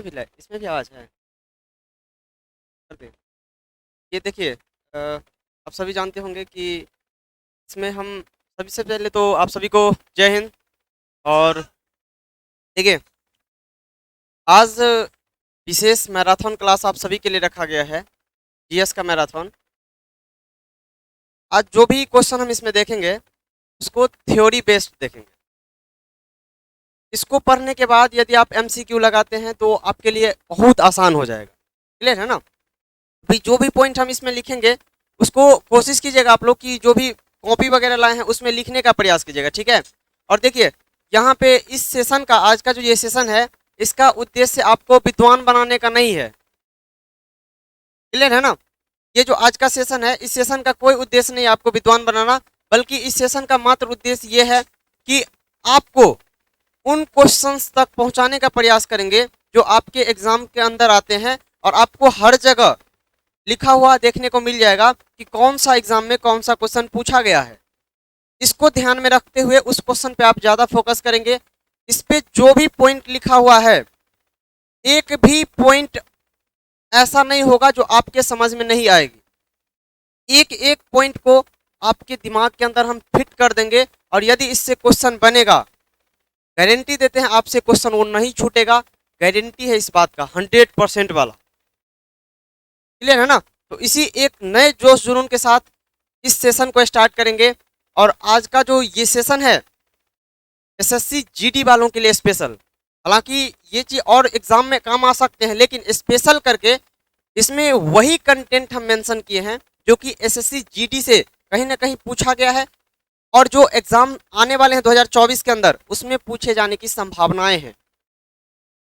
इसमें भी इसमें भी आवाज़ है। कर दे। ये देखिए, आप सभी जानते होंगे कि इसमें हम सभी से पहले तो आप सभी को जय हिंद। और देखिए, आज विशेष मैराथन क्लास आप सभी के लिए रखा गया है, जीएस का मैराथन। आज जो भी क्वेश्चन हम इसमें देखेंगे उसको थ्योरी बेस्ड देखेंगे। इसको पढ़ने के बाद यदि आप एमसीक्यू लगाते हैं तो आपके लिए बहुत आसान हो जाएगा। क्लियर है ना? भाई जो भी पॉइंट हम इसमें लिखेंगे उसको कोशिश कीजिएगा आप लोग की जो भी कॉपी वगैरह लाए हैं उसमें लिखने का प्रयास कीजिएगा, ठीक है? और देखिए, यहाँ पे इस सेशन का, आज का जो ये सेशन है, इसका उद्देश्य आपको विद्वान बनाने का नहीं है। क्लियर है ना? ये जो आज का सेशन है, इस सेशन का कोई उद्देश्य नहीं है आपको विद्वान बनाना, बल्कि इस सेशन का मात्र उद्देश्य ये है कि आपको उन क्वेश्चंस तक पहुंचाने का प्रयास करेंगे जो आपके एग्जाम के अंदर आते हैं, और आपको हर जगह लिखा हुआ देखने को मिल जाएगा कि कौन सा एग्जाम में कौन सा क्वेश्चन पूछा गया है। इसको ध्यान में रखते हुए उस क्वेश्चन पे आप ज्यादा फोकस करेंगे। इस पे जो भी पॉइंट लिखा हुआ है, एक भी पॉइंट ऐसा नहीं होगा जो आपके समझ में नहीं आएगी। एक एक पॉइंट को आपके दिमाग के अंदर हम फिट कर देंगे, और यदि इससे क्वेश्चन बनेगा, गारंटी देते हैं आपसे क्वेश्चन वो नहीं छूटेगा। गारंटी है इस बात का 100% वाला। क्लियर है ना? तो इसी एक नए जोश जुनून के साथ इस सेशन को स्टार्ट करेंगे। और आज का जो ये सेशन है एसएससी जीडी वालों के लिए स्पेशल। हालांकि ये चीज और एग्जाम में काम आ सकते हैं, लेकिन स्पेशल करके इसमें वही कंटेंट हम मेंशन किए हैं जो कि एसएससी जीडी से कहीं ना कहीं पूछा गया है, और जो एग्जाम आने वाले हैं 2024 के अंदर उसमें पूछे जाने की संभावनाएं हैं।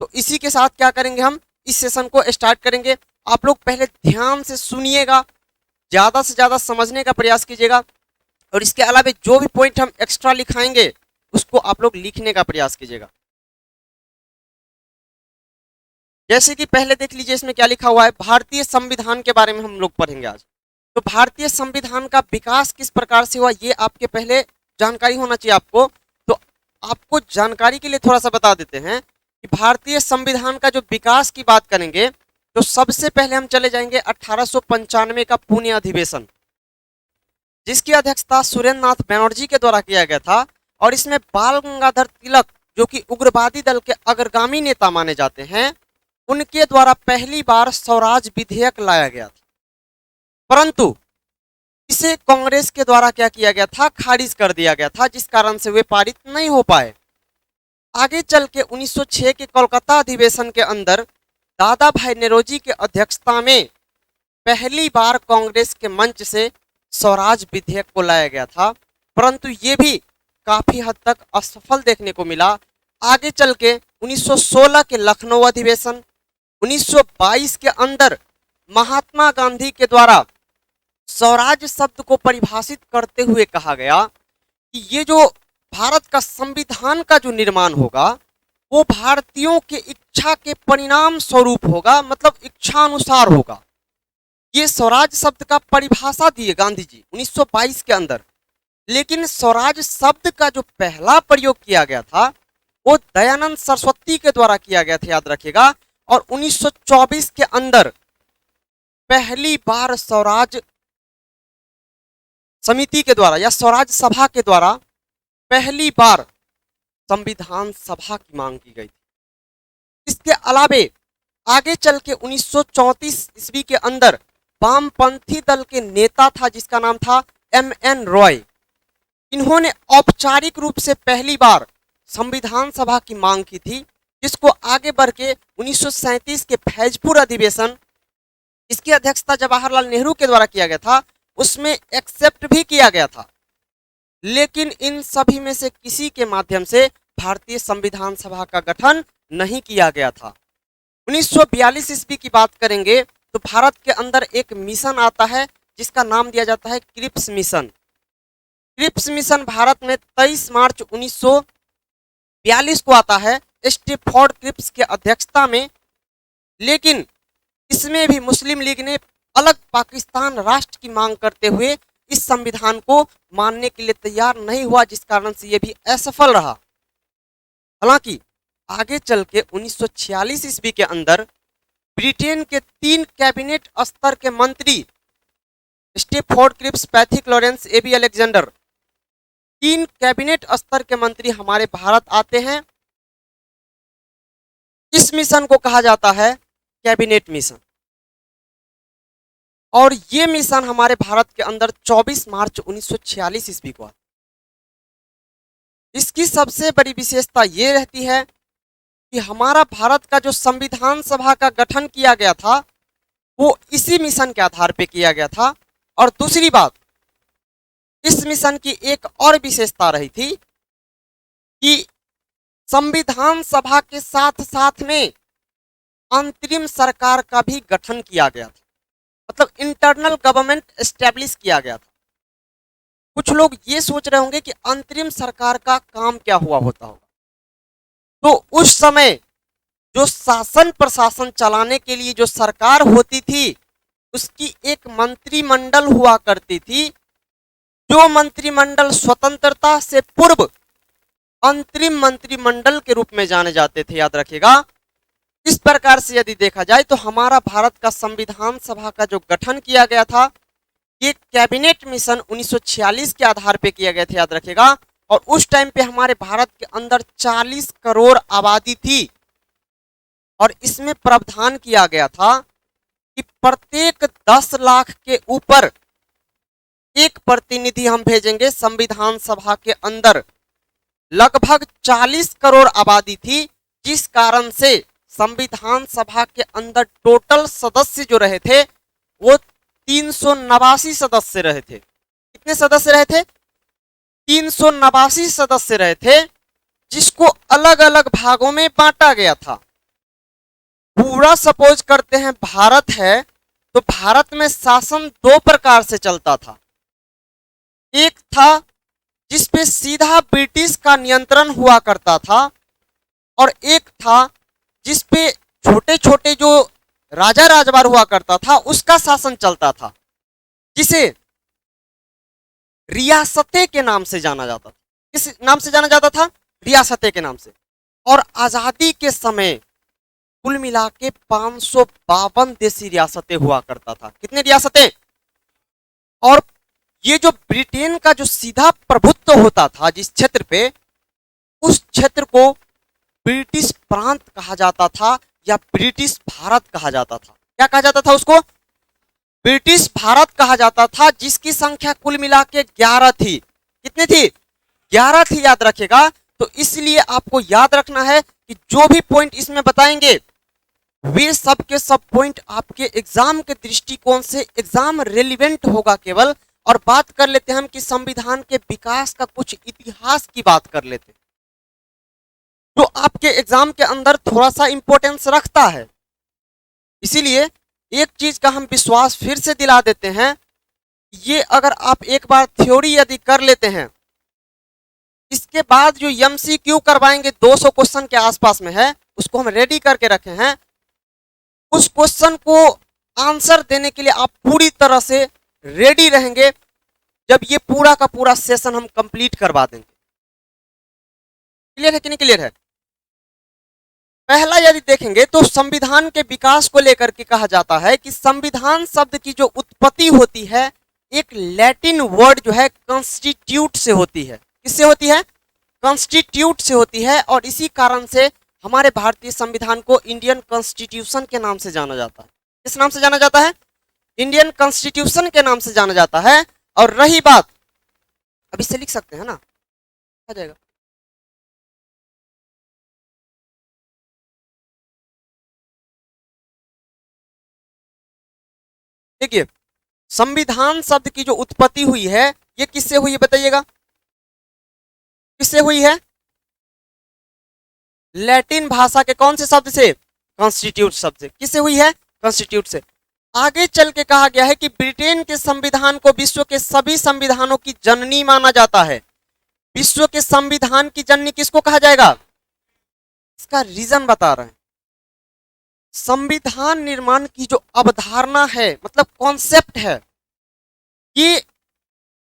तो इसी के साथ क्या करेंगे, हम इस सेशन को स्टार्ट करेंगे। आप लोग पहले ध्यान से सुनिएगा, ज्यादा से ज्यादा समझने का प्रयास कीजिएगा, और इसके अलावा जो भी पॉइंट हम एक्स्ट्रा लिखाएंगे उसको आप लोग लिखने का प्रयास कीजिएगा। जैसे कि पहले देख लीजिए इसमें क्या लिखा हुआ है, भारतीय संविधान के बारे में हम लोग पढ़ेंगे आज। तो भारतीय संविधान का विकास किस प्रकार से हुआ ये आपके पहले जानकारी होना चाहिए आपको। तो आपको जानकारी के लिए थोड़ा सा बता देते हैं कि भारतीय संविधान का जो विकास की बात करेंगे तो सबसे पहले हम चले जाएंगे 1895 का पुणे अधिवेशन, जिसकी अध्यक्षता सुरेंद्र नाथ बनर्जी के द्वारा किया गया था। और इसमें बाल गंगाधर तिलक, जो कि उग्रवादी दल के अग्रगामी नेता माने जाते हैं, उनके द्वारा पहली बार स्वराज विधेयक लाया गया था। परंतु इसे कांग्रेस के द्वारा क्या किया गया था, खारिज कर दिया गया था, जिस कारण से वे पारित नहीं हो पाए। आगे चल के 1906 के कोलकाता अधिवेशन के अंदर दादा भाई नेरोजी के अध्यक्षता में पहली बार कांग्रेस के मंच से स्वराज विधेयक को लाया गया था, परंतु ये भी काफी हद तक असफल देखने को मिला। आगे चल के 1916 के लखनऊ अधिवेशन, 1922 के अंदर महात्मा गांधी के द्वारा स्वराज शब्द को परिभाषित करते हुए कहा गया कि ये जो भारत का संविधान का जो निर्माण होगा वो भारतीयों के इच्छा के परिणाम स्वरूप होगा, मतलब इच्छा अनुसार होगा। ये स्वराज शब्द का परिभाषा दिए गांधी जी 1922 के अंदर, लेकिन स्वराज शब्द का जो पहला प्रयोग किया गया था वो दयानंद सरस्वती के द्वारा किया गया था, याद रखिएगा। और 1924 के अंदर पहली बार स्वराज समिति के द्वारा या स्वराज सभा के द्वारा पहली बार संविधान सभा की मांग की गई थी। इसके अलावे आगे चल के 1934 ईस्वी के अंदर वामपंथी दल के नेता था जिसका नाम था एम.एन. रॉय। इन्होंने औपचारिक रूप से पहली बार संविधान सभा की मांग की थी, जिसको आगे बढ़ के 1937 के फैजपुर अधिवेशन, इसकी अध्यक्षता जवाहरलाल नेहरू के द्वारा किया गया था, उसमें एक्सेप्ट भी किया गया था। लेकिन इन सभी में से किसी के माध्यम से भारतीय संविधान सभा का गठन नहीं किया गया था। 1942 ईस्वी की बात करेंगे तो भारत के अंदर एक मिशन आता है जिसका नाम दिया जाता है Cripps mission. Cripps mission Bharat में 23 मार्च 1942 को आता है स्टेफोर्ड क्रिप्स के अध्यक्षता में, लेकिन इसमें भी मुस्लिम लीग ने अलग पाकिस्तान राष्ट्र की मांग करते हुए इस संविधान को मानने के लिए तैयार नहीं हुआ, जिस कारण से यह भी असफल रहा। हालांकि आगे चल के 1946 ईस्वी के अंदर ब्रिटेन के 3 कैबिनेट स्तर के मंत्री Stafford Cripps, Pethick Lawrence, A B Alexander, 3 cabinet स्तर के मंत्री हमारे भारत आते हैं। इस मिशन को कहा जाता है कैबिनेट मिशन और ये मिशन हमारे भारत के अंदर 24 मार्च 1946 ईस्वी को आता है। इसकी सबसे बड़ी विशेषता ये रहती है कि हमारा भारत का जो संविधान सभा का गठन किया गया था वो इसी मिशन के आधार पे किया गया था। और दूसरी बात, इस मिशन की एक और विशेषता रही थी कि संविधान सभा के साथ साथ में अंतरिम सरकार का भी गठन किया गया था, मतलब इंटरनल गवर्नमेंट एस्टेब्लिश किया गया था। कुछ लोग ये सोच रहे होंगे कि अंतरिम सरकार का काम क्या हुआ होता होगा। तो उस समय जो शासन प्रशासन चलाने के लिए जो सरकार होती थी उसकी एक मंत्रिमंडल हुआ करती थी, जो मंत्रिमंडल स्वतंत्रता से पूर्व अंतरिम मंत्रिमंडल के रूप में जाने जाते थे, याद रखिएगा। इस प्रकार से यदि देखा जाए तो हमारा भारत का संविधान सभा का जो गठन किया गया था ये कैबिनेट मिशन 1946 के आधार पे किया गया था, याद रखिएगा। और उस टाइम पे हमारे भारत के अंदर 40 करोड़ आबादी थी और इसमें प्रावधान किया गया था कि प्रत्येक 10 लाख के ऊपर एक प्रतिनिधि हम भेजेंगे संविधान सभा के अंदर। लगभग 40 करोड़ आबादी थी, जिस कारण से संविधान सभा के अंदर टोटल सदस्य जो रहे थे वो 389 सदस्य रहे थे। कितने सदस्य रहे थे? 389 सदस्य रहे थे, जिसको अलग अलग भागों में बांटा गया था। पूरा सपोज करते हैं भारत है तो भारत में शासन 2 प्रकार से चलता था। एक था जिसपे सीधा ब्रिटिश का नियंत्रण हुआ करता था और एक था जिसपे छोटे छोटे जो राजा राजवार हुआ करता था उसका शासन चलता था, जिसे रियासतें के नाम से जाना जाता था। किस नाम से जाना जाता था? रियासतें के नाम से। और आजादी के समय कुल मिला के 552 देशी रियासतें हुआ करता था। कितने रियासतें? और ये जो ब्रिटेन का जो सीधा प्रभुत्व होता था जिस क्षेत्र पे, उस क्षेत्र को ब्रिटिश प्रांत कहा जाता था या ब्रिटिश भारत कहा जाता था। क्या कहा जाता था उसको? ब्रिटिश भारत कहा जाता था, जिसकी संख्या कुल मिला के 11 थी। कितनी थी? 11 थी, याद रखिएगा। तो इसलिए आपको याद रखना है कि जो भी पॉइंट इसमें बताएंगे वे सब के सब पॉइंट आपके एग्जाम के दृष्टिकोण से एग्जाम रेलिवेंट होगा केवल। और बात कर लेते हैं हम कि संविधान के विकास का कुछ इतिहास की बात कर लेते हैं, जो आपके एग्जाम के अंदर थोड़ा सा इंपॉर्टेंस रखता है। इसीलिए एक चीज का हम विश्वास फिर से दिला देते हैं, ये अगर आप एक बार थ्योरी यदि कर लेते हैं, इसके बाद जो एमसीक्यू करवाएंगे 200 क्वेश्चन के आसपास में है, उसको हम रेडी करके रखे हैं। उस क्वेश्चन को आंसर देने के लिए आप पूरी तरह से रेडी रहेंगे जब ये पूरा का पूरा सेशन हम कंप्लीट करवा देंगे। क्लियर है कि नहीं क्लियर है? पहला यदि देखेंगे तो संविधान के विकास को लेकर के कहा जाता है कि संविधान शब्द की जो उत्पत्ति होती है एक लैटिन वर्ड जो है कॉन्स्टिट्यूट से होती है। किससे होती है? कॉन्स्टिट्यूट से होती है। और इसी कारण से हमारे भारतीय संविधान को इंडियन कॉन्स्टिट्यूशन के नाम से जाना जाता है। किस नाम से जाना जाता है? इंडियन कॉन्स्टिट्यूशन के नाम से जाना जाता है। और रही बात, अभी से लिख सकते हैं ना, आ जाएगा। देखिए, संविधान शब्द की जो उत्पत्ति हुई है ये किससे हुई है बताइएगा? किससे हुई है? लैटिन भाषा के कौन से शब्द से? कॉन्स्टिट्यूट शब्द से। किससे हुई है? कॉन्स्टिट्यूट से। आगे चल के कहा गया है कि ब्रिटेन के संविधान को विश्व के सभी संविधानों की जननी माना जाता है। विश्व के संविधान की जननी किसको कहा जाएगा? इसका रीजन बता रहे हैं। संविधान निर्माण की जो अवधारणा है, मतलब कॉन्सेप्ट है, ये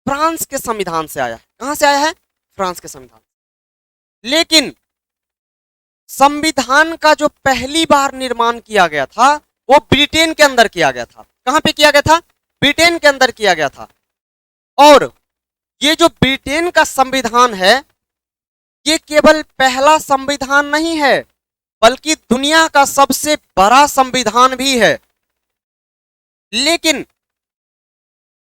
फ्रांस के संविधान से आया है। कहां से आया है? फ्रांस के संविधान। लेकिन संविधान का जो पहली बार निर्माण किया गया था वो ब्रिटेन के अंदर किया गया था। कहां पे किया गया था? ब्रिटेन के अंदर किया गया था। और ये जो ब्रिटेन का संविधान है ये केवल पहला संविधान नहीं है बल्कि दुनिया का सबसे बड़ा संविधान भी है। लेकिन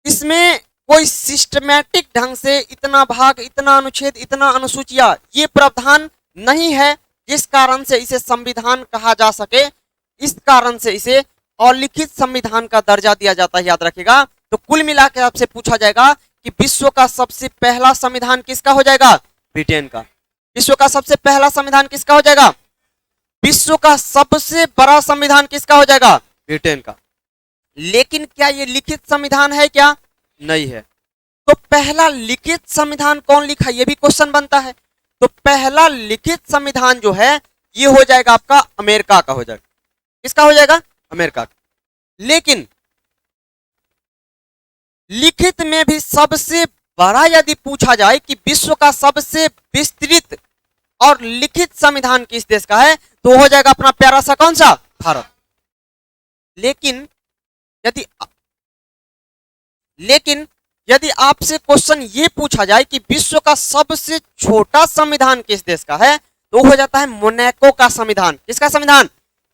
इसमें कोई सिस्टमैटिक ढंग से इतना भाग, इतना अनुच्छेद, इतना अनुसूचियां, ये प्रावधान नहीं है जिस कारण से इसे संविधान कहा जा सके। इस कारण से इसे अलिखित संविधान का दर्जा दिया जाता है, याद रखिएगा। तो कुल मिलाकर आपसे पूछा जाएगा कि विश्व का सबसे पहला संविधान किसका हो जाएगा? ब्रिटेन का। विश्व का सबसे पहला संविधान किसका हो जाएगा? विश्व का सबसे बड़ा संविधान किसका हो जाएगा? ब्रिटेन का। लेकिन क्या ये लिखित संविधान है क्या? नहीं है। तो पहला लिखित संविधान कौन लिखा, ये भी क्वेश्चन बनता है। तो पहला लिखित संविधान जो है ये हो जाएगा आपका अमेरिका का हो जाएगा। किसका हो जाएगा? अमेरिका का। लेकिन लिखित में भी सबसे बड़ा यदि पूछा जाए कि विश्व का सबसे विस्तृत और लिखित संविधान किस देश का है तो हो जाएगा अपना प्यारा सा कौन सा? भारत। लेकिन यदि आपसे क्वेश्चन ये पूछा जाए कि विश्व का सबसे छोटा संविधान किस देश का है तो हो जाता है मोनाको का संविधान। किसका संविधान?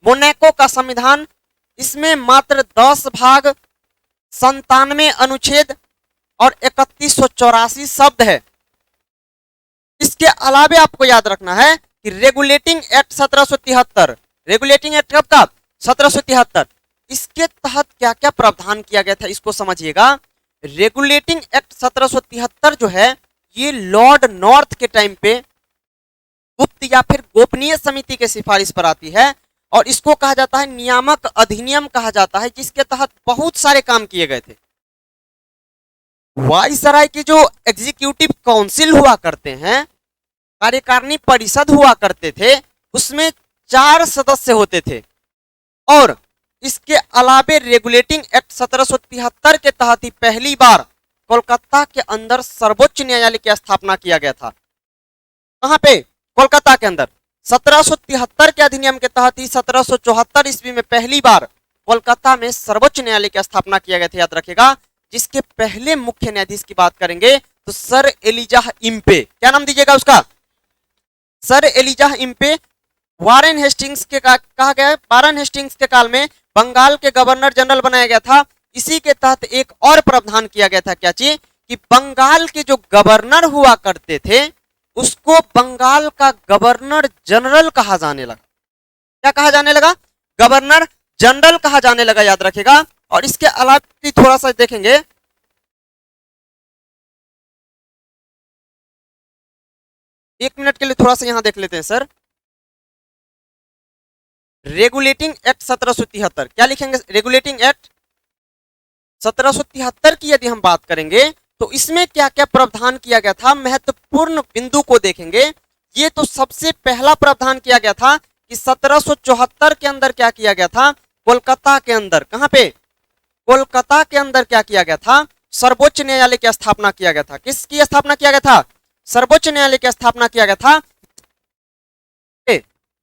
मोनाको का संविधान। इसमें मात्र 10 भाग, 97 अनुच्छेद और 3184 शब्द है। इसके अलावे आपको याद रखना है कि रेगुलेटिंग एक्ट 1773, रेगुलेटिंग एक्ट कब का? 1773। इसके तहत क्या क्या प्रावधान किया गया था इसको समझिएगा। रेगुलेटिंग एक्ट 1773 जो है ये लॉर्ड नॉर्थ के टाइम पे गुप्त या फिर गोपनीय समिति के सिफारिश पर आती है और इसको कहा जाता है नियामक अधिनियम कहा जाता है, जिसके तहत बहुत सारे काम किए गए थे। वाइसराय की जो एग्जीक्यूटिव काउंसिल हुआ करते हैं, कार्यकारिणी परिषद हुआ करते थे, उसमें 4 सदस्य होते थे। और इसके अलावे रेगुलेटिंग एक्ट 1773 के तहत ही पहली बार कोलकाता के अंदर सर्वोच्च न्यायालय की स्थापना किया गया था। कहां पे? कोलकाता के अंदर। 1773 के अधिनियम के तहत ही 1774 ईस्वी में पहली बार कोलकाता में सर्वोच्च न्यायालय की स्थापना किया गया था, याद रखिएगा। जिसके पहले मुख्य न्यायाधीश की बात करेंगे तो सर एलिजाह इम्पे। क्या नाम दीजिएगा उसका? Sir Elijah Impey. Warren Hastings के कहा गया है, वारेन हेस्टिंग्स के काल में बंगाल के गवर्नर जनरल बनाया गया था। इसी के तहत एक और प्रावधान किया गया था, क्या चीज? कि बंगाल के जो गवर्नर हुआ करते थे उसको बंगाल का गवर्नर जनरल कहा जाने लगा। क्या कहा जाने लगा? गवर्नर जनरल कहा जाने लगा, याद रखेगा। और इसके अलावा थोड़ा सा देखेंगे, एक मिनट के लिए थोड़ा सा यहां देख लेते हैं सर। रेगुलेटिंग एक्ट 1773 क्या लिखेंगे? रेगुलेटिंग एक्ट 1773 की यदि हम बात करेंगे तो इसमें क्या क्या प्रावधान किया गया था, महत्वपूर्ण बिंदु को देखेंगे। ये तो सबसे पहला प्रावधान किया गया था कि 1774 के अंदर क्या किया गया था? कोलकाता के अंदर। कहां पे? कोलकाता के अंदर क्या किया गया था? सर्वोच्च न्यायालय की स्थापना किया गया था। किसकी स्थापना किया गया था? सर्वोच्च न्यायालय की स्थापना किया गया था।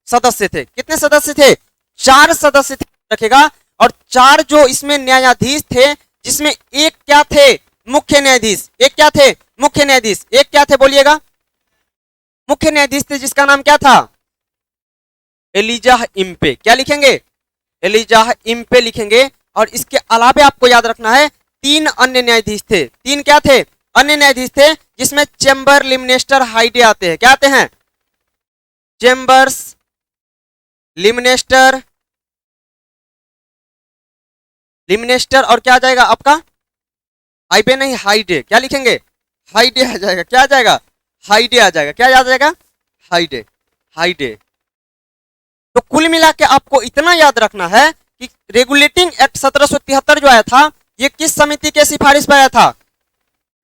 सदस्य थे, कितने सदस्य थे? 4 सदस्य थे, रखेगा। और 4 जो इसमें न्यायाधीश थे, जिसमें एक क्या थे? मुख्य न्यायाधीश। एक क्या थे? मुख्य न्यायाधीश। एक क्या थे बोलिएगा? मुख्य न्यायाधीश थे, जिसका नाम क्या था? Elijah Impey. क्या लिखेंगे? एलिजाह इम्पे लिखेंगे। और इसके अलावे आपको याद रखना है 3 अन्य न्यायाधीश थे। 3 क्या थे? अन्य न्यायाधीश थे, जिसमें चेंबर, लिमनेस्टर, हाइडे आते हैं। क्या आते हैं? चेंबर्स, लिमनेस्टर, लिमनेस्टर और क्या आ जाएगा आपका? हाइडे नहीं, हाइडे। क्या लिखेंगे? हाइडे आ जाएगा। क्या आ जाएगा? हाइडे आ जाएगा। क्या याद आ जाएगा? हाइडे, हाइडे। तो कुल मिला के आपको इतना याद रखना है कि रेगुलेटिंग एक्ट 1773 जो आया था ये किस समिति के सिफारिश पर आया था?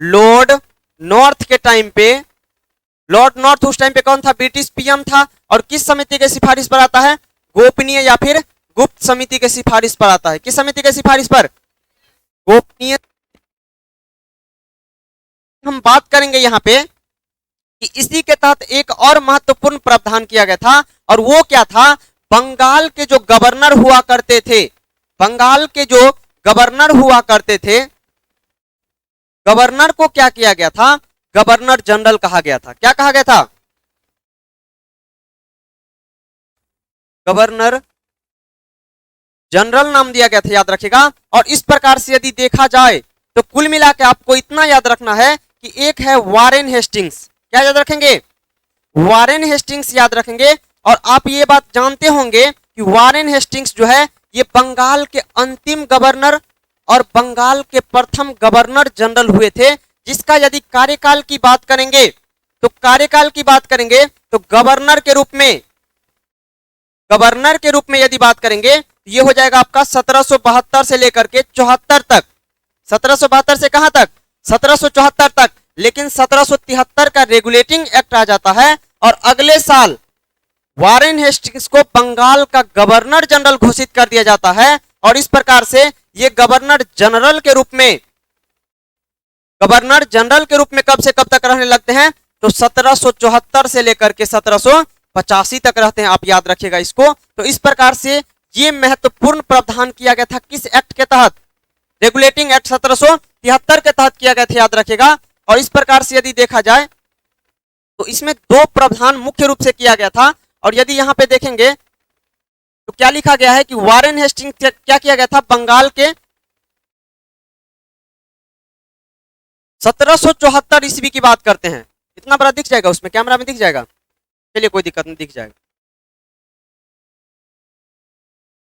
लॉर्ड नॉर्थ के टाइम पे। लॉर्ड नॉर्थ उस टाइम पे कौन था? ब्रिटिश पीएम था। और किस समिति के सिफारिश पर आता है? गोपनीय या फिर गुप्त समिति के सिफारिश पर आता है। किस समिति के सिफारिश पर? गोपनीय। हम बात करेंगे यहां पे कि इसी के तहत एक और महत्वपूर्ण प्रावधान किया गया था और वो क्या था, बंगाल के जो गवर्नर हुआ करते थे, बंगाल के जो गवर्नर हुआ करते थे, गवर्नर को क्या किया गया था, गवर्नर जनरल कहा गया था। क्या कहा गया था, गवर्नर जनरल नाम दिया गया था, याद रखिएगा। और इस प्रकार से यदि देखा जाए तो कुल मिला के आपको इतना याद रखना है कि एक है वारेन हेस्टिंग्स, क्या याद रखेंगे, वारेन हेस्टिंग्स याद रखेंगे। और आप ये बात जानते होंगे कि वारेन हेस्टिंग्स जो है ये बंगाल के अंतिम गवर्नर और बंगाल के प्रथम गवर्नर जनरल हुए थे, जिसका यदि कार्यकाल की बात करेंगे तो कार्यकाल की बात करेंगे तो गवर्नर के रूप में, गवर्नर के रूप में यदि बात करेंगे ये हो जाएगा आपका 1772 से लेकर के 74 तक, 1772 से कहां तक, 1774 तक। लेकिन 1773 का रेगुलेटिंग एक्ट आ जाता है और अगले साल वारेन हेस्टिंग्स को बंगाल का गवर्नर जनरल घोषित कर दिया जाता है। और इस प्रकार से ये गवर्नर जनरल के रूप में, गवर्नर जनरल के रूप में कब से कब तक रहने लगते हैं, तो 1774 से लेकर के 1785 तक रहते हैं, आप याद रखिएगा इसको। तो इस प्रकार से ये महत्वपूर्ण प्रावधान किया गया था किस एक्ट के तहत, रेगुलेटिंग एक्ट 1773 के तहत किया गया था, याद रखिएगा। और इस प्रकार से यदि देखा जाए तो इसमें दो प्रावधान मुख्य रूप से किया गया था। और यदि यहां पे देखेंगे तो क्या लिखा गया है कि वारेन हेस्टिंग्स क्या किया गया था, बंगाल के 1774 ईस्वी की बात करते हैं। इतना बड़ा दिख जाएगा, उसमें कैमरा में दिख जाएगा, चलिए कोई दिक्कत नहीं, दिख जाएगा।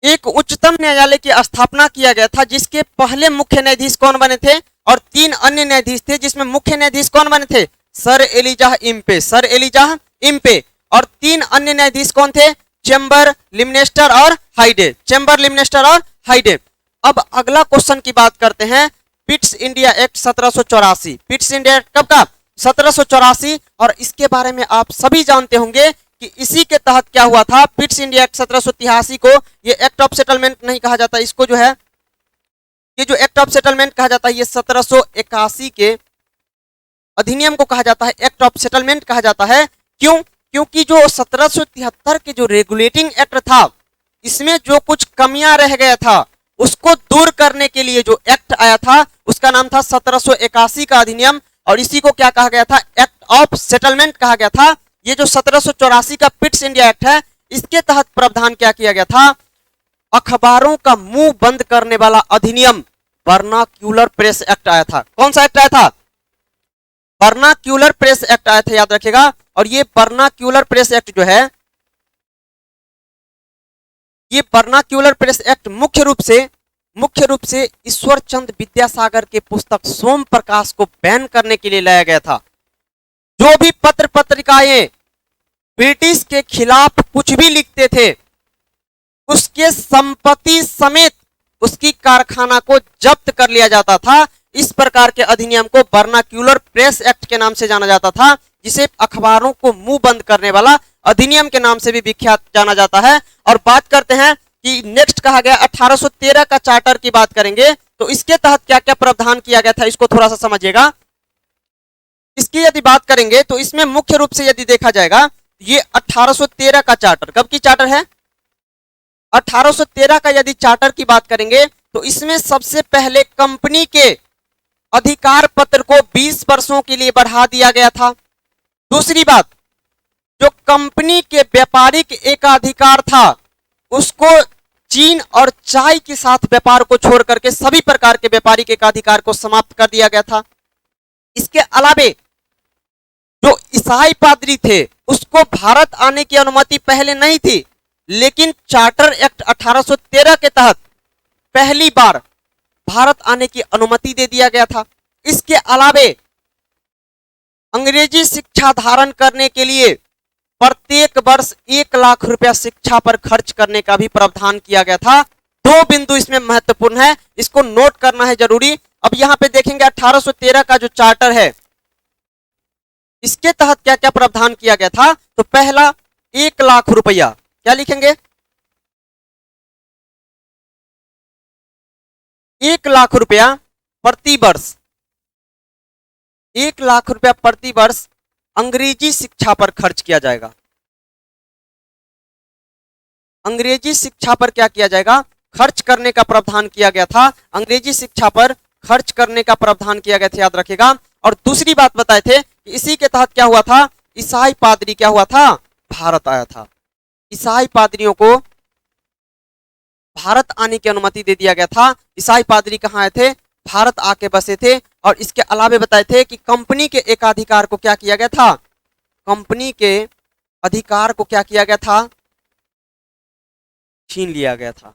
एक उच्चतम न्यायालय की स्थापना किया गया था जिसके पहले मुख्य न्यायाधीश कौन बने थे, और 3 अन्य न्यायाधीश थे, जिसमें मुख्य न्यायाधीश कौन बने थे, sir Elijah Impey, sir Elijah Impey. और 3 अन्य न्यायाधीश कौन थे, चेम्बर लिमनेस्टर और हाइडे, चेम्बर लिमनेस्टर और हाइडे। अब अगला क्वेश्चन की बात करते हैं, Pitt's India act 1784, Pitt's India act कब का, 1784। और इसके बारे में आप सभी जानते होंगे कि इसी के तहत क्या हुआ था, पिट्स इंडिया एक्ट 1783 को ये एक्ट ऑफ सेटलमेंट नहीं कहा जाता, इसको जो है ये जो एक्ट ऑफ सेटलमेंट कहा जाता है ये 1781 के अधिनियम को कहा जाता है, एक्ट ऑफ सेटलमेंट कहा जाता है। क्यों, क्योंकि जो 1773 के जो रेगुलेटिंग एक्ट था इसमें जो कुछ कमियां रह गया था उसको दूर करने के लिए जो एक्ट आया था उसका नाम था 1781 का अधिनियम। और इसी को क्या कहा गया था, एक्ट ऑफ सेटलमेंट कहा गया था। ये जो 1784 का पिट्स इंडिया एक्ट है इसके तहत प्रावधान क्या किया गया था, अखबारों का मुंह बंद करने वाला अधिनियम वर्नाक्यूलर प्रेस एक्ट आया था। कौन सा एक्ट आया था, वर्नाक्यूलर प्रेस एक्ट आया था, याद रखिएगा। और ये वर्नाक्यूलर प्रेस एक्ट जो है, ये वर्नाक्यूलर प्रेस एक्ट मुख्य रूप से ईश्वर चंद्र विद्यासागर के पुस्तक सोम प्रकाश को बैन करने के लिए लाया गया था। जो भी पत्र पत्रिकाएं ब्रिटिश के खिलाफ कुछ भी लिखते थे उसके संपत्ति समेत उसकी कारखाना को जब्त कर लिया जाता था। इस प्रकार के अधिनियम को वर्नाक्यूलर प्रेस एक्ट के नाम से जाना जाता था, जिसे अखबारों को मुंह बंद करने वाला अधिनियम के नाम से भी विख्यात जाना जाता है। और बात करते हैं कि नेक्स्ट कहा गया 1813 का चार्टर की बात करेंगे तो इसके तहत क्या क्या प्रावधान किया गया था, इसको थोड़ा सा समझिएगा। इसकी यदि बात करेंगे तो इसमें मुख्य रूप से यदि देखा जाएगा ये 1813 का चार्टर कब की चार्टर है, 1813 का यदि चार्टर की बात करेंगे तो इसमें सबसे पहले कंपनी के अधिकार पत्र को 20 वर्षों के लिए बढ़ा दिया गया था। दूसरी बात, जो कंपनी के व्यापारिक एकाधिकार था उसको चीन और चाय के साथ व्यापार को छोड़ करके सभी प्रकार के व्यापारिक एकाधिकार को समाप्त कर दिया गया था। इसके अलावे जो ईसाई पादरी थे उसको भारत आने की अनुमति पहले नहीं थी, लेकिन चार्टर एक्ट 1813 के तहत पहली बार भारत आने की अनुमति दे दिया गया था। इसके अलावे अंग्रेजी शिक्षा धारण करने के लिए प्रत्येक वर्ष 1 लाख रुपया शिक्षा पर खर्च करने का भी प्रावधान किया गया था। 2 बिंदु इसमें महत्वपूर्ण है, इसको नोट करना है जरूरी। अब यहां पे देखेंगे 1813 का जो चार्टर है इसके तहत क्या क्या प्रावधान किया गया था। तो पहला 1 लाख रुपया, क्या लिखेंगे, 1 लाख रुपया प्रति वर्ष, 1 लाख रुपया प्रति वर्ष अंग्रेजी शिक्षा पर खर्च किया जाएगा। अंग्रेजी शिक्षा पर क्या किया जाएगा, खर्च करने का प्रावधान किया गया था। अंग्रेजी शिक्षा पर खर्च करने का प्रावधान किया गया था, याद रखिएगा। और दूसरी बात बताए थे कि इसी के तहत क्या हुआ था, ईसाई पादरी क्या हुआ था, भारत आया था। ईसाई पादरियों को भारत आने की अनुमति दे दिया गया था। ईसाई पादरी कहाँ आए थे, भारत आके बसे थे। और इसके अलावे बताए थे कि कंपनी के एकाधिकार को क्या किया गया था, कंपनी के अधिकार को क्या किया गया था, छीन लिया गया था।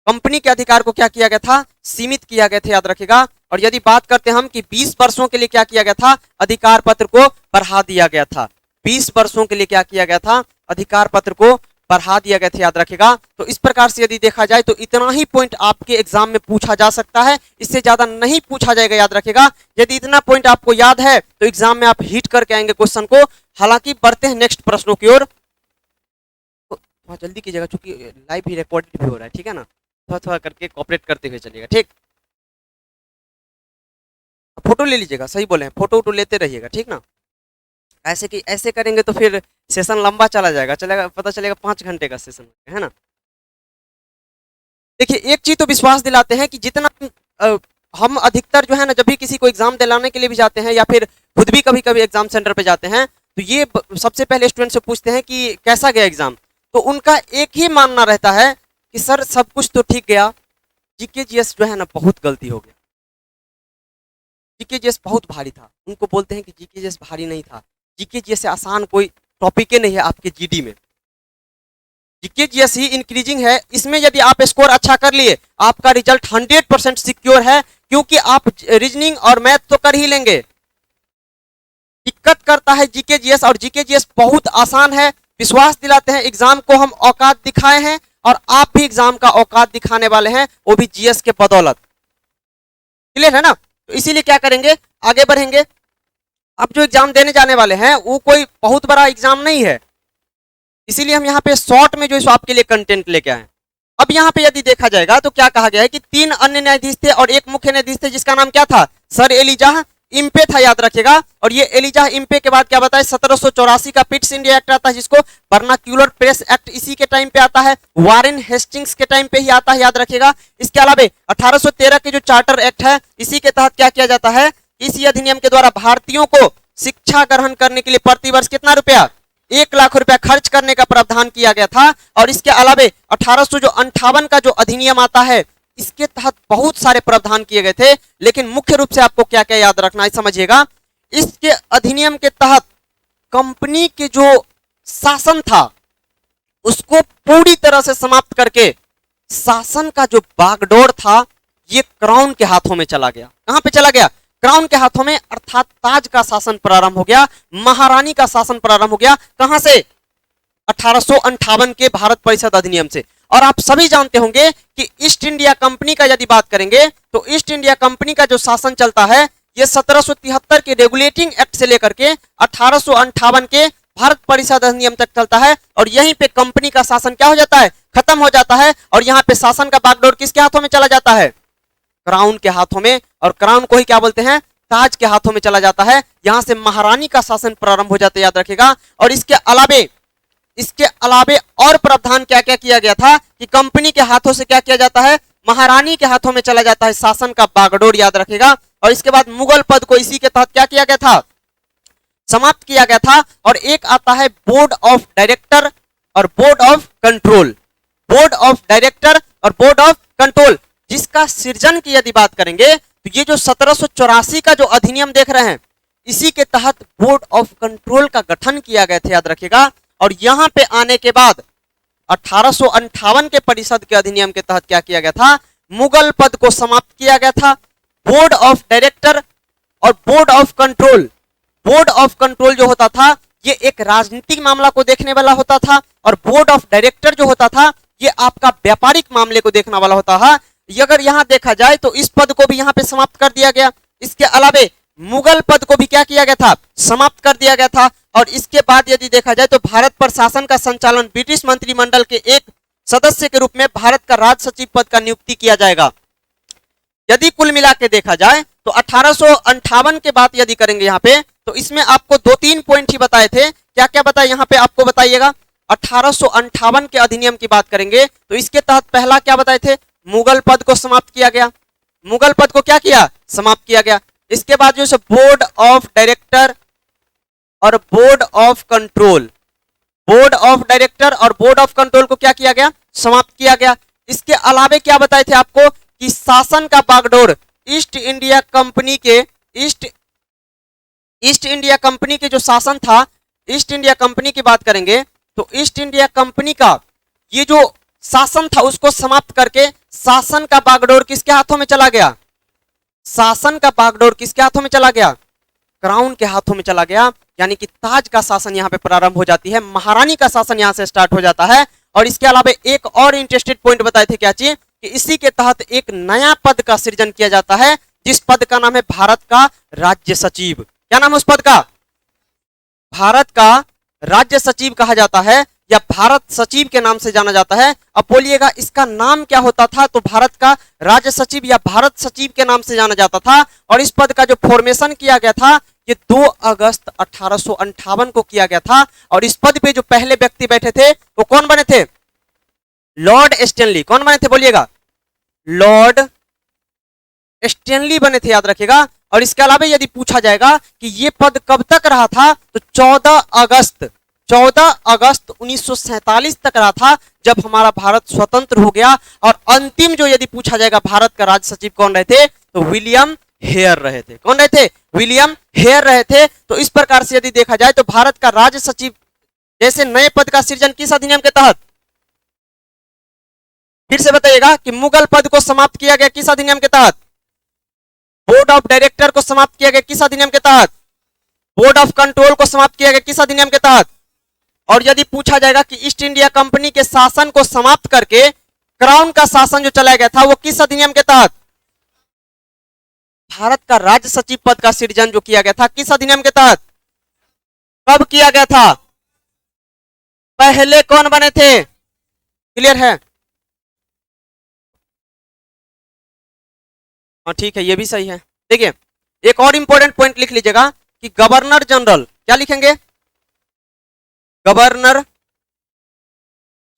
कंपनी के अधिकार को क्या किया गया था, सीमित किया गया था, याद रखिएगा। और यदि बात करते हम कि 20 वर्षों के लिए क्या किया गया था, अधिकार पत्र को बढ़ा दिया गया था। 20 वर्षों के लिए क्या किया गया था, अधिकार पत्र को बढ़ा दिया गया था, याद रखिएगा। तो इस प्रकार से यदि देखा जाए तो इतना ही पॉइंट आपके एग्जाम में पूछा जा सकता है, इससे ज्यादा नहीं पूछा जाएगा, याद रखिएगा। यदि इतना पॉइंट आपको याद है तो एग्जाम में आप हिट करके आएंगे क्वेश्चन को। हालांकि बढ़ते हैं नेक्स्ट प्रश्नों की ओर। थोड़ा जल्दी कीजिएगा क्योंकि लाइव भी रिकॉर्डेड भी हो रहा है, ठीक है ना। थोड़ा थोड़ा करके कॉपरेट करते हुए चलिएगा, ठीक। फोटो ले लीजिएगा, सही बोले हैं, फोटो वोटो लेते रहिएगा, ठीक ना। ऐसे करेंगे तो फिर सेशन लंबा चलेगा, पता चलेगा 5 घंटे का सेशन है ना। देखिए एक चीज तो विश्वास दिलाते हैं कि जितना हम अधिकतर जो है ना, जब भी किसी को एग्जाम दिलाने के लिए भी जाते हैं या फिर खुद भी कभी कभी एग्जाम सेंटर पे जाते हैं तो ये सबसे पहले स्टूडेंट से पूछते हैं कि कैसा गया एग्जाम। तो उनका एक ही मानना रहता है कि सर सब कुछ तो ठीक गया, जीके जीएस जो है ना बहुत गलती हो गया, जीके जीएस बहुत भारी था। उनको बोलते हैं कि जीके जीएस भारी नहीं था, जीके जीएस से आसान कोई टॉपिक ही नहीं है आपके जीडी में। जीके जीएस ही इंक्रीजिंग है, इसमें यदि आप स्कोर अच्छा कर लिए आपका रिजल्ट 100% सिक्योर है, क्योंकि आप रीजनिंग और मैथ तो कर ही लेंगे। दिक्कत करता है जीके जीएस, और जीके जीएस बहुत आसान है। विश्वास दिलाते हैं, एग्जाम को हम औकात दिखाए हैं और आप भी एग्जाम का औकात दिखाने वाले हैं, वो भी जीएस के बदौलत। क्लियर है ना। तो इसीलिए क्या करेंगे, आगे बढ़ेंगे। अब जो एग्जाम देने जाने वाले हैं वो कोई बहुत बड़ा एग्जाम नहीं है, इसीलिए हम यहाँ पे शॉर्ट में जो आपके लिए कंटेंट लेके आए। अब यहाँ पे यदि देखा जाएगा तो क्या कहा गया है कि 3 अन्य न्यायाधीश थे और एक मुख्य न्यायाधीश थे जिसका नाम क्या था, सर एलिजाह इम्पे था, याद रखिएगा। और ये एलिजाह इम्पे के बाद क्या बताए, 1784 का पिट्स इंडिया एक्ट आता है, जिसको वर्नाक्यूलर प्रेस एक्ट इसी के टाइम पे आता है, वारेन हेस्टिंग्स के टाइम पे ही आता है, याद रखिएगा। इसके अलावा 1813 के जो चार्टर एक्ट है, इसी के तहत क्या किया जाता है, इसी अधिनियम के द्वारा भारतीयों को शिक्षा ग्रहण करने के लिए प्रतिवर्ष कितना रुपया, 1 लाख रुपया खर्च करने का प्रावधान किया गया था। और इसके अलावा 1858 का जो अधिनियम आता है, इसके तहत बहुत सारे प्रावधान किए गए थे, लेकिन मुख्य रूप से आपको क्या क्या याद रखना है समझिएगा। इसके अधिनियम के तहत कंपनी के जो शासन था उसको पूरी तरह से समाप्त करके शासन का जो बागडोर था ये क्राउन के हाथों में चला गया। कहां पे चला गया, क्राउन के हाथों में, अर्थात ताज का शासन प्रारंभ हो गया, महारानी का शासन प्रारंभ हो गया। कहां से, 1858 के भारत परिषद अधिनियम से। और आप सभी जानते होंगे कि ईस्ट इंडिया कंपनी का यदि बात करेंगे तो ईस्ट इंडिया कंपनी का जो शासन चलता है ये 1773 के रेगुलेटिंग एक्ट से लेकर के 1858 के भारत परिषद अधिनियम तक चलता है। और यहीं पे कंपनी का शासन क्या हो जाता है, खत्म हो जाता है। और यहाँ पे शासन का बागडोर किसके हाथों में चला जाता है, क्राउन के हाथों में। और क्राउन को ही क्या बोलते हैं, ताज के हाथों में चला जाता है। यहां से महारानी का शासन प्रारंभ हो जाता है, याद रखिएगा। और इसके अलावे और प्रावधान क्या क्या किया गया था कि कंपनी के हाथों से क्या किया जाता है, महारानी के हाथों में चला जाता है शासन का बागडोर, याद रखिएगा। और इसके बाद मुगल पद को इसी के तहत क्या किया गया था, समाप्त किया गया था। और एक आता है बोर्ड ऑफ डायरेक्टर और board of control, board of director और बोर्ड ऑफ कंट्रोल, जिसका सृजन की यदि बात करेंगे तो ये जो 1784 का जो अधिनियम देख रहे हैं इसी के तहत बोर्ड ऑफ कंट्रोल का गठन किया गया था, याद रखिएगा। और यहां पे आने के बाद 1858 के परिषद के अधिनियम के तहत क्या किया गया था, मुगल पद को समाप्त किया गया था। बोर्ड ऑफ डायरेक्टर और board of control, board of control जो होता था ये एक राजनीतिक मामला को देखने वाला होता था, और बोर्ड ऑफ डायरेक्टर जो होता था ये आपका व्यापारिक मामले को देखने वाला होता है। अगर यहां देखा जाए तो इस पद को भी यहां पे समाप्त कर दिया गया। इसके अलावे मुगल पद को भी क्या किया गया था, समाप्त कर दिया गया था। और इसके बाद यदि देखा जाए तो भारत पर शासन का संचालन ब्रिटिश मंत्रिमंडल के एक सदस्य के रूप में भारत का राज सचिव पद का नियुक्ति किया जाएगा। यदि कुल मिला के देखा जाए तो 1858 के बाद यदि करेंगे यहाँ पे तो इसमें आपको 2-3 पॉइंट ही बताए थे। क्या क्या बताए यहाँ पे आपको बताइएगा। 1858 के अधिनियम की बात करेंगे तो इसके तहत पहला क्या बताए थे, मुगल पद को समाप्त किया गया। मुगल पद को क्या किया, समाप्त किया गया। इसके बाद जो है बोर्ड ऑफ डायरेक्टर और board of control, board of director और बोर्ड ऑफ कंट्रोल को क्या किया गया, समाप्त किया गया। इसके अलावे क्या बताए थे आपको कि शासन का बागडोर ईस्ट इंडिया कंपनी के ईस्ट इंडिया कंपनी के जो शासन था, ईस्ट इंडिया कंपनी की बात करेंगे तो ईस्ट इंडिया कंपनी का ये जो शासन था उसको समाप्त करके शासन का बागडोर किसके हाथों में चला गया, शासन का बागडोर किसके हाथों में चला गया, क्राउन के हाथों में चला गया। यानी कि ताज का शासन यहाँ पे प्रारंभ हो जाती है, महारानी का शासन यहाँ से स्टार्ट हो जाता है। और इसके अलावा एक और इंटरेस्टेड पॉइंट बताए थे क्या चीज, कि इसी के तहत एक नया पद का सृजन किया जाता है जिस पद का नाम है भारत का राज्य सचिव। क्या नाम है उस पद का, भारत का राज्य सचिव कहा जाता है या भारत सचिव के नाम से जाना जाता है। अब बोलिएगा इसका नाम क्या होता था, तो भारत का राज्य सचिव या भारत सचिव के नाम से जाना जाता था। और इस पद का जो फॉर्मेशन किया गया था ये 2 अगस्त 1858 को किया गया था। और इस पद पे जो पहले व्यक्ति बैठे थे वो कौन बने थे, लॉर्ड स्टैनली। कौन बने थे बोलिएगा, लॉर्ड स्टैनली बने थे, याद रखिएगा। और इसके अलावा यदि पूछा जाएगा कि ये पद कब तक रहा था तो 14 अगस्त 1947 तक रहा था, जब हमारा भारत स्वतंत्र हो गया। और अंतिम जो यदि पूछा जाएगा भारत का राज्य सचिव कौन रहे थे, तो विलियम हेयर रहे थे। कौन रहे थे, विलियम हेयर रहे थे। तो इस प्रकार से यदि देखा जाए तो भारत का राज्य सचिव जैसे नए पद का सृजन किस अधिनियम के तहत, फिर से बताइएगा कि मुगल पद को समाप्त किया गया किस अधिनियम के तहत, बोर्ड ऑफ डायरेक्टर को समाप्त किया गया किस अधिनियम के तहत, बोर्ड ऑफ कंट्रोल को समाप्त किया गया किस अधिनियम के तहत। और यदि पूछा जाएगा कि ईस्ट इंडिया कंपनी के शासन को समाप्त करके क्राउन का शासन जो चलाया गया था वो किस अधिनियम के तहत, भारत का राज्य सचिव पद का सृजन जो किया गया था किस अधिनियम के तहत, कब किया गया था, पहले कौन बने थे, क्लियर है। हाँ ठीक है, ये भी सही है। देखिए एक और इंपॉर्टेंट पॉइंट लिख लीजिएगा कि गवर्नर जनरल, क्या लिखेंगे, गवर्नर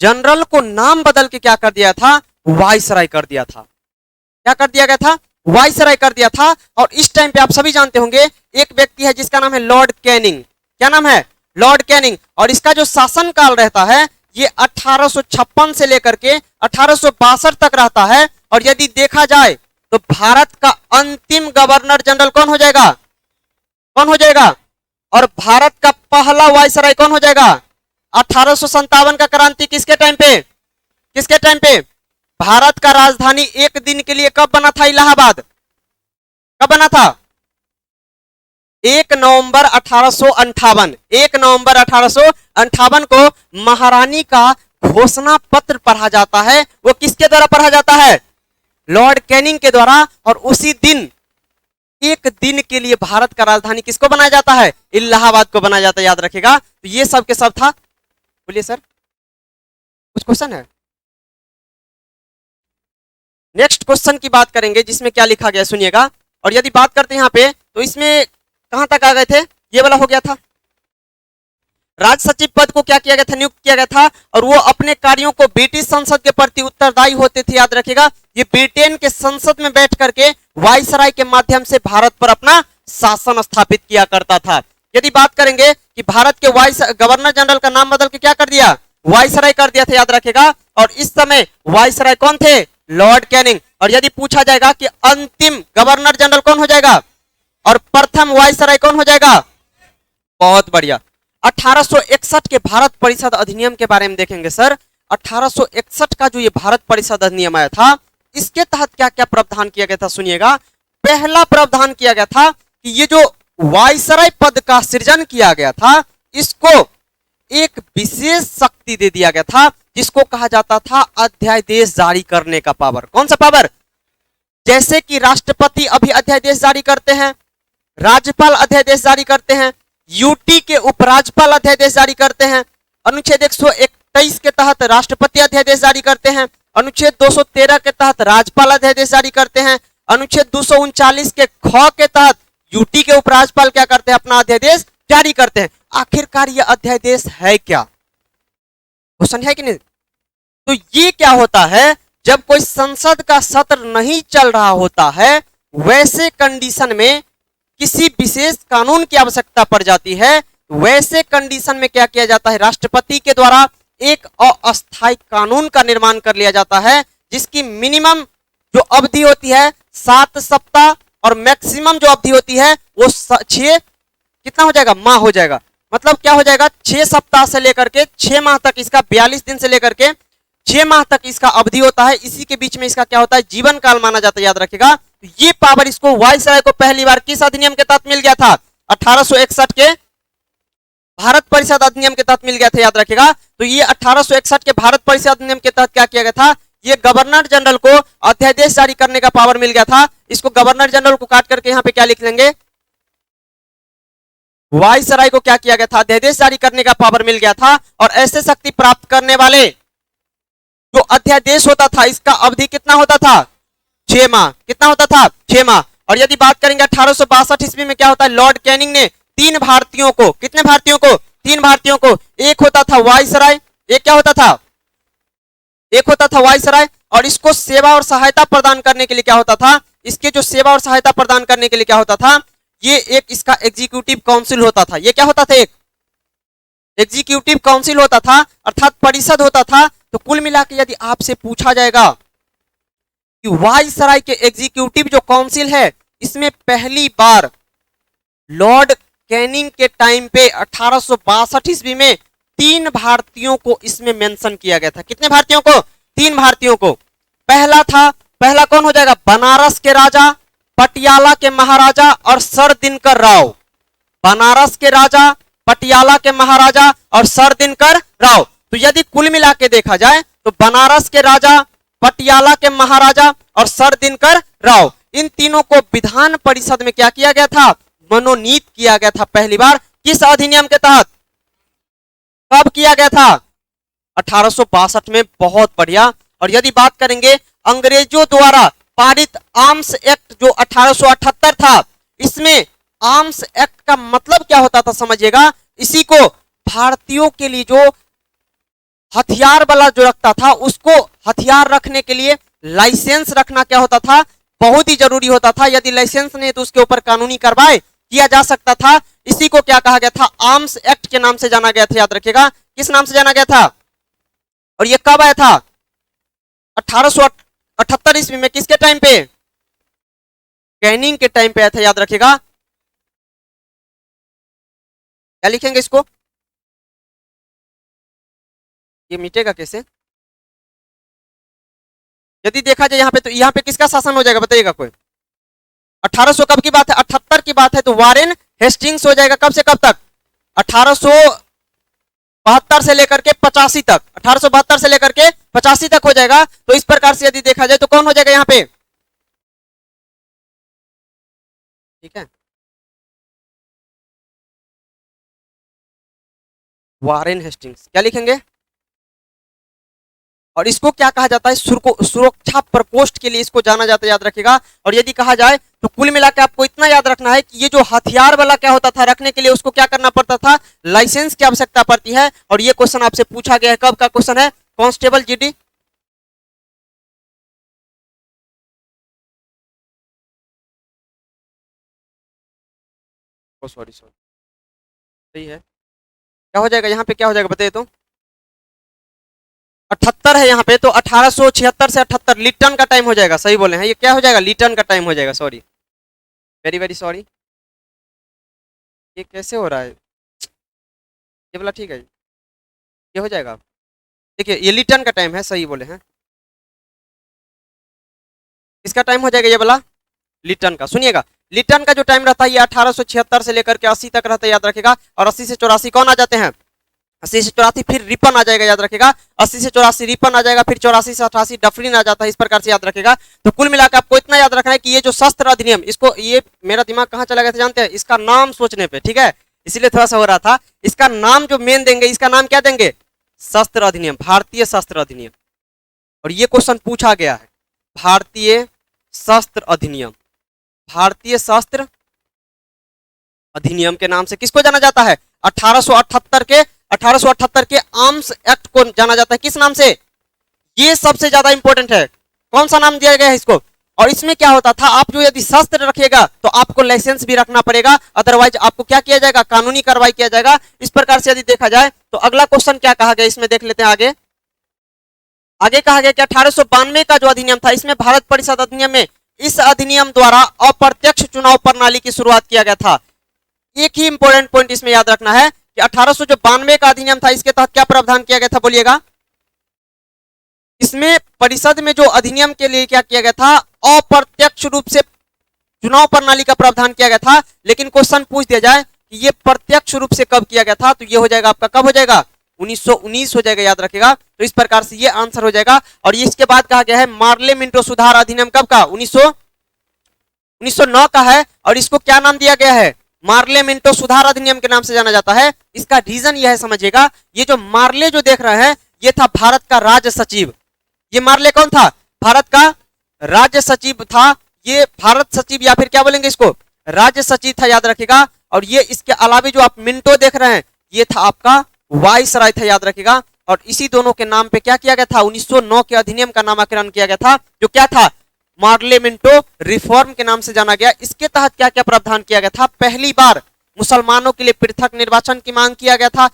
जनरल को नाम बदल के क्या कर दिया था, वाइसराय कर दिया था। क्या कर दिया गया था, वाइसराय कर दिया था। और इस टाइम पे आप सभी जानते होंगे एक व्यक्ति है जिसका नाम है लॉर्ड कैनिंग। क्या नाम है, लॉर्ड कैनिंग। और इसका जो शासन काल रहता है ये 1856 से लेकर के 1862 तक रहता है। और यदि देखा जाए तो भारत का अंतिम गवर्नर जनरल कौन हो जाएगा, कौन हो जाएगा, और भारत का पहला वाइसराय कौन हो जाएगा, 1857 का क्रांति किसके टाइम पे, किसके टाइम पे, भारत का राजधानी एक दिन के लिए कब बना था, इलाहाबाद, कब बना था, 1 नवंबर 1858। 1 नवंबर 1858 को महारानी का घोषणा पत्र पढ़ा जाता है। वो किसके द्वारा पढ़ा जाता है, लॉर्ड कैनिंग के द्वारा। और उसी दिन एक दिन के लिए भारत का राजधानी किसको बनाया जाता है, इलाहाबाद को बनाया जाता है, याद रखेगा। तो ये सब के सब था। बोलिए सर कुछ क्वेश्चन है। नेक्स्ट क्वेश्चन की बात करेंगे जिसमें क्या लिखा गया सुनिएगा। और यदि बात करते हैं यहाँ पे तो इसमें कहां तक आ गए थे, ये वाला हो गया था, राज्य सचिव पद को क्या किया गया था, नियुक्त किया गया था। और वो अपने कार्यों को ब्रिटिश संसद के प्रति उत्तरदायी होते थे, याद रखेगा। ये ब्रिटेन के संसद में बैठ करके वाइसराय के माध्यम से भारत पर अपना शासन स्थापित किया करता था। यदि बात करेंगे कि भारत के गवर्नर जनरल का नाम बदल के क्या कर दिया, वाइसराय कर दिया था, याद रखेगा। और इस समय वाइसराय कौन थे, लॉर्ड कैनिंग। और यदि पूछा जाएगा कि अंतिम गवर्नर जनरल कौन हो जाएगा और प्रथम वाइसराय कौन हो जाएगा, बहुत बढ़िया। 1861 के भारत परिषद अधिनियम के बारे में देखेंगे सर। 1861 का जो ये भारत परिषद अधिनियम आया था इसके तहत क्या क्या प्रावधान किया गया था सुनिएगा। पहला प्रावधान किया गया था कि ये जो वाइसराय पद का सृजन किया गया था इसको एक विशेष शक्ति दे दिया गया था जिसको कहा जाता था अध्यादेश जारी करने का पावर। कौन सा पावर, जैसे कि राष्ट्रपति अभी अध्यादेश जारी करते हैं, राज्यपाल अध्यादेश जारी करते हैं, यूटी के उपराज्यपाल अध्यादेश जारी करते हैं, अनुच्छेद 121 के तहत राष्ट्रपति अध्यादेश जारी करते हैं, अनुच्छेद 213 के तहत राज्यपाल अध्यादेश जारी करते हैं, अनुच्छेद 239 के ख के तहत यूटी के उपराज्यपाल क्या करते हैं, अपना अध्यादेश जारी करते हैं। आखिरकार यह अध्यादेश है क्या, क्वेश्चन है कि नहीं? तो ये क्या होता है, जब कोई संसद का सत्र नहीं चल रहा होता है, वैसे कंडीशन में किसी विशेष कानून की आवश्यकता पड़ जाती है। वैसे कंडीशन में क्या किया जाता है, राष्ट्रपति के द्वारा एक अस्थायी कानून का निर्माण कर लिया जाता है, जिसकी मिनिमम जो अवधि होती है 7 सप्ताह और मैक्सिमम जो अवधि होती है वो 6 कितना हो जाएगा, माह हो जाएगा। मतलब क्या हो जाएगा, 6 सप्ताह से लेकर के 6 माह तक, इसका 42 दिन से लेकर के 6 माह तक इसका अवधि होता है। इसी के बीच में इसका क्या होता है, जीवन काल माना जाता है, याद रखिएगा। तो ये पावर इसको वायसराय को पहली बार किस अधिनियम के तहत मिल गया था, 1861 के भारत परिषद अधिनियम के तहत मिल गया था, याद रखिएगा। तो ये 1861 के भारत परिषद अधिनियम के तहत क्या किया गया था, ये गवर्नर जनरल को अध्यादेश जारी करने का पावर मिल गया था। इसको गवर्नर जनरल को काट करके यहाँ पे क्या लिख लेंगे, वायसराय को क्या किया गया था, अध्यादेश जारी करने का पावर मिल गया था। और ऐसे शक्ति प्राप्त करने वाले जो अध्यादेश होता था, इसका अवधि कितना होता था, 6 माह। कितना होता था, 6 माह। और यदि बात करेंगे 1862 ईस्वी में क्या होता है, लॉर्ड कैनिंग ने 3 भारतीयों को, कितने भारतीयों को, 3 भारतीयों को, एक होता था वायसराय, एक क्या होता था, एक होता था वायसराय। और इसको सेवा और सहायता प्रदान करने के लिए क्या होता था, इसके जो सेवा और सहायता प्रदान करने के लिए क्या होता था, ये एक इसका एग्जीक्यूटिव काउंसिल होता था। ये क्या होता था, एक एग्जीक्यूटिव काउंसिल होता था, अर्थात परिषद होता था। तो कुल मिला के यदि आपसे पूछा जाएगा कि वायसराय के एग्जीक्यूटिव जो काउंसिल है, इसमें पहली बार लॉर्ड कैनिंग के टाइम पे 1862 ईस्वी में 3 भारतीयों को इसमें मेंशन किया गया था। कितने भारतीयों को, 3 भारतीयों को। पहला कौन हो जाएगा, बनारस के राजा, पटियाला के महाराजा और सर दिनकर राव। बनारस के राजा, पटियाला के महाराजा और सर दिनकर राव। तो यदि कुल मिला के देखा जाए तो बनारस के राजा, पटियाला के महाराजा और सर दिनकर राव, इन तीनों को विधान परिषद में क्या किया गया था, मनोनीत किया गया था पहली बार। किस अधिनियम के तहत, कब किया गया था, 1862 में। बहुत बढ़िया। और यदि बात करेंगे अंग्रेजों द्वारा पारित आर्म्स एक्ट जो 1878 था, इसमें आर्म्स एक्ट का मतलब क्या होता था समझिएगा, इसी को भारतीयों के लिए जो हथियार वाला जो रखता था, उसको हथियार रखने के लिए लाइसेंस रखना क्या होता था, बहुत ही जरूरी होता था। यदि लाइसेंस नहीं तो उसके ऊपर कानूनी कार्रवाई किया जा सकता था। इसी को क्या कहा गया था, आर्म्स एक्ट के नाम से जाना गया था, याद रखिएगा। किस नाम से जाना गया था, और ये कब आया था, 1878 ईस्वी में। किसके टाइम पे, कैनिंग के टाइम पे आया था, याद रखिएगा। क्या लिखेंगे इसको, ये मिटेगा कैसे, यदि देखा जाए यहाँ पे, तो यहाँ पे किसका शासन हो जाएगा बताइएगा कोई, 1800 कब की बात है, 78 की बात है, तो वारेन हेस्टिंग्स हो जाएगा। कब से कब तक, 1872 से लेकर के 85 तक, 1872 से लेकर के 85 तक हो जाएगा। तो इस प्रकार से यदि देखा जाए तो कौन हो जाएगा यहाँ पे, ठीक है, वारेन हेस्टिंग्स। क्या लिखेंगे, और इसको क्या कहा जाता है, सुरक्षा प्रकोष्ठ के लिए इसको जाना जाता है, याद रखिएगा। और यदि कहा जाए तो कुल मिलाकर आपको इतना याद रखना है कि ये जो हथियार वाला क्या होता था, रखने के लिए उसको क्या करना पड़ता था, लाइसेंस की आवश्यकता पड़ती है। और ये क्वेश्चन आपसे पूछा गया है, कब का क्वेश्चन है, कांस्टेबल जीडी, सॉरी सही है। क्या हो जाएगा यहाँ पे, क्या हो जाएगा बताइए तो, 78 है यहाँ पे, तो 1876 से 78 लिटन का टाइम हो जाएगा। सही बोले हैं, ये क्या हो जाएगा, लिटन का टाइम हो जाएगा। सॉरी, वेरी वेरी सॉरी, ये कैसे हो रहा है, ये वाला ठीक है, ये हो जाएगा। देखिए ये लिटन का टाइम है, सही बोले हैं, इसका टाइम हो जाएगा ये वाला लिटन का। सुनिएगा, लिटन का जो टाइम रहता है ये 1876 से लेकर के 80 तक रहता है, याद रखेगा। और 80 से 84 कौन आ जाते हैं, 80 से 84 फिर रिपन आ जाएगा, याद रखेगा। 80 से 84 रिपन आ जाएगा, फिर 84 से 88 डफरिन आ जाता है, इस प्रकार से याद रखेगा। तो कुल मिलाकर आपको इतना याद रखना है कि ये जो शस्त्र अधिनियम, इसको, ये मेरा दिमाग कहाँ चला गया था जानते हैं, इसका नाम सोचने पे, ठीक है, इसीलिए थोड़ा सा हो रहा था। इसका नाम जो मेन देंगे, इसका नाम क्या देंगे, शस्त्र अधिनियम, भारतीय शस्त्र अधिनियम। और ये क्वेश्चन पूछा गया है, भारतीय शस्त्र अधिनियम, भारतीय शस्त्र अधिनियम के नाम से किसको जाना जाता है, 1878 के 1878 के आर्म्स एक्ट को जाना जाता है किस नाम से? ये सबसे ज्यादा इंपॉर्टेंट है, कौन सा नाम दिया गया है इसको? और इसमें क्या होता था, आप जो यदि शस्त्र रखिएगा तो आपको लाइसेंस भी रखना पड़ेगा, अदरवाइज आपको क्या किया जाएगा, कानूनी कार्रवाई किया जाएगा। इस प्रकार से यदि देखा जाए तो अगला क्वेश्चन क्या कहा गया इसमें देख लेते हैं। आगे आगे कहा गया कि 1892 का जो अधिनियम था, इसमें भारत परिषद अधिनियम में इस अधिनियम द्वारा अप्रत्यक्ष चुनाव प्रणाली की शुरुआत किया गया था। एक ही इंपॉर्टेंट पॉइंट इसमें याद रखना है कि 1892 का अधिनियम था, इसके तहत क्या प्रावधान किया गया था, बोलिएगा? इसमें परिषद में जो अधिनियम के लिए क्या किया गया था, अप्रत्यक्ष रूप से चुनाव प्रणाली का प्रावधान किया गया था। लेकिन क्वेश्चन पूछ दिया जाए कि ये प्रत्यक्ष रूप से कब किया गया था, तो ये हो जाएगा आपका, कब हो जाएगा, 1919 हो जाएगा, याद रखेगा। तो इस प्रकार से ये आंसर हो जाएगा। और इसके बाद कहा गया है मार्ले मिंटो सुधार अधिनियम कब का, 1909 का है। और इसको क्या नाम दिया गया है, मार्ले मिंटो सुधार अधिनियम के नाम से जाना जाता है। इसका रीजन यह है, समझिएगा, ये जो मार्ले जो देख रहे हैं ये था भारत का राज्य सचिव। ये मार्ले कौन था, भारत का राज्य सचिव था। ये भारत सचिव या फिर क्या बोलेंगे इसको, राज्य सचिव था, याद रखिएगा। और ये इसके अलावा जो आप मिंटो देख रहे हैं ये था आपका वाइसराय था, याद रखिएगा। और इसी दोनों के नाम पे क्या किया गया था, 1909 के अधिनियम का नामकरण किया गया था, जो क्या था, मार्ले मिंटो रिफॉर्म के नाम से जाना गया। इसके तहत क्या क्या प्रावधान किया गया था, पहली बार मुसलमानों के लिए पृथक निर्वाचन की मांग किया गया था,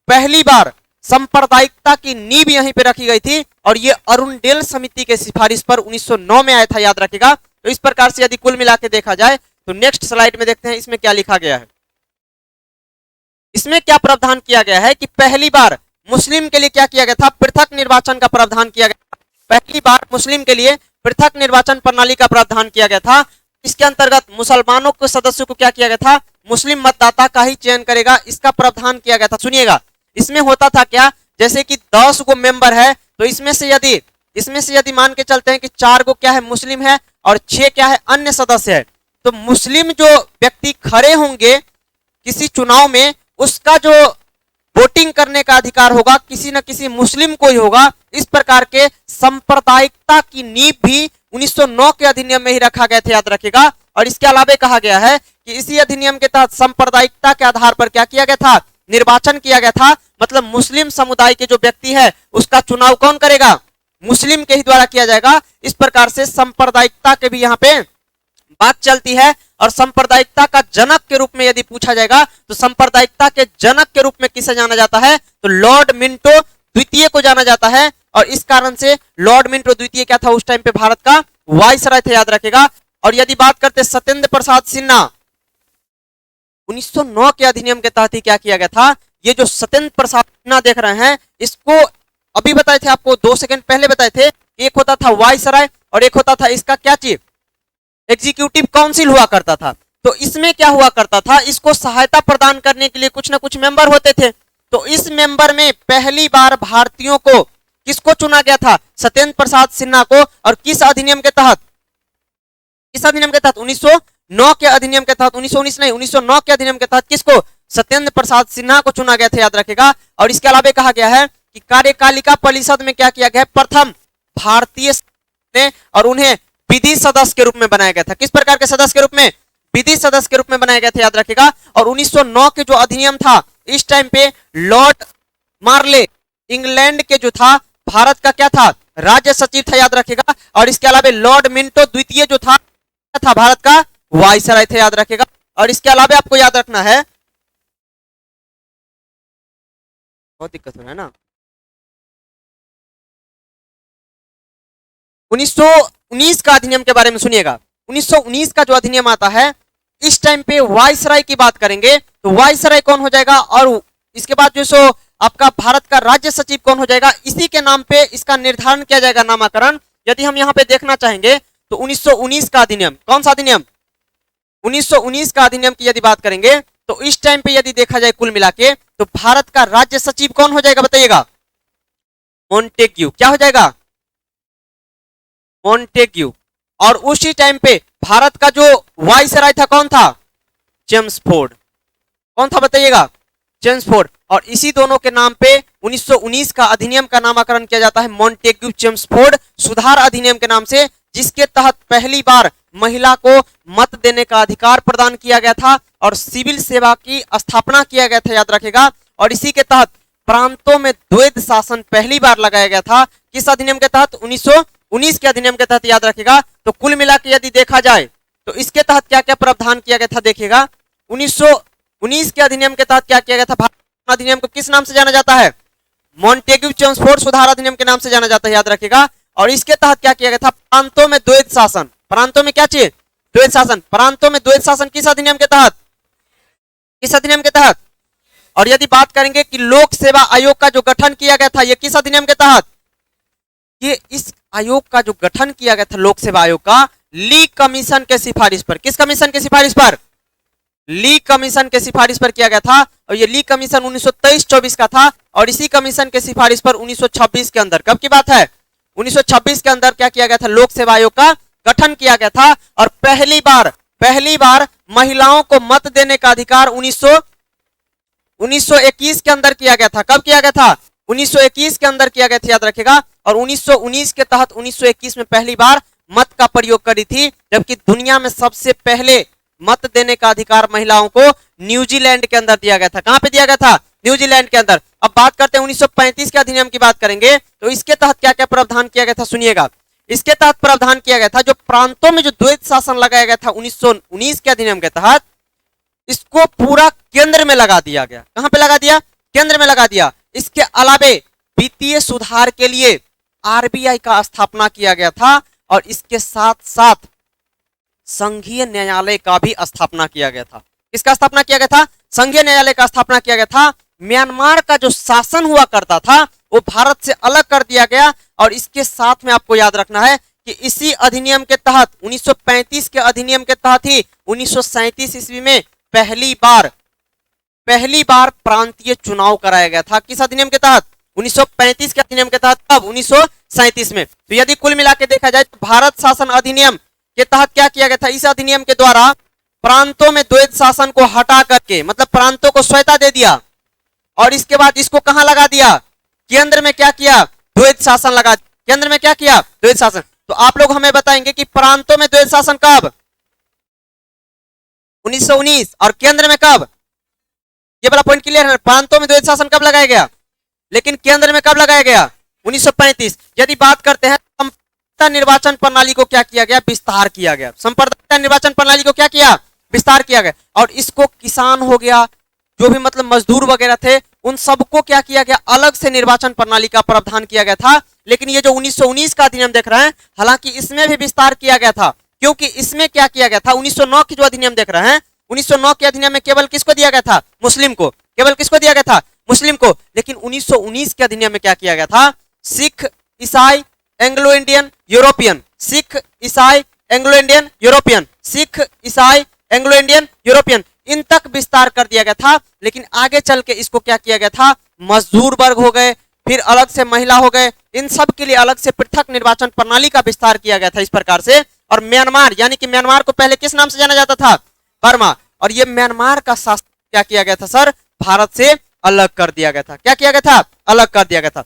पहली बार सांप्रदायिकता की नींव यहीं पे रखी गई थी। और ये अरुणडेल समिति के सिफारिश पर 1909 में आया था, याद रखिएगा। तो इस प्रकार से यदि कुल मिला के देखा जाए तो नेक्स्ट स्लाइड में देखते हैं इसमें क्या लिखा गया है। इसमें क्या प्रावधान किया गया है कि पहली बार मुस्लिम के लिए क्या किया गया था, पृथक निर्वाचन का प्रावधान किया गया। पहली बार मुस्लिम के लिए पृथक निर्वाचन प्रणाली का प्रावधान किया गया था। इसके अंतर्गत मुसलमानों के सदस्यों को क्या किया गया था, मुस्लिम मतदाता का ही चयन करेगा, इसका प्रावधान किया गया था। सुनिएगा, इसमें होता था क्या, जैसे कि 10 गो मेंबर है तो इसमें से यदि मान के चलते हैं कि 4 गो क्या है, मुस्लिम है, और 6 क्या है, अन्य सदस्य है, तो मुस्लिम जो व्यक्ति खड़े होंगे किसी चुनाव में, उसका जो वोटिंग करने का अधिकार होगा किसी न किसी मुस्लिम को ही होगा। इस प्रकार के सांप्रदायिकता की नींव भी 1909 के अधिनियम में ही रखा गया था, याद रखिएगा। और इसके अलावा कहा गया है कि इसी अधिनियम के तहत सांप्रदायिकता के आधार पर क्या किया गया था, निर्वाचन किया गया था। मतलब मुस्लिम समुदाय के जो व्यक्ति है उसका चुनाव कौन करेगा, मुस्लिम के ही द्वारा किया जाएगा। इस प्रकार से सांप्रदायिकता के भी यहाँ पे बात चलती है। और सांप्रदायिकता का जनक के रूप में यदि पूछा जाएगा तो सांप्रदायिकता के जनक के रूप में किसे जाना जाता है, तो लॉर्ड मिंटो द्वितीय को जाना जाता है। और इस कारण से लॉर्ड मिंटो द्वितीय क्या था, उस टाइम पे भारत का वाइसराय थे, याद रखेगा। और यदि बात करते सत्येंद्र प्रसाद सिन्हा, 1909 के अधिनियम के तहत ही क्या किया गया था, ये जो सत्येंद्र प्रसाद सिन्हा देख रहे हैं, इसको अभी बताए थे आपको 2 सेकंड पहले बताए थे, एक होता था वाइसराय और एक होता था इसका क्या चीफ, एग्जीक्यूटिव काउंसिल हुआ करता था। तो इसमें क्या हुआ करता था, इसको सहायता प्रदान करने के लिए कुछ ना कुछ मेंबर होते थे। तो इस मेंबर में पहली बार भारतीयों को किसको चुना गया था, सत्येंद्र प्रसाद सिन्हा को। और किस अधिनियम के तहत, किस अधिनियम के तहत, 1909 के अधिनियम के तहत, 1919 नहीं 1909 के अधिनियम के तहत किसको, सत्येंद्र प्रसाद सिन्हा को चुना गया था, याद रखेगा। और इसके अलावा कहा गया है कि कार्यपालिका परिषद में क्या किया गया, प्रथम भारतीय ने और उन्हें विधि सदस्य के रूप में बनाया गया था। किस प्रकार के सदस्य के रूप में, विधि सदस्य के रूप में बनाया गया था, याद रखेगा। और 1909 के जो अधिनियम था, इस टाइम पे लॉर्ड मार्ले इंग्लैंड के जो था, भारत का क्या था, राज्य सचिव था, याद रखेगा। और इसके अलावा लॉर्ड मिंटो द्वितीय जो था भारत का वाइसराय थे, याद रखेगा। और इसके अलावा आपको याद रखना है, बहुत दिक्कत हो रहा है ना, 1919 का अधिनियम के बारे में सुनिएगा। 1919 का जो अधिनियम आता है, इस टाइम पे वाइसराय की बात करेंगे तो वाइसराय कौन हो जाएगा, और इसके बाद जो सो आपका भारत का राज्य सचिव कौन हो जाएगा, इसी के नाम पे इसका निर्धारण किया जाएगा, नामकरण। यदि हम यहाँ पे देखना चाहेंगे तो 1919 का अधिनियम, कौन सा अधिनियम, 1919 का अधिनियम की यदि बात करेंगे तो इस टाइम पे यदि देखा जाए कुल मिला के, तो भारत का राज्य सचिव कौन हो जाएगा, बताइएगा, मॉन्टेग्यू। क्या हो जाएगा, मॉन्टेग्यू। और उसी टाइम पे भारत का जो वाइसराय था कौन था, चेम्सफोर्ड। कौन था बताइएगा, चेम्सफोर्ड। और इसी दोनों के नाम पे 1919 का अधिनियम का नामकरण किया जाता है मॉन्टेग्यू चेम्सफोर्ड सुधार अधिनियम के नाम से, जिसके तहत पहली बार महिला को मत देने का अधिकार प्रदान किया गया था और सिविल सेवा की स्थापना किया गया था, याद रखेगा। और इसी के तहत प्रांतों में द्वैध शासन पहली बार लगाया गया था। किस अधिनियम के तहत? 1919 के अधिनियम के तहत, याद रखिएगा। तो कुल मिला के यदि देखा जाए तो इसके तहत क्या क्या प्रावधान किया गया था, देखिएगा। 1919 के अधिनियम के तहत क्या किया गया था? भारत अधिनियम को किस नाम से जाना जाता है? मॉन्टेग्यू चेम्सफोर्ड सुधार अधिनियम के नाम से जाना जाता है, याद रखिएगा। और इसके तहत क्या किया गया था? प्रांतों में द्वैध शासन। प्रांतों में क्या चाहिए? द्वैध शासन। प्रांतों में द्वैध शासन किस अधिनियम के तहत? किस अधिनियम के तहत? और यदि बात करेंगे कि लोक सेवा आयोग का जो गठन किया गया था, ये किस अधिनियम के तहत? ये इस आयोग का जो गठन किया गया था, लोक सेवा आयोग का, ली कमीशन के सिफारिश पर। किस कमीशन के सिफारिश पर? ली कमीशन के सिफारिश पर किया गया था। और ये ली कमीशन 1923-24 का था। और इसी कमीशन के सिफारिश पर 1926 के अंदर, कब की बात है? 1926 के अंदर क्या किया गया था? लोक सेवा आयोग का गठन किया गया था। और पहली बार महिलाओं को मत देने का अधिकार 1921 के अंदर किया गया था। कब किया गया था? 1921 के अंदर किया गया था, याद रखेगा। और 1919 के तहत 1921 में पहली बार मत का प्रयोग करी थी, जबकि दुनिया में सबसे पहले मत देने का अधिकार महिलाओं को न्यूजीलैंड के अंदर दिया गया था। कहां पे दिया गया था? न्यूजीलैंड के अंदर। अब बात करते हैं 1935 के अधिनियम की बात करेंगे, तो इसके तहत क्या क्या प्रावधान किया गया था, सुनिएगा। इसके तहत प्रावधान किया गया था, जो प्रांतों में जो द्वैध शासन लगाया गया था 1919 के अधिनियम के तहत, इसको पूरा केंद्र में लगा दिया गया। कहां पे लगा दिया? केंद्र में लगा दिया। इसके अलावे वित्तीय सुधार के लिए आरबीआई का स्थापना किया गया था। और इसके साथ साथ संघीय न्यायालय का भी स्थापना किया गया था। किसका स्थापना किया गया था? संघीय न्यायालय का स्थापना किया गया था। म्यांमार का जो शासन हुआ करता था वो भारत से अलग कर दिया गया। और इसके साथ में आपको याद रखना है कि इसी अधिनियम के तहत 1935 के अधिनियम के तहत ही 1937 ईस्वी में पहली बार प्रांतीय चुनाव कराया गया था। किस अधिनियम के तहत? 1935 के अधिनियम के तहत। कब? 1937 में। तो यदि कुल मिला के देखा जाए तो भारत शासन अधिनियम के तहत क्या किया गया था? इस अधिनियम के द्वारा प्रांतों में द्वैध शासन को हटा करके, मतलब प्रांतों को स्वायत्ता दे दिया। और इसके बाद इसको कहां लगा दिया? केंद्र में क्या किया? द्वैध शासन लगा। केंद्र में क्या किया? द्वैध शासन। तो आप लोग हमें बताएंगे कि प्रांतों में द्वैध शासन कब? 1919। और केंद्र में कब? ये वाला पॉइंट क्लियर है? प्रांतों में द्वैध शासन कब लगाया गया, लेकिन केंद्र में कब लगाया गया? 1935। यदि बात करते हैं संप्रदाय निर्वाचन प्रणाली को क्या किया गया? विस्तार किया गया। संप्रदाय निर्वाचन प्रणाली को क्या किया? विस्तार किया गया। और इसको किसान हो गया, जो भी मतलब मजदूर वगैरह थे, उन सबको क्या किया गया? अलग से निर्वाचन प्रणाली का प्रावधान किया गया था। लेकिन ये जो 1919 का अधिनियम देख रहे हैं, हालांकि इसमें भी विस्तार किया गया था, क्योंकि इसमें क्या किया गया था? 1909 की जो अधिनियम देख रहे हैं, 1909 के अधिनियम में केवल किसको दिया गया था? मुस्लिम को। केवल किसको दिया गया था? मुस्लिम को। लेकिन 1919 के अधिनियम में क्या किया गया था? सिख, ईसाई, एंग्लो इंडियन, यूरोपियन। सिख, ईसाई, एंग्लो इंडियन, यूरोपियन। सिख, ईसाई, एंग्लो इंडियन, यूरोपियन, इन तक विस्तार कर दिया गया था। लेकिन आगे चल के इसको क्या किया गया था? मजदूर वर्ग हो गए, फिर अलग से महिला हो गए, इन सब के लिए अलग से पृथक निर्वाचन प्रणाली का विस्तार किया गया था इस प्रकार से। और म्यांमार, यानी कि म्यांमार को पहले किस नाम से जाना जाता था? बर्मा। और ये म्यांमार का शासन क्या किया गया था सर? भारत से अलग कर दिया गया था। क्या किया गया था? अलग कर दिया गया था।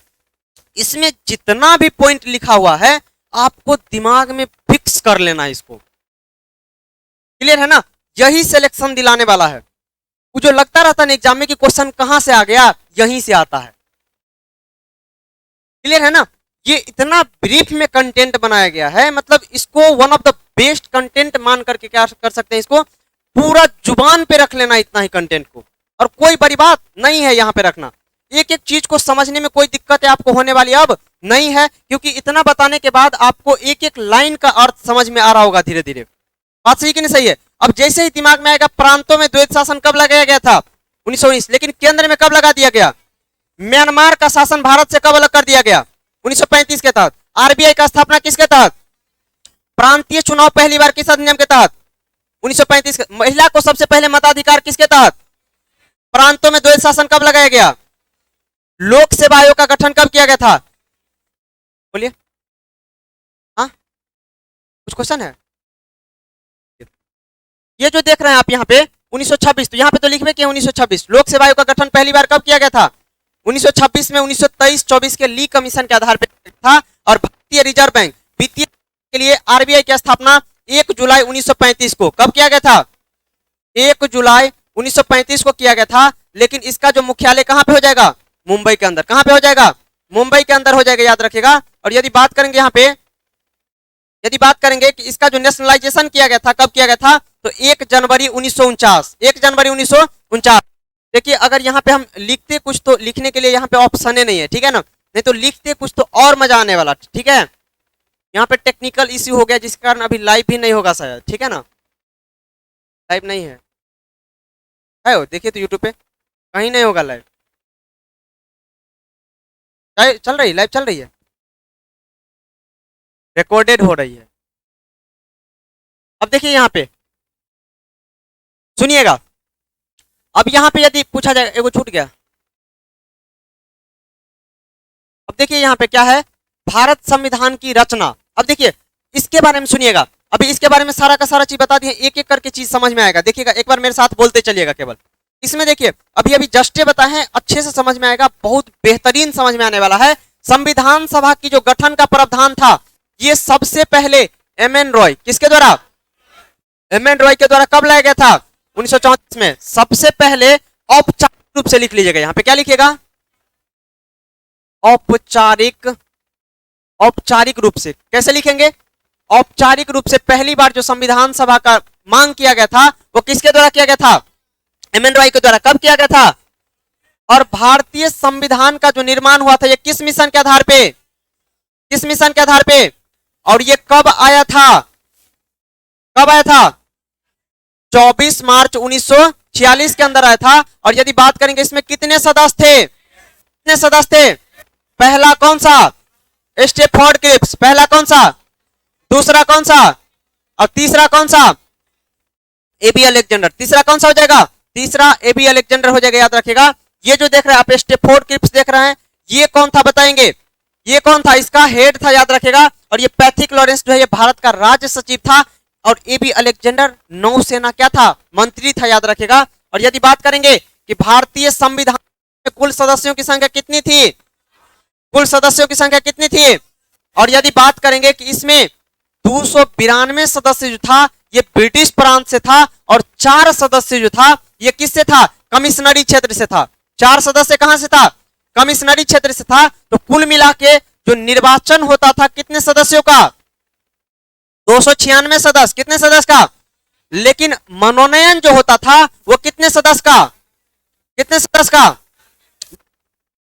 इसमें जितना भी पॉइंट लिखा हुआ है आपको दिमाग में फिक्स कर लेना है इसको। क्लियर है ना? यही सिलेक्शन दिलाने वाला है। वो जो लगता रहता है एग्जाम में कि क्वेश्चन कहां से आ गया, यहीं से आता है। क्लियर है ना? ये इतना ब्रीफ में कंटेंट बनाया गया है, मतलब इसको one of the best content मान करके क्या कर सकते हैं, इसको पूरा जुबान पे रख लेना, इतना ही कंटेंट को। और कोई बड़ी बात नहीं है यहाँ पे रखना। एक एक चीज को समझने में कोई दिक्कत है आपको होने वाली अब नहीं है, क्योंकि इतना बताने के बाद आपको एक एक लाइन का अर्थ समझ में आ रहा होगा धीरे धीरे। बात सही कि नहीं सही है? अब जैसे ही दिमाग में आएगा, प्रांतों में द्वैध शासन कब लगाया गया था? 1919। लेकिन केंद्र में कब लगा दिया गया? म्यांमार का शासन भारत से कब अलग कर दिया गया? 1935 के तहत। आरबीआई का स्थापना किसके तहत? प्रांतीय चुनाव पहली बार किस अधिनियम के तहत? 1935 के। महिला को सबसे पहले मताधिकार किसके तहत? प्रांतों में द्वैध शासन कब लगाया गया? लोक सेवा आयोग का गठन कब किया गया था? बोलिए। हाँ, कुछ क्वेश्चन है? ये जो देख रहे हैं आप यहाँ पे 1926, तो यहाँ पे तो लिखवे कि 1926। लोक सेवा आयोग का गठन पहली बार कब किया गया था? 1926 में 1923-24 के ली कमीशन के आधार पर था। और भारतीय रिजर्व बैंक वित्तीय के लिए आरबीआई की स्थापना 1 जुलाई 1935 को कब किया गया था? 1 जुलाई 1935 को किया गया था। लेकिन इसका जो मुख्यालय कहाँ पे हो जाएगा? मुंबई के अंदर। कहाँ पे हो जाएगा? मुंबई के अंदर हो जाएगा, याद रखिएगा। और यदि बात करेंगे यहाँ पे, यदि बात करेंगे कि इसका जो नेशनलाइजेशन किया गया था, कब किया गया था? तो 1 जनवरी 1949, 1 जनवरी 1949। देखिए अगर यहाँ पे हम लिखते कुछ तो लिखने के लिए यहाँ पे ऑप्शन ही नहीं है, ठीक है ना, नहीं तो लिखते कुछ तो और मजा आने वाला, ठीक है। यहाँ पे टेक्निकल इश्यू हो गया जिसके कारण अभी लाइव भी नहीं होगा शायद, ठीक है ना, लाइव नहीं है, है देखिए तो यूट्यूब पे कहीं नहीं होगा लाइव, चल रही लाइव चल रही है, रिकॉर्डेड हो रही है। अब देखिए यहाँ पे सुनिएगा, अब यहाँ पे यदि पूछा जाए, एगो छूट गया, अब देखिए यहाँ पे क्या है, भारत संविधान की रचना। अब देखिए इसके बारे में सुनिएगा, अभी इसके बारे में सारा का सारा चीज बता दिए, एक एक करके चीज समझ में आएगा। देखिएगा एक बार मेरे साथ बोलते चलिएगा केवल। इसमें देखिए अभी अभी जस्टे बताए हैं, अच्छे से समझ में आएगा, बहुत बेहतरीन समझ में आने वाला है। संविधान सभा की जो गठन का प्रावधान था, ये सबसे पहले एम.एन. रॉय, किसके द्वारा? एम.एन. रॉय के द्वारा कब लाया गया था? 1934 में। सबसे पहले औपचारिक रूप से लिख लीजिएगा, यहाँ पे क्या लिखिएगा? औपचारिक, औपचारिक रूप से। कैसे लिखेंगे? औपचारिक रूप से पहली बार जो संविधान सभा का मांग किया गया था वो किसके द्वारा किया गया था? एम.एन. रॉय के द्वारा। कब किया गया था? और भारतीय संविधान का जो निर्माण हुआ था ये किस मिशन के आधार पे? किस मिशन के आधार पे? और ये कब आया था? कब आया था? 24 मार्च 1946 के अंदर आया था। और यदि बात करेंगे इसमें कितने सदस्य थे? कितने सदस्य थे? पहला कौन सा? Stafford Cripps. पहला कौन सा? दूसरा कौन सा? और तीसरा कौन सा? ए.बी. अलेक्जेंडर। तीसरा कौन सा हो जाएगा? तीसरा ए.बी. अलेक्जेंडर हो जाएगा, याद रखिएगा। ये जो देख रहे हैं आप स्टेफोर्ड क्रिप्स देख रहे हैं, ये कौन था बताएंगे? ये कौन था? इसका हेड था, याद रखिएगा। और ये पैथिक लॉरेंस जो है ये भारत का राज्य सचिव था। और ए.बी. अलेक्जेंडर नौसेना क्या था? मंत्री था, याद रखिएगा। और यदि बात करेंगे कि भारतीय संविधान में कुल सदस्यों की संख्या कितनी थी? कुल सदस्यों की संख्या कितनी थी? और यदि बात करेंगे कि इसमें 292 सदस्य जो था ये ब्रिटिश प्रांत से था, और 4 सदस्य जो था ये किससे था? कमिश्नरी क्षेत्र से था। 4 सदस्य कहां से था? कमिश्नरी क्षेत्र से था। तो कुल मिला के जो निर्वाचन होता था कितने सदस्यों का? 296 सदस्य। कितने सदस्य का? लेकिन मनोनयन जो होता था वो कितने सदस्य का? कितने सदस्य का?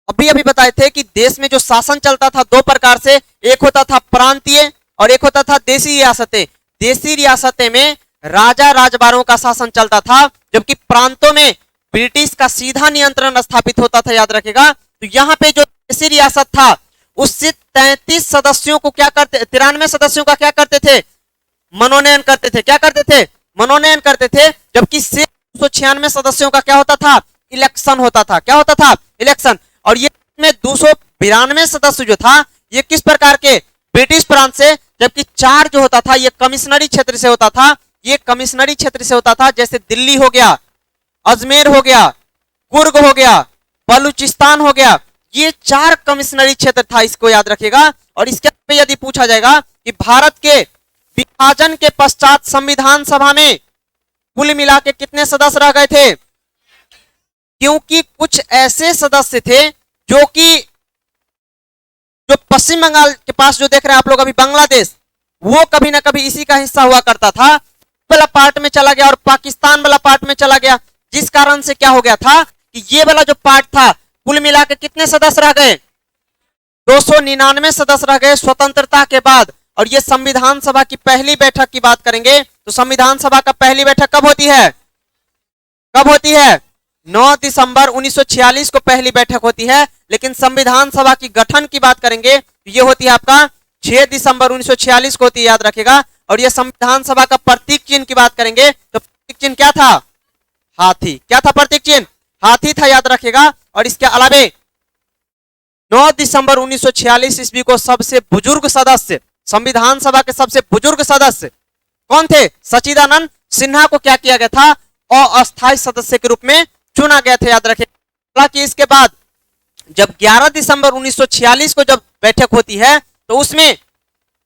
अभी अभी बताए थे कि देश में जो शासन चलता था 2 प्रकार से, एक होता था प्रांतीय और एक होता था देशी रियासतें। देशी रियासतें में राजा राजबारों का शासन चलता था, जबकि प्रांतों में ब्रिटिश का सीधा नियंत्रण स्थापित होता था, याद रखेगा। तो यहाँ पे जो देशी रियासत था उससे 33 सदस्यों को क्या करते, 93 सदस्यों का क्या करते थे? मनोनयन करते थे। क्या करते थे? मनोनयन करते थे। जबकि 296 सदस्यों का क्या होता था? इलेक्शन होता था। क्या होता था? इलेक्शन। और ये में 292 सदस्य जो था ये किस प्रकार के? ब्रिटिश प्रांत से। जबकि 4 जो होता था ये कमिश्नरी क्षेत्र से होता था। ये कमिश्नरी क्षेत्र से होता था, जैसे दिल्ली हो गया, अजमेर हो गया, कुर्ग हो गया, बलूचिस्तान हो गया। ये 4 कमिश्नरी क्षेत्र था, इसको याद रखिएगा। और इसके पे यदि पूछा जाएगा कि भारत के विभाजन के पश्चात संविधान सभा में कुल मिला के कितने सदस्य रह गए थे? क्योंकि कुछ ऐसे सदस्य थे जो कि जो पश्चिम बंगाल के पास जो देख रहे हैं आप लोग अभी बांग्लादेश, वो कभी ना कभी इसी का हिस्सा हुआ करता था। वाला पार्ट में चला गया और पाकिस्तान वाला पार्ट में चला गया, जिस कारण से क्या हो गया था कि ये वाला जो पार्ट था कुल मिला के कितने सदस्य रह गए? 299 सदस्य रह गए स्वतंत्रता के बाद। और ये संविधान सभा की पहली बैठक की बात करेंगे तो संविधान सभा का पहली बैठक कब होती है? कब होती है? 9 दिसंबर 1946 को पहली बैठक होती है। लेकिन संविधान सभा की गठन की बात करेंगे तो ये होती है आपका 6 दिसंबर 1946 को होती है, याद रखेगा। और ये संविधान सभा का प्रतीक चिन्ह की बात करेंगे तो प्रतीक चिन्ह क्या था? हाथी। क्या था प्रतीक चिन्ह? हाथी था, याद रखेगा। और इसके अलावे 9 दिसंबर 1946 ईस्वी को सबसे बुजुर्ग सदस्य, संविधान सभा के सबसे बुजुर्ग सदस्य कौन थे? सच्चिदानंद सिन्हा को क्या किया गया था? अस्थायी सदस्य के रूप में चुना गया था, याद रखें। हालांकि इसके बाद जब 11 दिसंबर 1946 को जब बैठक होती है तो उसमें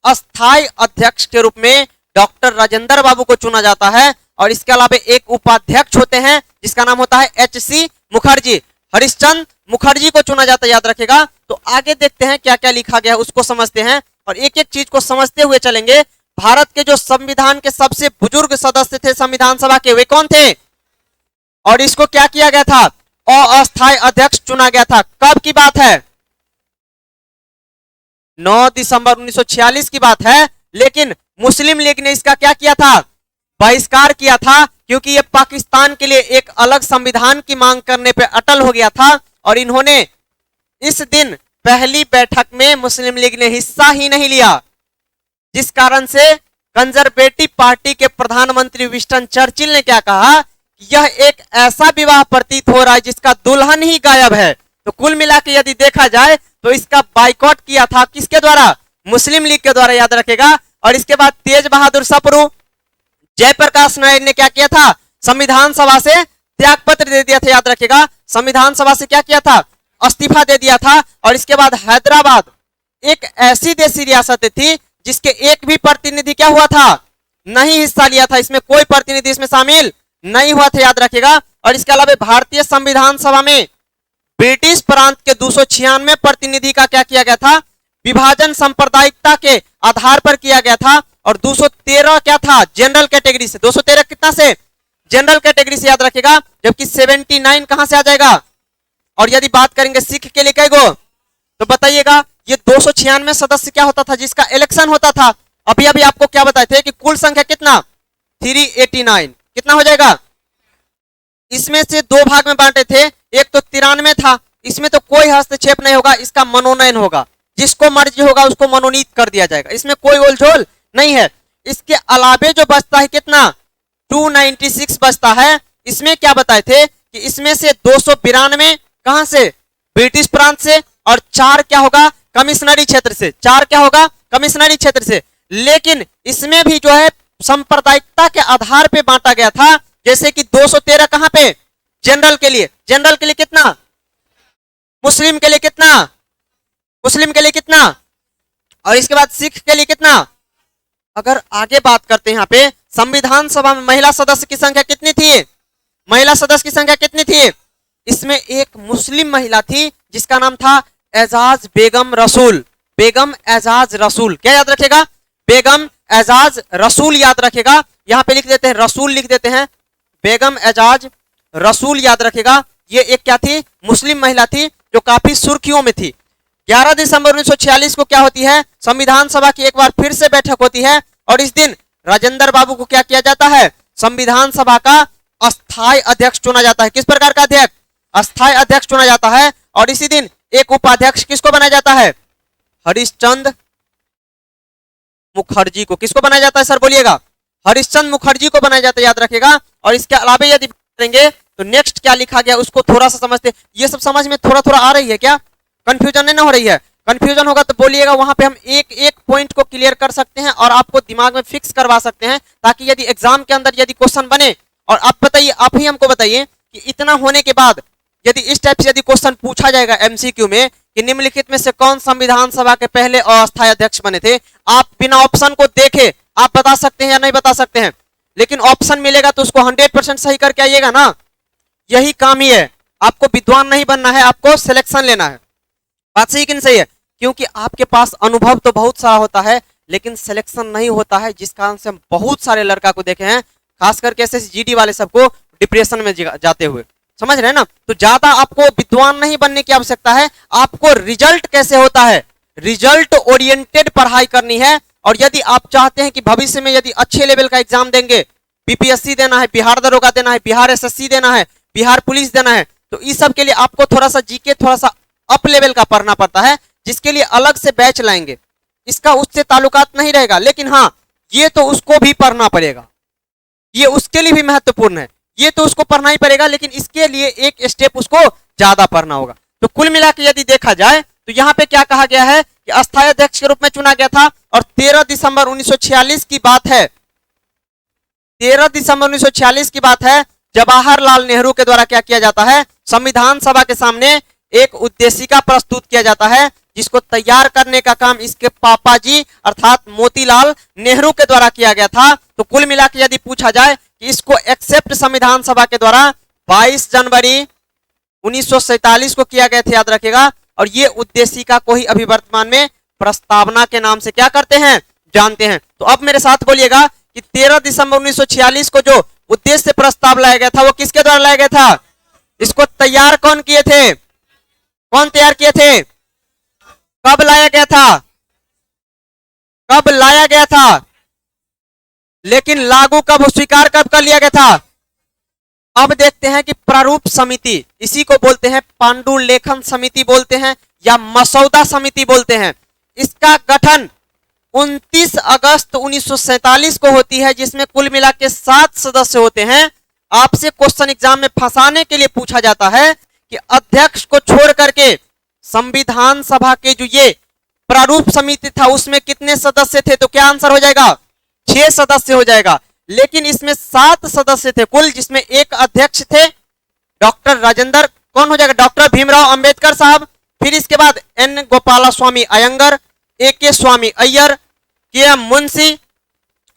अस्थायी अध्यक्ष के रूप में डॉक्टर राजेंद्र बाबू को चुना जाता है। और इसके अलावा एक उपाध्यक्ष होते हैं जिसका नाम होता है H.C. मुखर्जी, हरिश्चंद्र मुखर्जी को चुना जाता है, याद रखेगा। तो आगे देखते हैं क्या क्या लिखा गया है, उसको समझते हैं और एक एक चीज को समझते हुए चलेंगे। भारत के जो संविधान के सबसे बुजुर्ग सदस्य थे संविधान सभा के, वे कौन थे? और इसको क्या किया गया था? अस्थायी अध्यक्ष चुना गया था। कब की बात है? 9 दिसंबर 1946 की बात है। लेकिन मुस्लिम लीग ने इसका क्या किया था? बहिष्कार किया था, क्योंकि ये पाकिस्तान के लिए एक अलग संविधान की मांग करने पे अटल हो गया था। और इन्होंने इस दिन पहली बैठक में मुस्लिम लीग ने हिस्सा ही नहीं लिया, जिस कारण से कंजर्वेटिव पार्टी के प्रधानमंत्री विंस्टन चर्चिल ने क्या कहा, यह एक ऐसा विवाह प्रतीत हो रहा है जिसका दुल्हन ही गायब है। तो कुल मिला के यदि देखा जाए तो इसका बाइकॉट किया था किसके द्वारा? मुस्लिम लीग के द्वारा, याद रखेगा। और इसके बाद तेज बहादुर सप्रू, जयप्रकाश नारायण ने क्या किया था? संविधान सभा से त्यागपत्र दे दिया था, याद रखेगा। संविधान सभा से क्या किया था? इस्तीफा दे दिया था। और इसके बाद हैदराबाद एक ऐसी देशी रियासत थी जिसके एक भी प्रतिनिधि क्या हुआ था? नहीं हिस्सा लिया था, इसमें कोई प्रतिनिधि इसमें शामिल नहीं हुआ था, याद रखेगा। और इसके अलावा भारतीय संविधान सभा में ब्रिटिश प्रांत के 296 प्रतिनिधि का क्या किया गया था? विभाजन सांप्रदायिकता के आधार पर किया गया था। और 213 क्या था? जनरल कैटेगरी से। 213 कितना से? जनरल कैटेगरी से, याद रखेगा। जबकि 79 कहां से आ जाएगा? और यदि बात करेंगे सिख के लिए कै गो, तो बताइएगा। ये 296 सदस्य क्या होता था? जिसका इलेक्शन होता था। अभी अभी आपको क्या बताए थे कि कुल संख्या कितना? 389। कितना हो जाएगा? इसमें से दो भाग में बांटे थे, एक तो 93 था। इसमें तो कोई हस्तक्षेप नहीं होगा, इसका मनोनयन होगा, जिसको मर्जी होगा उसको मनोनीत कर दिया जाएगा, इसमें कोई उलझोल नहीं है। इसके अलावे जो बचता है कितना? 296 बचता है। इसमें क्या बताए थे कि इसमें से 292 कहां से? ब्रिटिश प्रांत से। और 4 क्या होगा? कमिश्नरी क्षेत्र से। 4 क्या होगा? कमिश्नरी क्षेत्र से। लेकिन इसमें भी जो है सांप्रदायिकता के आधार पे बांटा गया था। जैसे कि 213 कहां पे? जनरल के लिए। जनरल के लिए कितना? मुस्लिम के लिए कितना? मुस्लिम के लिए कितना? और इसके बाद सिख के लिए कितना? अगर आगे बात करते हैं, यहाँ पे संविधान सभा में महिला सदस्य की संख्या कितनी थी? महिला सदस्य की संख्या कितनी थी? इसमें एक मुस्लिम महिला थी जिसका नाम था एजाज बेगम रसूल। बेगम एजाज रसूल, क्या याद रखेगा? बेगम एजाज रसूल याद रखेगा। यहां पे लिख देते हैं रसूल, लिख देते हैं। बेगम एजाज रसूल याद रखेगा। ये एक क्या थी? मुस्लिम महिला थी जो काफी सुर्खियों में थी। 11 दिसंबर 1946 को क्या होती है? संविधान सभा की एक बार फिर से बैठक होती है। और इस दिन राजेंद्र बाबू को क्या किया जाता है? संविधान सभा का अस्थायी अध्यक्ष चुना जाता है। किस प्रकार का अध्यक्ष? अस्थायी अध्यक्ष चुना जाता है। और इसी दिन एक उपाध्यक्ष किसको बनाया जाता है? हरिश्चंद्र मुखर्जी को। किसको बनाया जाता है सर, बोलिएगा? हरिश्चंद्र मुखर्जी को बनाया जाता है, याद रखेगा। और इसके अलावा यदि करेंगे तो नेक्स्ट क्या लिखा गया उसको थोड़ा सा समझते। ये सब समझ में थोड़ा थोड़ा आ रही है क्या? कंफ्यूजन नहीं ना हो रही है? कंफ्यूजन होगा तो बोलिएगा, वहां पे हम एक एक पॉइंट को क्लियर कर सकते हैं और आपको दिमाग में फिक्स करवा सकते हैं, ताकि यदि एग्जाम के अंदर यदि क्वेश्चन बने। और आप बताइए, आप ही हमको बताइए कि इतना होने के बाद यदि इस टाइप से यदि क्वेश्चन पूछा जाएगा एमसीक्यू में कि निम्नलिखित में से कौन संविधान सभा के पहले अस्थायी अध्यक्ष बने थे, आप बिना ऑप्शन को देखे आप बता सकते हैं या नहीं बता सकते हैं? लेकिन ऑप्शन मिलेगा तो उसको 100% सही करके आइएगा ना। यही काम ही है। आपको विद्वान नहीं बनना है, आपको सिलेक्शन लेना है। बात सही कि नहीं सही है? क्योंकि आपके पास अनुभव तो बहुत सारा होता है लेकिन सिलेक्शन नहीं होता है, जिस कारण से हम बहुत सारे लड़का को देखे हैं, खास करके ऐसे जीडी वाले सबको डिप्रेशन में जाते हुए। समझ रहे हैं ना? तो ज्यादा आपको विद्वान नहीं बनने की आवश्यकता है, आपको रिजल्ट कैसे होता है, रिजल्ट ओरिएंटेड पढ़ाई करनी है। और यदि आप चाहते हैं कि भविष्य में यदि अच्छे लेवल का एग्जाम देंगे, बीपीएससी देना है, बिहार दरोगा देना है, बिहार एसएससी देना है, बिहार पुलिस देना है, तो इस सब के लिए आपको थोड़ा सा जीके थोड़ा सा अप लेवल का पढ़ना पड़ता है, जिसके लिए अलग से बैच लाएंगे। इसका उससे ताल्लुकात नहीं रहेगा, लेकिन हाँ ये तो उसको भी पढ़ना पड़ेगा, ये उसके लिए भी महत्वपूर्ण है। ये तो उसको पढ़ना ही पड़ेगा, लेकिन इसके लिए एक स्टेप उसको ज्यादा पढ़ना होगा। तो कुल मिला के यदि देखा जाए तो यहाँ पे क्या कहा गया है कि अस्थायी अध्यक्ष के रूप में चुना गया था। और 13 दिसंबर 1946 की बात है, 13 दिसंबर 1946 की बात है, जवाहरलाल नेहरू के द्वारा क्या किया जाता है? संविधान सभा के सामने एक उद्देशिका प्रस्तुत किया जाता है, जिसको तैयार करने का काम इसके पापा जी अर्थात मोतीलाल नेहरू के द्वारा किया गया था। तो कुल मिला के यदि पूछा जाए कि इसको एक्सेप्ट संविधान सभा के द्वारा 22 जनवरी 1947 को किया गया था, याद रखेगा। और ये उद्देशिका को ही अभी वर्तमान में प्रस्तावना के नाम से क्या करते हैं, जानते हैं। तो अब मेरे साथ बोलिएगा कि 13 दिसंबर 1946 को जो उद्देश्य प्रस्ताव लाया गया था वो किसके द्वारा लाया गया था? इसको तैयार कौन किए थे? कौन तैयार किए थे? कब लाया गया था? कब लाया गया था? लेकिन लागू कब, स्वीकार कब कर लिया गया था? अब देखते हैं कि प्रारूप समिति, इसी को बोलते हैं पांडुलेखन समिति बोलते हैं या मसौदा समिति बोलते हैं। इसका गठन 29 अगस्त 1947 को होती है, जिसमें कुल मिला के 7 सदस्य होते हैं। आपसे क्वेश्चन एग्जाम में फंसाने के लिए पूछा जाता है कि अध्यक्ष को छोड़ करके संविधान सभा के जो ये प्रारूप समिति था उसमें कितने सदस्य थे? तो क्या आंसर हो जाएगा? 6 सदस्य हो जाएगा। लेकिन इसमें 7 सदस्य थे कुल, जिसमें एक अध्यक्ष थे डॉक्टर राजेंद्र, कौन हो जाएगा? डॉक्टर भीमराव अंबेडकर साहब। फिर इसके बाद एन गोपालास्वामी अयंगर, ए के स्वामी अय्यर, के एम मुंशी,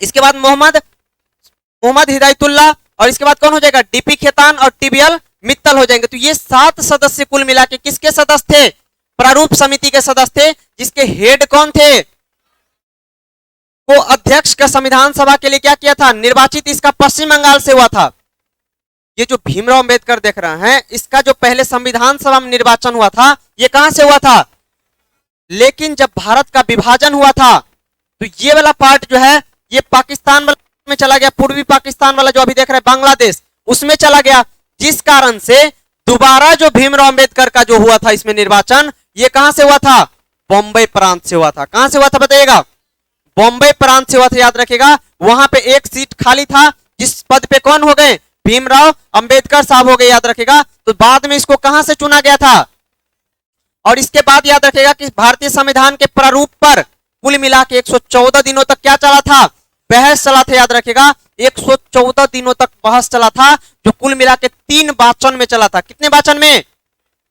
इसके बाद मोहम्मद हिदायतुल्लाह, और इसके बाद कौन हो जाएगा? डीपी खेतान और टीबीएल मित्तल हो जाएंगे। तो ये 7 सदस्य कुल मिला के किसके सदस्य थे? प्रारूप समिति के सदस्य थे, जिसके हेड कौन थे? को अध्यक्ष का संविधान सभा के लिए क्या किया था? निर्वाचित इसका पश्चिम बंगाल से हुआ था। ये जो भीमराव अंबेडकर देख रहे हैं, इसका जो पहले संविधान सभा में निर्वाचन हुआ था, ये कहां से हुआ था? लेकिन जब भारत का विभाजन हुआ था तो ये वाला पार्ट जो है ये पाकिस्तान में चला गया, पूर्वी पाकिस्तान वाला जो अभी देख रहे हैं बांग्लादेश, उसमें चला गया। जिस कारण से दोबारा जो भीमराव अंबेडकर का जो हुआ था इसमें निर्वाचन, ये कहां से हुआ था? बॉम्बे प्रांत से हुआ था। कहां से हुआ था बताइएगा? बॉम्बे प्रांत से हुआ था, याद रखेगा। वहां पे एक सीट खाली था, जिस पद पे कौन हो गए? भीमराव अंबेडकर साहब हो गए, याद रखेगा। तो बाद में इसको कहां से चुना गया था? और इसके बाद याद रखेगा कि भारतीय संविधान के प्रारूप पर कुल मिला के 114 दिनों तक क्या चला था? बहस चला था, याद रखेगा। 114 दिनों तक बहस चला था, जो कुल मिला के 3 वाचन में चला था। कितने वाचन में?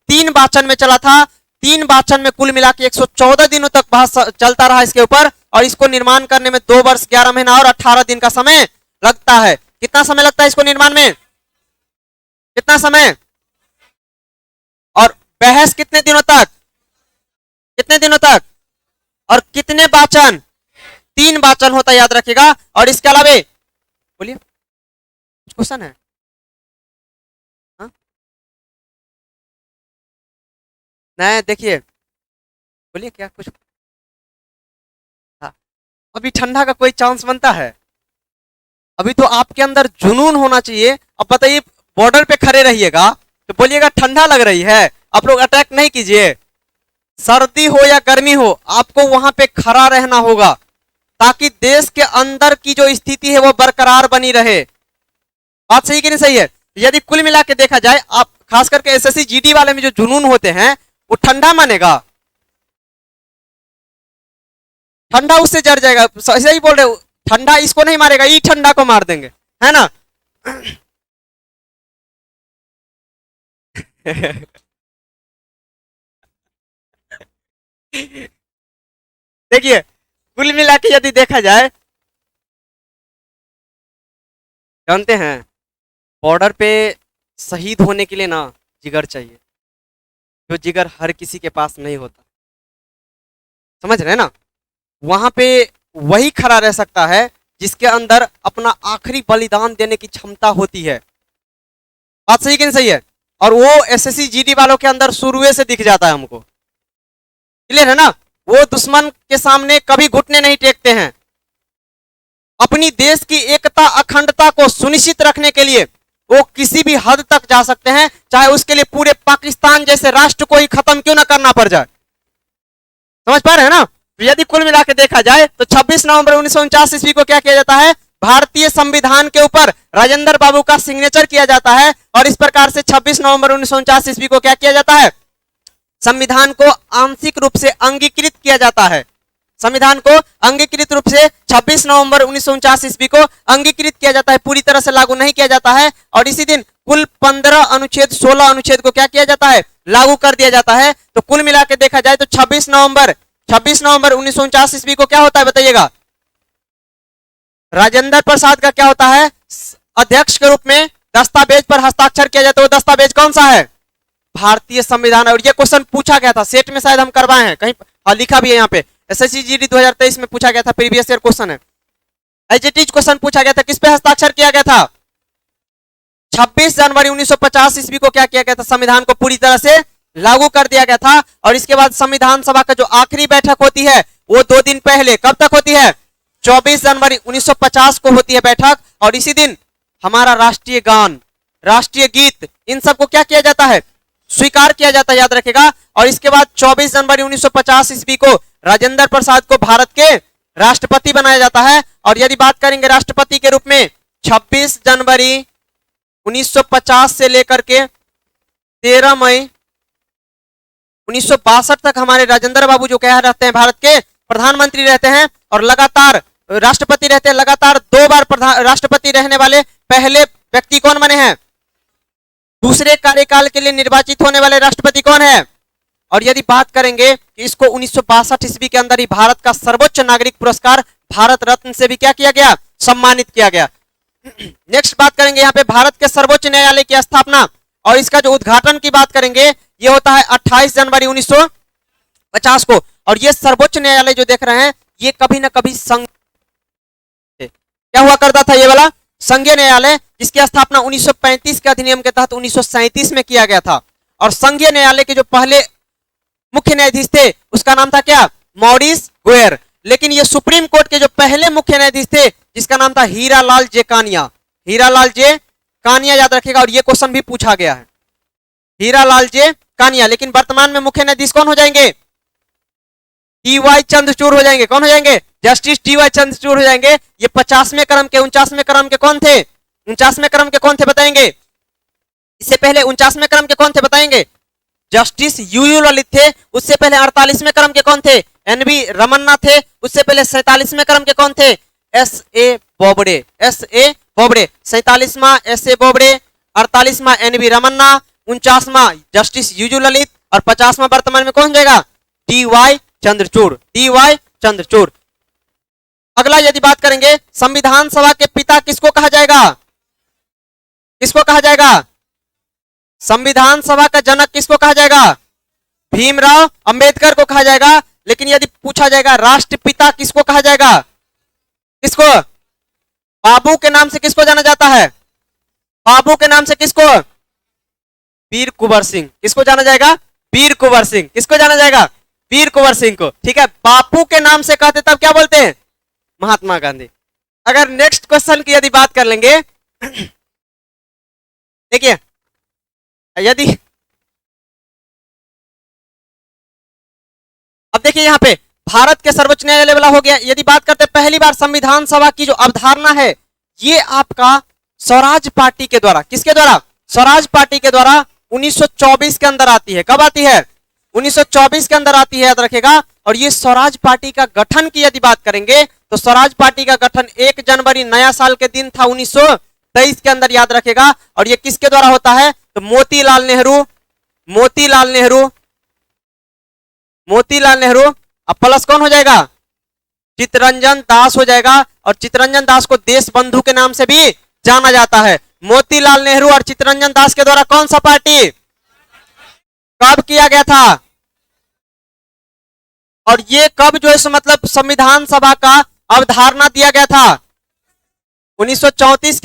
3 वाचन में चला था। 3 वाचन में कुल मिला के 114 दिनों तक बहस चलता रहा इसके ऊपर। और इसको निर्माण करने में 2 वर्ष 11 महीना और 18 दिन का समय लगता है। कितना समय लगता है इसको निर्माण में? कितना समय? और बहस कितने दिनों तक? कितने दिनों तक? और कितने वाचन? 3 वाचन होता है, याद रखिएगा। और इसके अलावा बोलिए, कुछ क्वेश्चन है? हाँ? नहीं, देखिए, बोलिए क्या कुछ? हाँ, अभी ठंडा का कोई चांस बनता है? अभी तो आपके अंदर जुनून होना चाहिए। अब बताइए, बॉर्डर पे खड़े रहिएगा तो बोलिएगा ठंडा लग रही है, आप लोग अटैक नहीं कीजिए। सर्दी हो या गर्मी हो, आपको वहां पे खड़ा रहना होगा, ताकि देश के अंदर की जो स्थिति है वो बरकरार बनी रहे। बात सही कि नहीं सही है? यदि कुल मिला के देखा जाए, आप खास करके एसएससी जीडी वाले में जो जुनून होते हैं वो ठंडा मानेगा, ठंडा उससे जड़ जाएगा। सही ही बोल रहे हो, ठंडा इसको नहीं मारेगा, ये ठंडा को मार देंगे, है ना? देखिए, कुल मिला के यदि देखा जाए, जानते हैं बॉर्डर पे शहीद होने के लिए ना जिगर चाहिए, जो जिगर हर किसी के पास नहीं होता। समझ रहे हैं ना? वहां पे वही खड़ा रह सकता है जिसके अंदर अपना आखिरी बलिदान देने की क्षमता होती है। बात सही कि नहीं सही है? और वो एसएससी जीडी वालों के अंदर शुरुए से दिख जाता है हमको। क्लियर है ना? वो दुश्मन के सामने कभी घुटने नहीं टेकते हैं। अपनी देश की एकता अखंडता को सुनिश्चित रखने के लिए वो किसी भी हद तक जा सकते हैं, चाहे उसके लिए पूरे पाकिस्तान जैसे राष्ट्र को ही खत्म क्यों ना करना पड़ जाए। समझ पा रहे हैं ना? यदि कुल मिला के देखा जाए तो 26 नवंबर 1949 ईस्वी को क्या किया जाता है? भारतीय संविधान के ऊपर राजेंद्र बाबू का सिग्नेचर किया जाता है। और इस प्रकार से 26 नवंबर 1949 ईस्वी को क्या किया जाता है? संविधान को आंशिक रूप से अंगीकृत किया जाता है। संविधान को अंगीकृत रूप से 26 नवंबर 1949 ईस्वी को अंगीकृत किया जाता है, पूरी तरह से लागू नहीं किया जाता है। और इसी दिन कुल 15 अनुच्छेद 16 अनुच्छेद को क्या किया जाता है? लागू कर दिया जाता है। तो कुल मिला के देखा जाए तो 26 नवंबर 1949 ईस्वी को क्या होता है बताइएगा? राजेंद्र प्रसाद का क्या होता है? अध्यक्ष के रूप में दस्तावेज पर हस्ताक्षर किया जाता है। वो दस्तावेज कौन सा है? भारतीय संविधान। और ये क्वेश्चन पूछा गया था सेट में, शायद हम करवाए हैं कहीं, हाँ लिखा भी है यहाँ पे, एसएससी जीडी 2023 में पूछा गया था, प्रीवियस ईयर क्वेश्चन है। एज इट इज क्वेश्चन पूछा गया था, किस पे हस्ताक्षर किया गया था? 26 जनवरी 1950 ईस्वी को क्या किया गया था? संविधान को पूरी तरह से लागू कर दिया गया था। और इसके बाद संविधान सभा का जो आखिरी बैठक होती है वो 2 दिन पहले, कब तक होती है? 24 जनवरी 1950 को होती है बैठक। और इसी दिन हमारा राष्ट्रीय गान, राष्ट्रीय गीत, इन सबको क्या किया जाता है? स्वीकार किया जाता है, याद रखेगा। और इसके बाद 24 जनवरी 1950 ईस्वी को राजेंद्र प्रसाद को भारत के राष्ट्रपति बनाया जाता है। और यदि बात करेंगे राष्ट्रपति के रूप में, 26 जनवरी 1950 से लेकर के 13 मई 1962 तक हमारे राजेंद्र बाबू जो क्या रहते हैं, भारत के प्रधानमंत्री रहते हैं और लगातार राष्ट्रपति रहते हैं। लगातार 2 बार राष्ट्रपति रहने वाले पहले व्यक्ति कौन बने हैं? दूसरे कार्यकाल के लिए निर्वाचित होने वाले राष्ट्रपति कौन है? और यदि बात करेंगे कि इसको 1962 ईस्वी के अंदर ही भारत का सर्वोच्च नागरिक पुरस्कार भारत रत्न से भी क्या किया गया? सम्मानित किया गया। नेक्स्ट बात करेंगे यहाँ पे भारत के सर्वोच्च न्यायालय की स्थापना, और इसका जो उद्घाटन की बात करेंगे ये होता है 28 जनवरी 1950 को। और ये सर्वोच्च न्यायालय जो देख रहे हैं ये कभी ना कभी संघ क्या हुआ करता था, ये वाला संघीय न्यायालय, जिसकी स्थापना 1935 के अधिनियम के तहत 1937 में किया गया था। और संघीय न्यायालय के जो पहले मुख्य न्यायाधीश थे उसका नाम था क्या? मॉरिस गोयर। लेकिन ये सुप्रीम कोर्ट के जो पहले मुख्य न्यायाधीश थे जिसका नाम था हीरालाल जे कानिया, हीरालाल जे कानिया, याद रखेगा। और ये क्वेश्चन भी पूछा गया है, हीरालाल जे कानिया। लेकिन वर्तमान में मुख्य न्यायाधीश कौन हो जाएंगे? टी.वाई. चंद्रचूड़ हो जाएंगे। कौन हो जाएंगे? जस्टिस टी.वाई. चंद्रचूड़ हो जाएंगे। ये 50वें क्रम के 49वें क्रम के कौन थे? 49वें क्रम के कौन थे बताएंगे? इससे पहले 49वें क्रम के कौन थे बताएंगे? जस्टिस यू ललित थे। उससे पहले 48वें क्रम के कौन थे? एन.वी. रमन्ना थे। उससे पहले 47वें क्रम के कौन थे? एस.ए. बोबड़े, एस.ए. बोबड़े। 47वां एस.ए. बोबड़े, 48वां एन.वी. रमन्ना, 49वां जस्टिस यू ललित और 50वां वर्तमान में कौन जाएगा? टी.वाई. चंद्रचूड़, टी.वाई. चंद्रचूड़। अगला यदि बात करेंगे संविधान सभा के पिता किसको कहा जाएगा? किसको कहा जाएगा? संविधान सभा का जनक किसको कहा जाएगा? भीमराव अंबेडकर को कहा जाएगा। लेकिन यदि पूछा जाएगा राष्ट्रपिता किसको कहा जाएगा? किसको? बाबू के नाम से किसको जाना जाता है? बाबू के नाम से किसको? वीर कुंवर सिंह। किसको जाना जाएगा? वीर कुंवर सिंह। किसको जाना जाएगा? वीर कुंवर सिंह को। ठीक है, बापू के नाम से कहते तब क्या बोलते हैं? महात्मा गांधी। अगर नेक्स्ट क्वेश्चन की यदि बात कर लेंगे, देखिए यदि अब देखिए यहाँ पे भारत के सर्वोच्च न्यायालय वाला हो गया। यदि बात करते पहली बार संविधान सभा की जो अवधारणा है ये आपका स्वराज पार्टी के द्वारा, किसके द्वारा? स्वराज पार्टी के द्वारा 1924 के अंदर आती है। कब आती है? 1924 के अंदर आती है, याद रखेगा। और ये स्वराज पार्टी का गठन की यदि बात करेंगे तो स्वराज पार्टी का गठन 1 जनवरी नया साल के दिन था 1923 के अंदर, याद रखेगा। और ये किसके द्वारा होता है? तो मोतीलाल नेहरू, मोतीलाल नेहरू, मोतीलाल नेहरू। अब प्लस कौन हो जाएगा? चित्तरंजन दास हो जाएगा। और चित्तरंजन दास को देश बंधु के नाम से भी जाना जाता है। मोतीलाल नेहरू और चित्तरंजन दास के द्वारा कौन सा पार्टी कब किया गया था? और ये कब जो है मतलब संविधान सभा का अवधारणा दिया गया था? 1924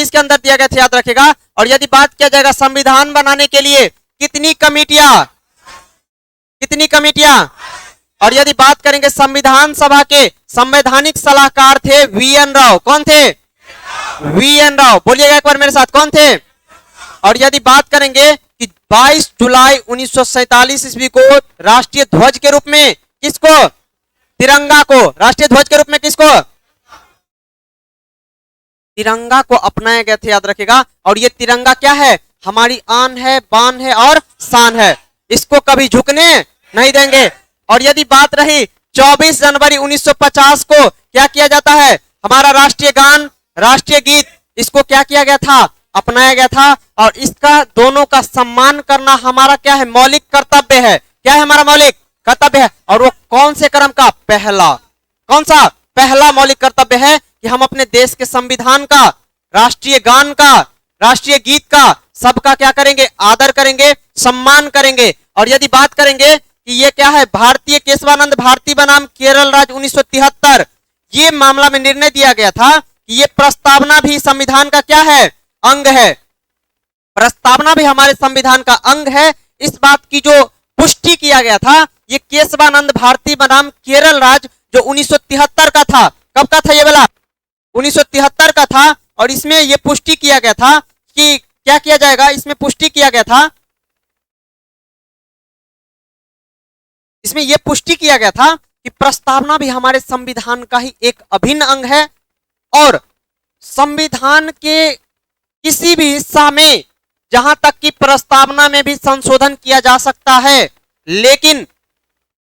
के अंदर दिया गया था, याद रखेगा। और यदि बात किया जाएगा संविधान बनाने के लिए कितनी कमेटियां, कितनी कमेटियां? और यदि बात करेंगे संविधान सभा के संवैधानिक सलाहकार थे वी.एन. राव। कौन थे? वी.एन. राव। बोलिएगा एक बार मेरे साथ, कौन थे? और यदि बात करेंगे कि 22 जुलाई 1947 ईस्वी को राष्ट्रीय ध्वज के रूप में किसको? तिरंगा को राष्ट्रीय ध्वज के रूप में किसको? तिरंगा को अपनाया गया था, याद रखेगा। और ये तिरंगा क्या है? हमारी आन है, बान है और शान है। इसको कभी झुकने नहीं देंगे। और यदि बात रही 24 जनवरी 1950 को क्या किया जाता है? हमारा राष्ट्रीय गान, राष्ट्रीय गीत, इसको क्या किया गया था? अपनाया गया था। और इसका दोनों का सम्मान करना हमारा क्या है? मौलिक कर्तव्य है। क्या है हमारा मौलिक कर्तव्य है? और वो कौन से क्रम का? पहला। कौन सा? पहला मौलिक कर्तव्य है कि हम अपने देश के संविधान का, राष्ट्रीय गान का, राष्ट्रीय गीत का सबका क्या करेंगे, आदर करेंगे, सम्मान करेंगे। और यदि बात करेंगे कि ये क्या है, भारतीय केशवानंद भारती बनाम केरल राज्य 1973, ये मामला में निर्णय दिया गया था कि ये प्रस्तावना भी संविधान का क्या है, अंग है। प्रस्तावना भी हमारे संविधान का अंग है। इस बात की जो पुष्टि किया गया था, ये केशवानंद भारती बनाम केरल राज्य जो 1973 का था। कब का था ये वाला, 1973 का था। और इसमें यह पुष्टि किया गया था कि क्या किया जाएगा, इसमें पुष्टि किया गया था, इसमें यह पुष्टि किया गया था कि प्रस्तावना भी हमारे संविधान का ही एक अभिन्न अंग है। और संविधान के किसी भी हिस्सा में जहां तक कि प्रस्तावना में भी संशोधन किया जा सकता है, लेकिन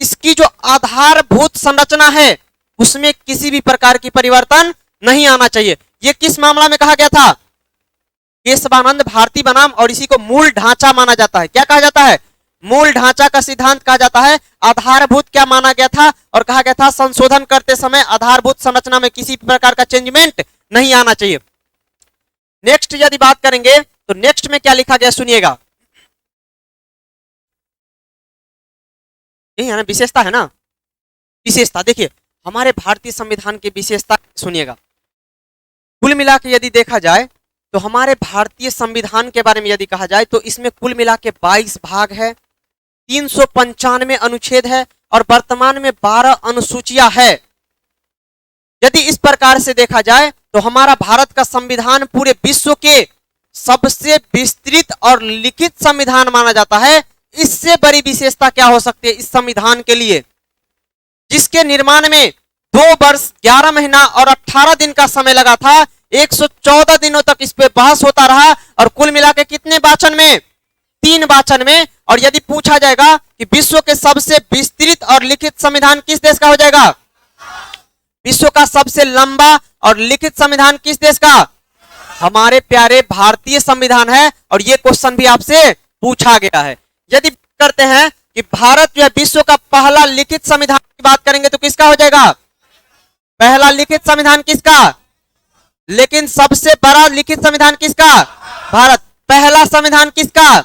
इसकी जो आधारभूत संरचना है उसमें किसी भी प्रकार की परिवर्तन नहीं आना चाहिए। यह किस मामला में कहा गया था, केशवानंद भारती बनाम, और इसी को मूल ढांचा माना जाता है। क्या कहा जाता है, मूल ढांचा का सिद्धांत कहा जाता है। आधारभूत क्या माना गया था, और कहा गया था संशोधन करते समय आधारभूत संरचना में किसी प्रकार का चेंजमेंट नहीं आना चाहिए। नेक्स्ट यदि बात करेंगे तो नेक्स्ट में क्या लिखा गया सुनिएगा, यही है ना, विशेषता है ना, विशेषता। देखिए हमारे भारतीय संविधान की विशेषता सुनिएगा। कुल मिला के यदि देखा जाए तो हमारे भारतीय संविधान के बारे में यदि कहा जाए तो इसमें कुल मिला के 22 भाग है, 395 अनुच्छेद है और वर्तमान में 12 अनुसूचियां है। यदि इस प्रकार से देखा जाए तो हमारा भारत का संविधान पूरे विश्व के सबसे विस्तृत और लिखित संविधान माना जाता है। इससे बड़ी विशेषता क्या हो सकती है इस संविधान के लिए, जिसके निर्माण में 2 वर्ष 11 महीना और 18 दिन का समय लगा था। 114 दिनों तक इस पे बहस होता रहा और कुल मिला के कितने वाचन में, 3 वाचन में। और यदि पूछा जाएगा कि विश्व के सबसे विस्तृत और लिखित संविधान किस देश का हो जाएगा, विश्व का सबसे लंबा और लिखित संविधान किस देश का, हमारे प्यारे भारतीय संविधान है। और यह क्वेश्चन भी आपसे पूछा गया है। यदि करते हैं कि भारत जो है विश्व का पहला लिखित संविधान की बात करेंगे तो किसका हो जाएगा, पहला लिखित संविधान किसका, लेकिन सबसे बड़ा लिखित संविधान किसका, भारत। पहला संविधान किसका,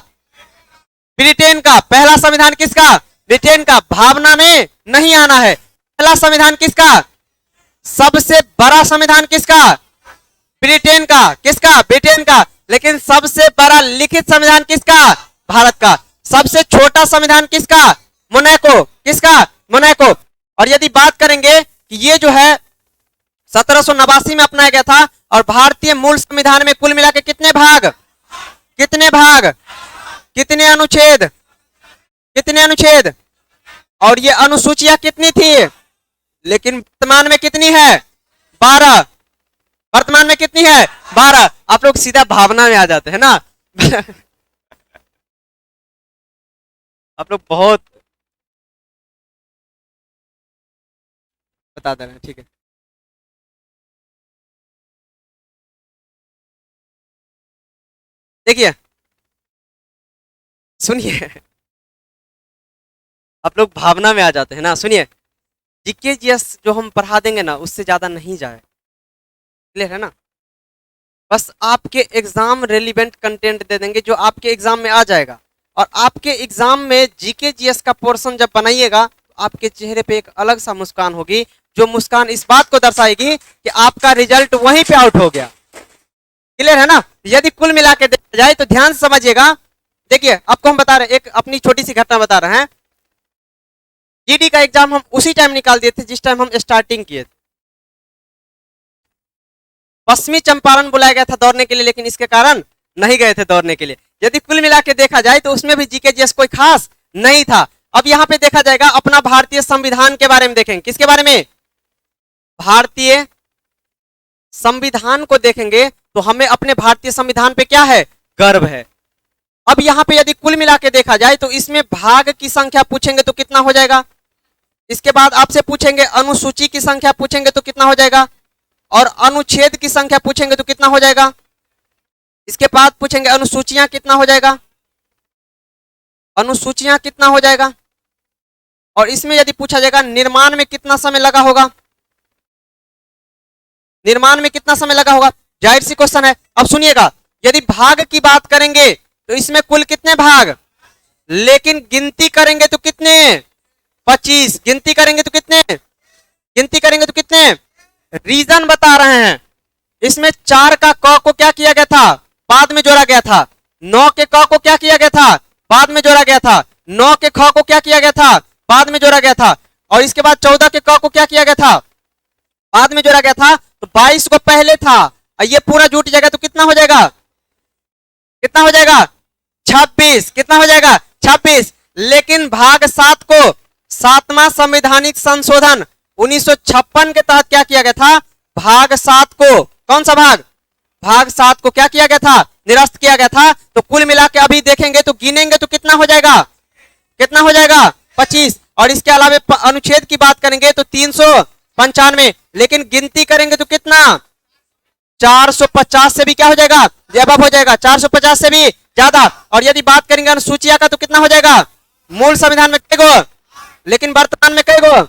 ब्रिटेन का। पहला संविधान किसका, ब्रिटेन का। भावना में नहीं आना है। पहला संविधान किसका, सबसे बड़ा संविधान किसका, ब्रिटेन का। किसका, ब्रिटेन का। लेकिन सबसे बड़ा लिखित संविधान किसका, भारत का। सबसे छोटा संविधान किसका, मोनाको। किसका, मोनाको। और यदि बात करेंगे कि ये जो है 1789 में अपनाया गया था और भारतीय मूल संविधान में कुल मिला के कितने भाग, कितने भाग, कितने अनुच्छेद, कितने अनुच्छेद, और ये अनुसूचियां कितनी थी, लेकिन वर्तमान में कितनी है, 12। वर्तमान में कितनी है, 12। आप लोग सीधा भावना में आ जाते हैं ना आप लोग बहुत बता दे रहे हैं, ठीक है। देखिए सुनिए आप लोग भावना में आ जाते हैं ना। सुनिए जीके जीएस जो हम पढ़ा देंगे ना उससे ज्यादा नहीं जाए, क्लियर है ना। बस आपके एग्जाम रेलिवेंट कंटेंट दे देंगे जो आपके एग्जाम में आ जाएगा। और आपके एग्जाम में जीके जीएस का पोर्शन जब बनाइएगा तो आपके चेहरे पे एक अलग सा मुस्कान होगी, जो मुस्कान इस बात को दर्शाएगी कि आपका रिजल्ट वहीं पे आउट हो गया, क्लियर है ना। यदि कुल मिला के देखा जाए तो ध्यान से समझिएगा। देखिए आपको हम बता रहे हैं, एक अपनी छोटी सी घटना बता रहे हैं। जीडी का एग्जाम हम उसी टाइम निकाल दिए थे जिस टाइम हम स्टार्टिंग किए थे। पश्चिमी चंपारण बुलाया गया था दौड़ने के लिए, लेकिन इसके कारण नहीं गए थे दौड़ने के लिए। यदि कुल मिला के देखा जाए तो उसमें भी जीके जीएस कोई खास नहीं था। अब यहाँ पे देखा जाएगा अपना भारतीय संविधान के बारे में देखेंगे। किसके बारे में, भारतीय संविधान को देखेंगे तो हमें अपने भारतीय संविधान पे क्या है, गर्व है। अब यहाँ पे यदि कुल मिला के देखा जाए तो इसमें भाग की संख्या पूछेंगे तो कितना हो जाएगा, इसके बाद आपसे पूछेंगे अनुसूची की संख्या पूछेंगे तो कितना हो जाएगा, और अनुच्छेद की संख्या पूछेंगे तो कितना हो जाएगा, इसके बाद पूछेंगे अनुसूचियां कितना हो जाएगा, अनुसूचियां कितना हो जाएगा, और इसमें यदि पूछा जाएगा निर्माण में कितना समय लगा होगा, निर्माण में कितना समय लगा होगा। जाहिर सी क्वेश्चन है। अब सुनिएगा यदि भाग की बात करेंगे तो इसमें कुल कितने भाग, लेकिन गिनती करेंगे तो कितने, 25। गिनती करेंगे तो कितने, गिनती करेंगे तो कितने, रीजन बता रहे हैं। इसमें 4 का क को क्या किया गया था, बाद में जोड़ा गया था। 9 के क को क्या किया गया था, बाद में जोड़ा गया था। 9 के ख को क्या किया गया था, बाद में जोड़ा गया था। और इसके बाद 14 के क को क्या किया गया था, बाद में जोड़ा गया था। तो 22 को पहले था, और ये पूरा जुट जाएगा तो कितना हो जाएगा, कितना हो जाएगा, 26। कितना हो जाएगा, 26। लेकिन भाग 7 को 7वां संवैधानिक संशोधन 1956 के तहत क्या किया गया था, भाग 7 को, कौन सा भाग, भाग 7 को क्या किया गया था, निरस्त किया गया था। तो कुल मिला के अभी देखेंगे तो गिनेंगे तो कितना हो जाएगा, कितना हो जाएगा, 25। और इसके अलावा अनुच्छेद की बात करेंगे तो 395, लेकिन गिनती करेंगे तो कितना, 450 से भी क्या हो जाएगा, जवाब हो जाएगा, 450 से भी ज्यादा। और यदि बात करेंगे अनुसूचिया का तो कितना हो जाएगा, मूल संविधान में कई गो, लेकिन वर्तमान में कई गो,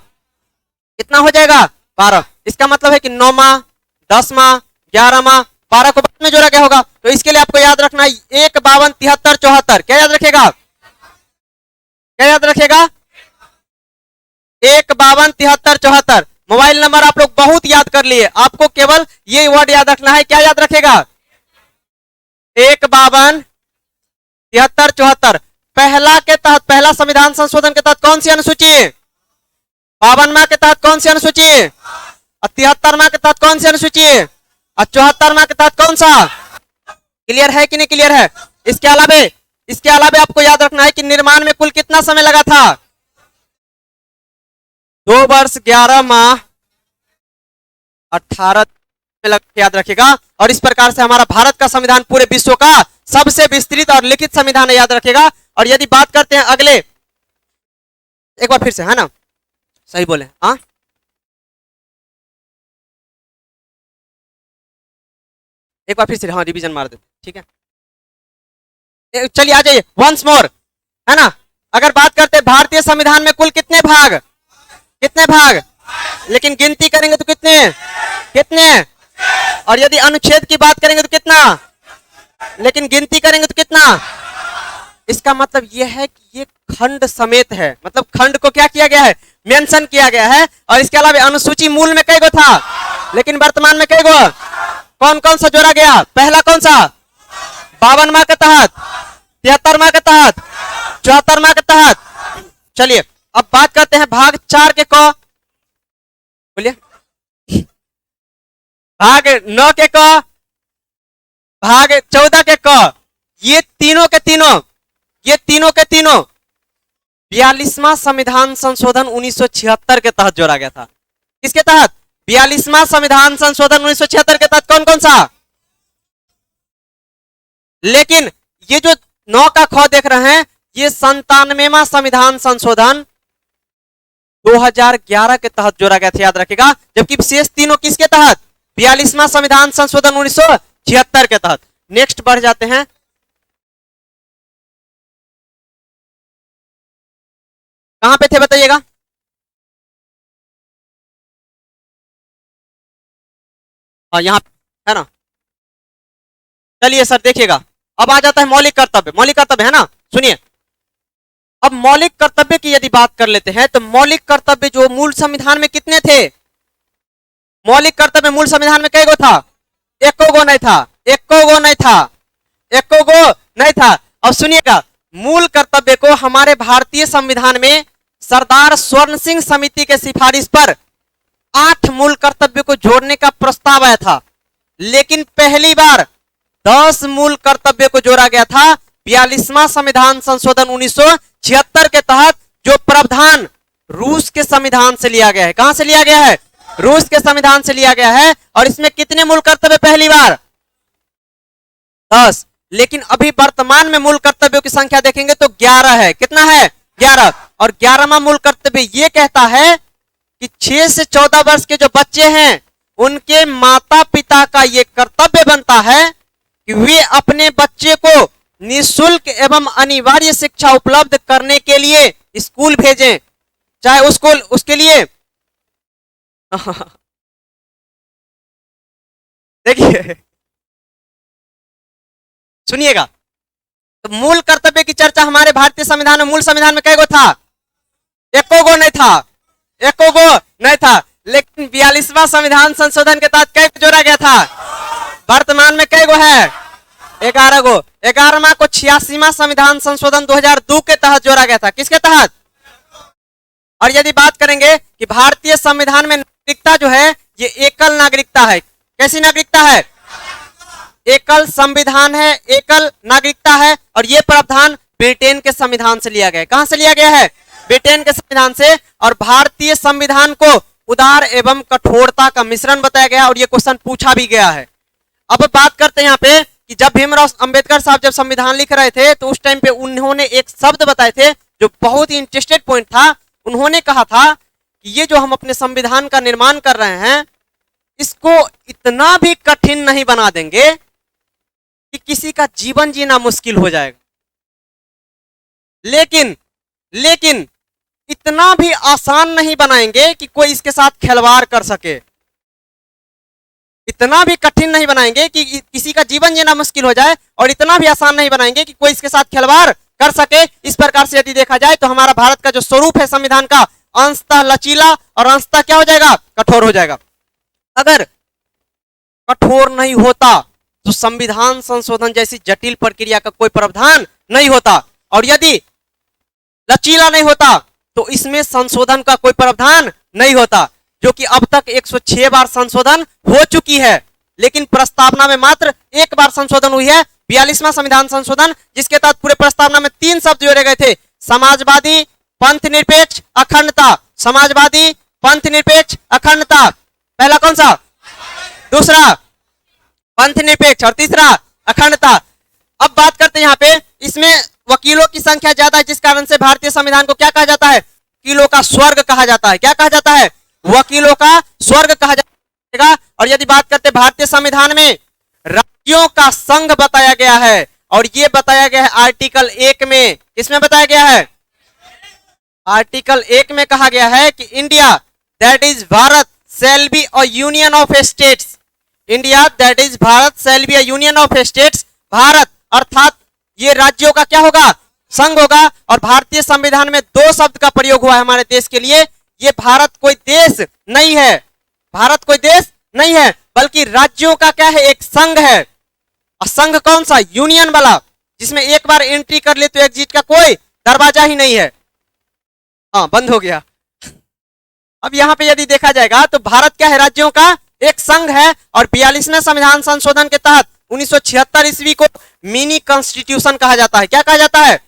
कितना हो जाएगा, 12। इसका मतलब है कि 9वां, 10वां, 11वां, 12 को बाद में जोड़ा गया होगा। तो इसके लिए आपको याद रखना है 1, 52, 73, 74। क्या याद रखेगा, क्या याद रखेगा, 1, 52, 73, 74। मोबाइल नंबर आप लोग बहुत याद कर लिए, आपको केवल ये वर्ड याद रखना है। क्या याद रखेगा, 1, 52, 73, 74। पहला के तहत, पहला संविधान संशोधन के तहत कौन सी अनुसूची, 52वां के तहत कौन सी अनुसूची, और 73वां के तहत कौन सी अनुसूची, और 74वां के तहत कौन सा। क्लियर है कि नहीं क्लियर है। इसके अलावा आपको याद रखना है कि निर्माण में कुल कितना समय लगा था, 2 वर्ष 11 माह 18 याद रखेगा। और इस प्रकार से हमारा भारत का संविधान पूरे विश्व का सबसे विस्तृत और लिखित संविधान है, याद रखेगा। और यदि बात करते हैं अगले, एक बार फिर से, है ना, सही बोले, हाँ, एक बार फिर से, हाँ, रिवीजन मार देते, ठीक है। चलिए आ जाइए वंस मोर, है ना। अगर बात करते हैं भारतीय संविधान में कुल कितने भाग, कितने भाग, लेकिन गिनती करेंगे तो कितने, कितने। और यदि अनुच्छेद की बात करेंगे तो कितना, लेकिन गिनती करेंगे तो कितना। इसका मतलब यह है कि ये खंड समेत है, मतलब खंड को क्या किया गया है, मेंशन किया गया है। और इसके अलावा अनुसूची मूल में कई गो था, लेकिन वर्तमान में कई गो, कौन कौन सा जोड़ा गया, पहला कौन सा, 52वां के तहत, 73वां के तहत, 74वां के तहत। चलिए अब बात करते हैं भाग 4 के क, बोलिए, भाग 9 के क, भाग 14 के क। ये तीनों के तीनों, ये तीनों के तीनों 42वां संविधान संशोधन 1976 के तहत जोड़ा गया था। किसके तहत, 42वां संविधान संशोधन 1976 के तहत। कौन कौन सा, लेकिन ये जो 9 का ख देख रहे हैं, ये 97वां संविधान संशोधन 2011 के तहत जोड़ा गया था, याद रखेगा। जबकि शेष तीनों किसके तहत, 42वां संविधान संशोधन 1976 के तहत। नेक्स्ट बढ़ जाते हैं, कहां पे थे बताइएगा, हाँ यहाँ है ना। चलिए सर देखिएगा, अब आ जाता है मौलिक कर्तव्य। मौलिक कर्तव्य है ना, सुनिए। अब मौलिक कर्तव्य की यदि बात कर लेते हैं तो मौलिक कर्तव्य जो मूल संविधान में कितने थे, मौलिक कर्तव्य मूल संविधान में कई गो था, एको गो नहीं था, एको गो नहीं था, एको गो नहीं था। अब सुनिएगा, मूल कर्तव्य को हमारे भारतीय संविधान में सरदार स्वर्ण सिंह समिति के सिफारिश पर 8 मूल कर्तव्य को जोड़ने का प्रस्ताव आया था, लेकिन पहली बार 10 मूल कर्तव्य को जोड़ा गया था 42वां संविधान संशोधन 1976 के तहत, जो प्रावधान रूस के संविधान से लिया गया है। कहां से लिया गया है, रूस के संविधान से लिया गया है। और इसमें कितने मूल कर्तव्य, पहली बार 10, लेकिन अभी वर्तमान में मूल कर्तव्यों की संख्या देखेंगे तो 11 है। कितना है, 11। और 11वां मूल कर्तव्य ये कहता है कि 6 से 14 वर्ष के जो बच्चे हैं, उनके माता पिता का ये कर्तव्य बनता है कि वे अपने बच्चे को निःशुल्क एवं अनिवार्य शिक्षा उपलब्ध करने के लिए स्कूल भेजें, चाहे उसको उसके लिए देखिए सुनिएगा, तो मूल कर्तव्य की चर्चा हमारे भारतीय संविधान में, मूल संविधान में कई गो था? एको गो नहीं था, एको गो नहीं था। लेकिन 42वां संविधान संशोधन के तहत कई जोड़ा गया था? वर्तमान में कई गो है? 11 गो। 11वां को 86वां संविधान संशोधन 2002 के तहत जोड़ा गया था। किसके तहत? और यदि बात करेंगे कि भारतीय संविधान में नागरिकता जो है ये एकल नागरिकता है। कैसी नागरिकता है? एकल संविधान है, एकल नागरिकता है। और ये प्रावधान ब्रिटेन के संविधान से लिया गया है। कहां से लिया गया है? ब्रिटेन के संविधान से। और भारतीय संविधान को उदार एवं कठोरता का मिश्रण बताया गया और ये क्वेश्चन पूछा भी गया है। अब बात करते हैं यहाँ पे कि जब भीमराव अंबेडकर साहब जब संविधान लिख रहे थे तो उस टाइम पे उन्होंने एक शब्द बताए थे जो बहुत ही इंटरेस्टेड पॉइंट था। उन्होंने कहा था कि ये जो हम अपने संविधान का निर्माण कर रहे हैं इसको इतना भी कठिन नहीं बना देंगे कि किसी का जीवन जीना मुश्किल हो जाएगा, लेकिन इतना भी आसान नहीं बनाएंगे कि कोई इसके साथ खिलवाड़ कर सके। इतना भी कठिन नहीं बनाएंगे कि किसी का जीवन जीना मुश्किल हो जाए और इतना भी आसान नहीं बनाएंगे कि कोई इसके साथ खिलवाड़ कर सके। इस प्रकार से यदि देखा जाए तो हमारा भारत का जो स्वरूप है संविधान का, अंशतः लचीला और अंशतः क्या हो जाएगा? कठोर हो जाएगा। अगर कठोर नहीं होता तो संविधान संशोधन जैसी जटिल प्रक्रिया का कोई प्रावधान नहीं होता, और यदि लचीला नहीं होता तो इसमें संशोधन का कोई प्रावधान नहीं होता, जो कि अब तक 106 बार संशोधन हो चुकी है। लेकिन प्रस्तावना में मात्र एक बार संशोधन हुई है, 42वां संविधान संशोधन, जिसके तहत पूरे प्रस्तावना में 3 शब्द जोड़े गए थे: समाजवादी, पंथ निरपेक्ष, अखंडता। समाजवादी, पंथ निरपेक्ष, अखंडता। पहला कौन सा? दूसरा पंथ निरपेक्ष और तीसरा अखंडता। अब बात करते हैं यहाँ पे, इसमें वकीलों की संख्या ज्यादा है जिस कारण से भारतीय संविधान को क्या कहा जाता है? वकीलों का स्वर्ग कहा जाता है। क्या कहा जाता है? वकीलों का स्वर्ग कहा जाएगा। और यदि बात करते भारतीय संविधान में राज्यों का संघ बताया गया है, और ये बताया गया है आर्टिकल 1 में। किसमें बताया गया है? आर्टिकल 1 में कहा गया है कि India that is Bharat shall be a union of states. India that is Bharat shall be a union of states. Bharat अर्थात ये राज्यों का क्या होगा? संघ होगा। और भारतीय संविधान में 2 शब्द का प्रयोग हुआ है हमारे देश के लिए। ये भारत कोई देश नहीं है, भारत कोई देश नहीं है, बल्कि राज्यों का क्या है? एक संघ है। और संघ कौन सा? यूनियन वाला, जिसमें एक बार एंट्री कर ले तो एग्जिट का कोई दरवाजा ही नहीं है। हाँ, बंद हो गया। अब यहां पे यदि देखा जाएगा तो भारत क्या है? राज्यों का एक संघ है। और 42वें संविधान संशोधन के तहत 1976 ईस्वी को मिनी कॉन्स्टिट्यूशन कहा जाता है। क्या कहा जाता है?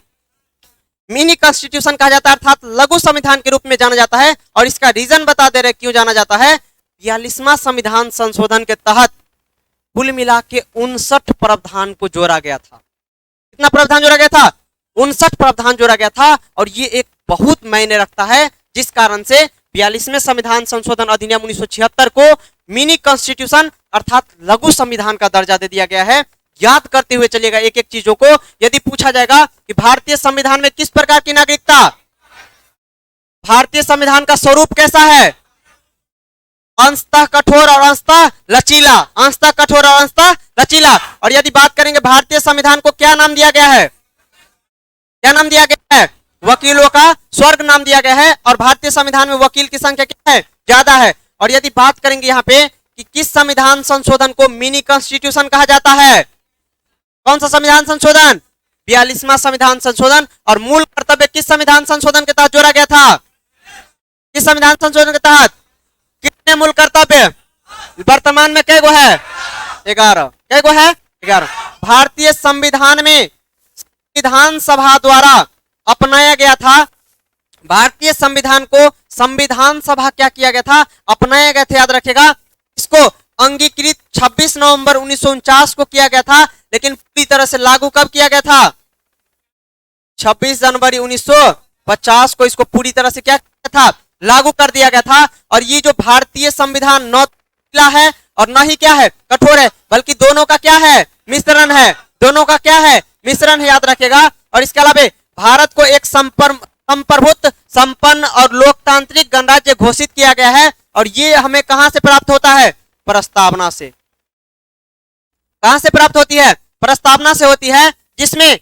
मिनी कॉन्स्टिट्यूशन कहा जाता है, अर्थात लघु संविधान के रूप में जाना जाता है। और इसका रीजन बता दे रहे क्यों जाना जाता है। 42वां संविधान संशोधन के तहत कुल मिला के 59 प्रावधान को जोड़ा गया था। कितना प्रावधान जोड़ा गया था? 59 प्रावधान जोड़ा गया था। और ये एक बहुत मायने रखता है, जिस कारण से 42वें संविधान संशोधन अधिनियम 1976 को मिनी कॉन्स्टिट्यूशन अर्थात लघु संविधान का दर्जा दे दिया गया है। याद करते हुए चलिएगा एक एक चीजों को। यदि पूछा जाएगा कि भारतीय संविधान में किस प्रकार की नागरिकता, भारतीय संविधान का स्वरूप कैसा है? अंशतः कठोर और अंशतः लचीला, अंशतः कठोर और अंशतः लचीला। और यदि बात करेंगे भारतीय संविधान को क्या नाम दिया गया है? क्या नाम दिया गया है? वकीलों का स्वर्ग नाम दिया गया है। और भारतीय संविधान में वकील की संख्या क्या है? ज्यादा है। और यदि बात करेंगे यहाँ पे कि किस संविधान संशोधन को मिनी कॉन्स्टिट्यूशन कहा जाता है, कौन सा संविधान संशोधन? 42वां संविधान संशोधन। और मूल कर्तव्य किस संविधान संशोधन के तहत जोड़ा गया था? किस संविधान संशोधन के तहत? कितने मूल कर्तव्य? वर्तमान में कई गो है? 11। कई गो है? 11। भारतीय संविधान में संविधान सभा द्वारा अपनाया गया था। भारतीय संविधान को संविधान सभा क्या किया गया था? अपनाया गया था। याद रखिएगा, इसको अंगीकृत 26 नवंबर 1949 को किया गया था, लेकिन पूरी तरह से लागू कब किया गया था? 26 जनवरी 1950 को इसको पूरी तरह से क्या किया था? लागू कर दिया गया था। और ये जो भारतीय संविधान न ढीला है और न ही क्या है? कठोर है, बल्कि दोनों का क्या है? मिश्रण है। दोनों का क्या है? मिश्रण है। याद रखेगा। और इसके अलावा भारत को एक संप्रभुत्व, संपन्न और लोकतांत्रिक गणराज्य घोषित किया गया है। और ये हमें कहां से प्राप्त होता है? प्रस्तावना से। कहां से प्राप्त होती है? प्रस्तावना से होती है, जिसमें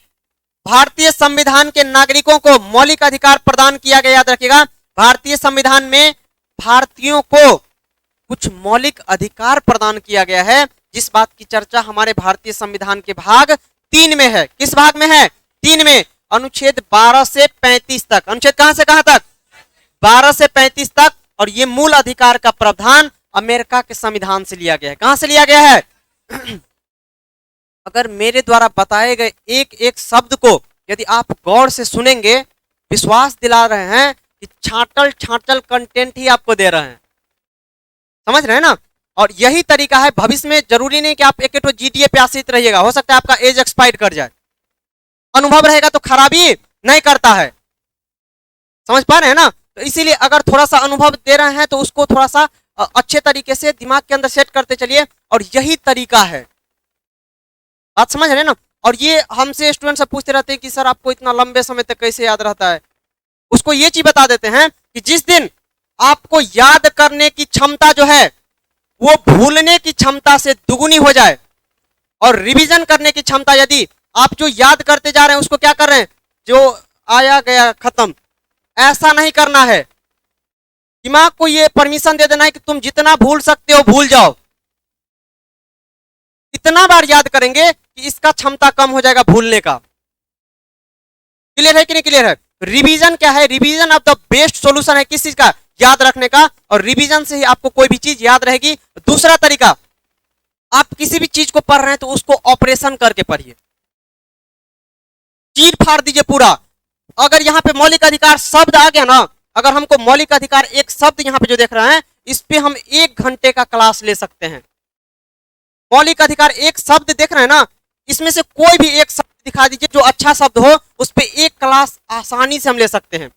भारतीय संविधान के नागरिकों को मौलिक अधिकार प्रदान किया गया। याद रखिएगा, भारतीय संविधान में भारतीयों को कुछ मौलिक अधिकार प्रदान किया गया है, जिस बात की चर्चा हमारे भारतीय संविधान के भाग 3 में है। किस भाग में है? 3 में, अनुच्छेद 12 से 35 तक। अनुच्छेद कहां से कहां तक? 12 से 35 तक। और ये मूल अधिकार का प्रावधान अमेरिका के संविधान से लिया गया है। कहां से लिया गया है? अगर मेरे द्वारा बताए गए एक एक शब्द को यदि आप गौर से सुनेंगे, विश्वास दिला रहे हैं कि छाटल छाटल कंटेंट ही आपको दे रहे हैं। समझ रहे हैं ना? और यही तरीका है भविष्य में। जरूरी नहीं कि आप एक जीटीए पे आश्रित रहिएगा, हो सकता है आपका एज एक्सपायर कर जाए। अनुभव रहेगा तो खराबी नहीं करता है। समझ पा रहे हैं ना? तो इसीलिए अगर थोड़ा सा अनुभव दे रहे हैं तो उसको थोड़ा सा अच्छे तरीके से दिमाग के अंदर सेट करते चलिए, और यही तरीका है। बात समझ रहे हैं ना? और ये हमसे स्टूडेंट सब पूछते रहते हैं कि सर आपको इतना लंबे समय तक कैसे याद रहता है। उसको ये चीज बता देते हैं कि जिस दिन आपको याद करने की क्षमता जो है वो भूलने की क्षमता से दुगुनी हो जाए, और रिवीजन करने की क्षमता, यदि आप जो याद करते जा रहे हैं उसको क्या कर रहे हैं, जो आया गया खत्म, ऐसा नहीं करना है। दिमाग को ये परमिशन दे देना है कि तुम जितना भूल सकते हो भूल जाओ। इतना बार याद करेंगे कि इसका क्षमता कम हो जाएगा भूलने का। क्लियर है कि नहीं क्लियर है? रिवीजन क्या है? Revision of the best solution है किस चीज का? याद रखने का। और रिवीजन से ही आपको कोई भी चीज याद रहेगी। दूसरा तरीका, आप किसी भी चीज को पढ़ रहे हैं तो उसको ऑपरेशन करके पढ़िए, चीर फाड़ दीजिए पूरा। अगर यहाँ पे मौलिक अधिकार शब्द आ गया ना, अगर हमको मौलिक अधिकार एक शब्द यहाँ पे जो देख रहे हैं, इस पे हम 1 घंटे का क्लास ले सकते हैं। मौलिक अधिकार एक शब्द देख रहे हैं ना, इसमें से कोई भी एक शब्द दिखा दीजिए जो अच्छा शब्द हो, उस पे 1 क्लास आसानी से हम ले सकते हैं,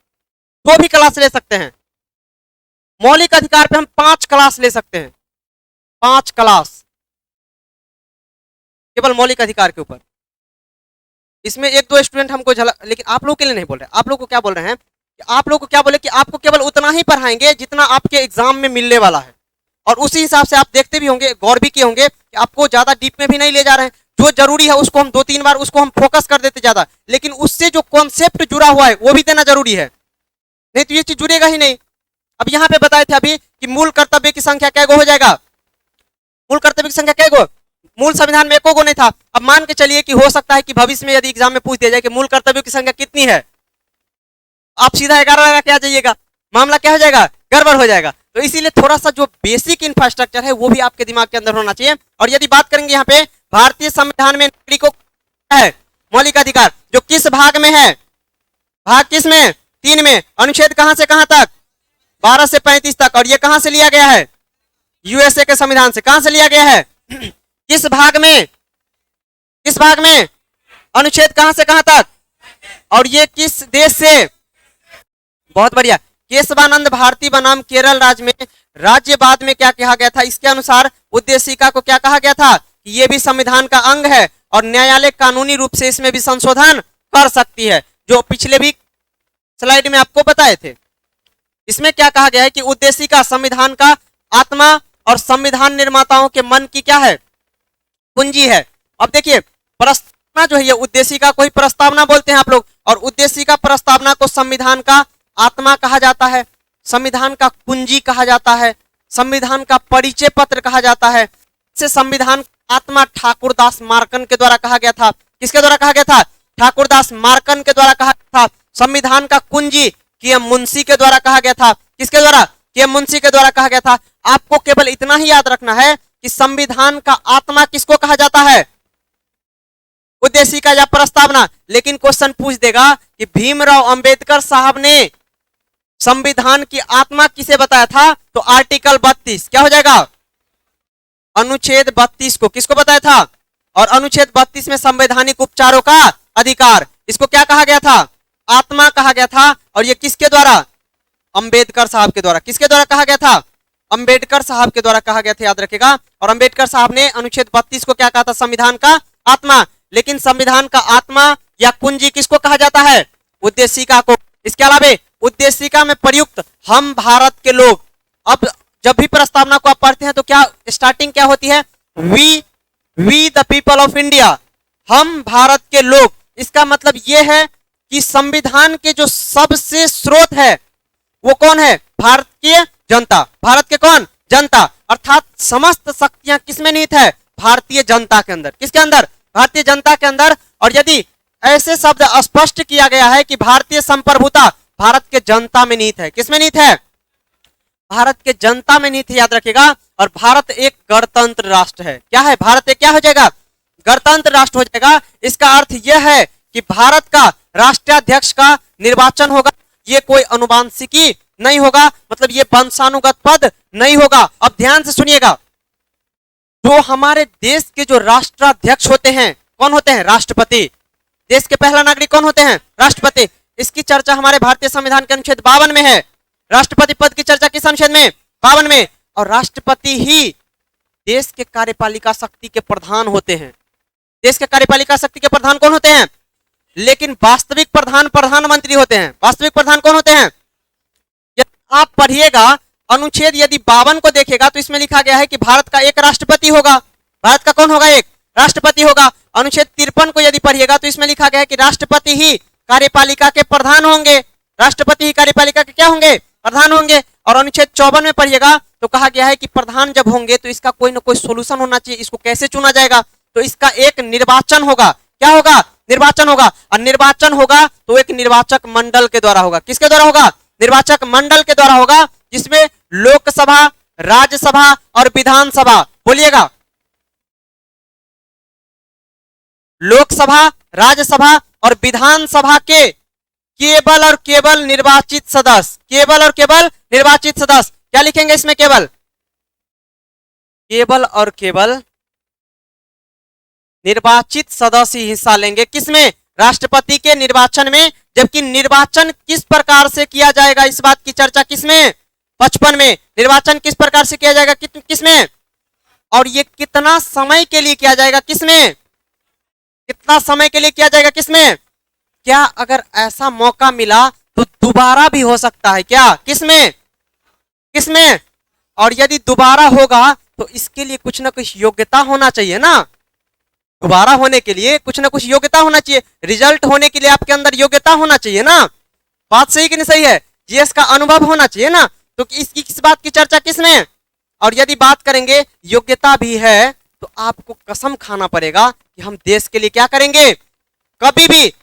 2 भी क्लास ले सकते हैं। मौलिक अधिकार पे हम 5 क्लास ले सकते हैं, 5 क्लास केवल मौलिक अधिकार के ऊपर। इसमें 1-2 स्टूडेंट हमको लेकिन आप लोगों के लिए नहीं बोल रहे। आप लोगों को क्या बोल रहे हैं कि आप लोगों को क्या बोले कि आपको केवल उतना ही पढ़ाएंगे जितना आपके एग्जाम में मिलने वाला है, और उसी हिसाब से आप देखते भी होंगे, गौर भी किए होंगे कि आपको ज्यादा डीप में भी नहीं ले जा रहे हैं। जो जरूरी है उसको हम 2-3 बार उसको हम फोकस कर देते ज्यादा, लेकिन उससे जो कॉन्सेप्ट जुड़ा हुआ है वो भी देना जरूरी है, नहीं तो ये चीज जुड़ेगा ही नहीं। अब यहाँ पे बताए थे अभी कि मूल कर्तव्य की संख्या क्या हो जाएगा? मूल कर्तव्य की संख्या क्या गो? मूल संविधान में 1 गो नहीं था। अब मान के चलिए कि हो सकता है कि भविष्य में यदि एग्जाम में पूछ दिया जाए कि मूल कर्तव्यों की संख्या कितनी है, आप सीधा 11 लगा के आ जाइएगा, मामला क्या हो जाएगा? गड़बड़ हो जाएगा। तो इसीलिए थोड़ा सा जो बेसिक इंफ्रास्ट्रक्चर है वो भी आपके दिमाग के अंदर होना चाहिए। और यदि बात करेंगे यहाँ पे भारतीय संविधान में नागरिकों को है मौलिक अधिकार, जो किस भाग में है? भाग किस में? 3 में। अनुच्छेद कहां से कहां तक? 12 से 35 तक। और ये कहां से लिया गया है? यूएसए के संविधान से। कहां से लिया गया है? किस भाग में? किस भाग में? अनुच्छेद कहां से कहां तक? और ये किस देश से? बहुत बढ़िया। केशवानंद भारती बनाम केरल राज्य में राज्यवाद में क्या कहा गया था? इसके अनुसार उद्देशिका को क्या कहा गया था? कि ये भी संविधान का अंग है और न्यायालय कानूनी रूप से इसमें भी संशोधन कर सकती है, जो पिछले भी स्लाइड में आपको बताए थे। इसमें क्या कहा गया है कि उद्देशिका संविधान का आत्मा और संविधान निर्माताओं के मन की क्या है? कुंजी है। अब देखिए, प्रस्तावना जो है, ये उद्देशिका को ही प्रस्तावना बोलते हैं आप लोग, और उद्देशिका प्रस्तावना को संविधान का आत्मा कहा जाता है, संविधान का कुंजी कहा जाता है, संविधान का परिचय पत्र कहा जाता है। से संविधान आत्मा ठाकुरदास मार्कन के द्वारा कहा गया था। किसके द्वारा कहा गया था? ठाकुरदास मार्कन के द्वारा कहा गया था। संविधान का कुंजी के.एम. मुंशी के द्वारा कहा गया था। किसके द्वारा? के.एम. मुंशी के द्वारा कहा गया था। आपको केवल इतना ही याद रखना है कि संविधान का आत्मा किसको कहा जाता है? उद्देशिका या प्रस्तावना। लेकिन क्वेश्चन पूछ देगा कि भीमराव अंबेडकर साहब ने संविधान की आत्मा किसे बताया था? तो आर्टिकल 32 क्या हो जाएगा? अनुच्छेद 32 को किसको बताया था? और अनुच्छेद 32 में संवैधानिक उपचारों का अधिकार, इसको क्या कहा गया था? आत्मा कहा गया था। और ये किसके द्वारा? अंबेडकर साहब के द्वारा। किसके द्वारा कहा गया था? अंबेडकर साहब के द्वारा कहा गया था, याद रखेगा। और अंबेडकर साहब ने अनुच्छेद 32 को क्या कहा था? संविधान का आत्मा। लेकिन संविधान का आत्मा या कुंजी किसको कहा जाता है? उद्देशिका को। इसके अलावा उद्देशिका में प्रयुक्त हम भारत के लोग, अब जब भी प्रस्तावना को आप पढ़ते हैं तो क्या स्टार्टिंग क्या होती है? We the people of India. हम भारत के लोग, इसका मतलब यह है कि संविधान के जो सबसे स्रोत है वो कौन है? भारतीय जनता। भारत के कौन? जनता। अर्थात समस्त शक्तियां किसमें निहित है? भारतीय जनता के अंदर। किसके अंदर? भारतीय जनता के अंदर। और यदि ऐसे शब्द स्पष्ट किया गया है कि भारतीय संप्रभुता भारत के जनता में निहित है। किसमें निहित है? भारत के जनता में निहित है, याद रखिएगा। और भारत एक गणतंत्र राष्ट्र है। क्या है? भारत एक क्या हो जाएगा? गणतंत्र राष्ट्र हो जाएगा। इसका अर्थ यह है कि भारत का राष्ट्राध्यक्ष का निर्वाचन होगा। ये कोई अनुवांशिकी नहीं होगा, मतलब ये वंशानुगत पद नहीं होगा। अब ध्यान से सुनिएगा, जो हमारे देश के जो राष्ट्राध्यक्ष होते हैं, कौन होते हैं? राष्ट्रपति। देश के पहला नागरिक कौन होते हैं? राष्ट्रपति। इसकी चर्चा हमारे भारतीय संविधान के अनुच्छेद 52 में है। राष्ट्रपति पद की चर्चा किस अनुच्छेद में? 52 में। और राष्ट्रपति ही देश के कार्यपालिका शक्ति के प्रधान होते हैं। देश के कार्यपालिका शक्ति के प्रधान कौन होते हैं? लेकिन वास्तविक प्रधान प्रधानमंत्री होते हैं। वास्तविक प्रधान कौन होते हैं? आप पढ़िएगा अनुच्छेद यदि 52 को देखेगा तो इसमें लिखा गया है कि भारत का एक राष्ट्रपति होगा। भारत का कौन होगा? एक राष्ट्रपति होगा। अनुच्छेद 53 को यदि पढ़िएगा तो इसमें लिखा गया है कि राष्ट्रपति ही कार्यपालिका के प्रधान होंगे। राष्ट्रपति ही कार्यपालिका के क्या होंगे? प्रधान होंगे। और अनुच्छेद 54 में पढ़िएगा तो कहा गया है कि प्रधान जब होंगे तो इसका कोई ना कोई सोल्यूशन होना चाहिए। इसको कैसे चुना जाएगा? तो इसका एक निर्वाचन होगा। क्या होगा? निर्वाचन होगा। और निर्वाचन होगा तो एक निर्वाचक मंडल के द्वारा होगा। किसके द्वारा होगा? निर्वाचक मंडल के द्वारा होगा, जिसमें लोकसभा, राज्यसभा और विधानसभा, बोलिएगा, लोकसभा, राज्यसभा और विधानसभा के केवल और केवल निर्वाचित सदस्य, केवल और केवल निर्वाचित सदस्य, क्या लिखेंगे इसमें? केवल, केवल और केवल निर्वाचित सदस्य हिस्सा लेंगे। किसमें? राष्ट्रपति के निर्वाचन में। जबकि निर्वाचन किस प्रकार से किया जाएगा, इस बात की चर्चा किसमें? 55 में। निर्वाचन किस प्रकार से किया जाएगा? किसमें? और ये कितना समय के लिए किया जाएगा? किसमें? कितना समय के लिए किया जाएगा? किसमें? क्या अगर ऐसा मौका मिला तो दोबारा भी हो सकता है क्या? किसमें? किसमें? और यदि दोबारा होगा तो इसके लिए कुछ ना कुछ योग्यता होना चाहिए ना। दोबारा होने के लिए कुछ ना कुछ योग्यता होना चाहिए। रिजल्ट होने के लिए आपके अंदर योग्यता होना चाहिए ना। बात सही कि नहीं सही है? जीएस का अनुभव होना चाहिए ना। तो इसकी किस बात की चर्चा किसमें? और यदि बात करेंगे योग्यता भी है तो आपको कसम खाना पड़ेगा कि हम देश के लिए क्या करेंगे। कभी भी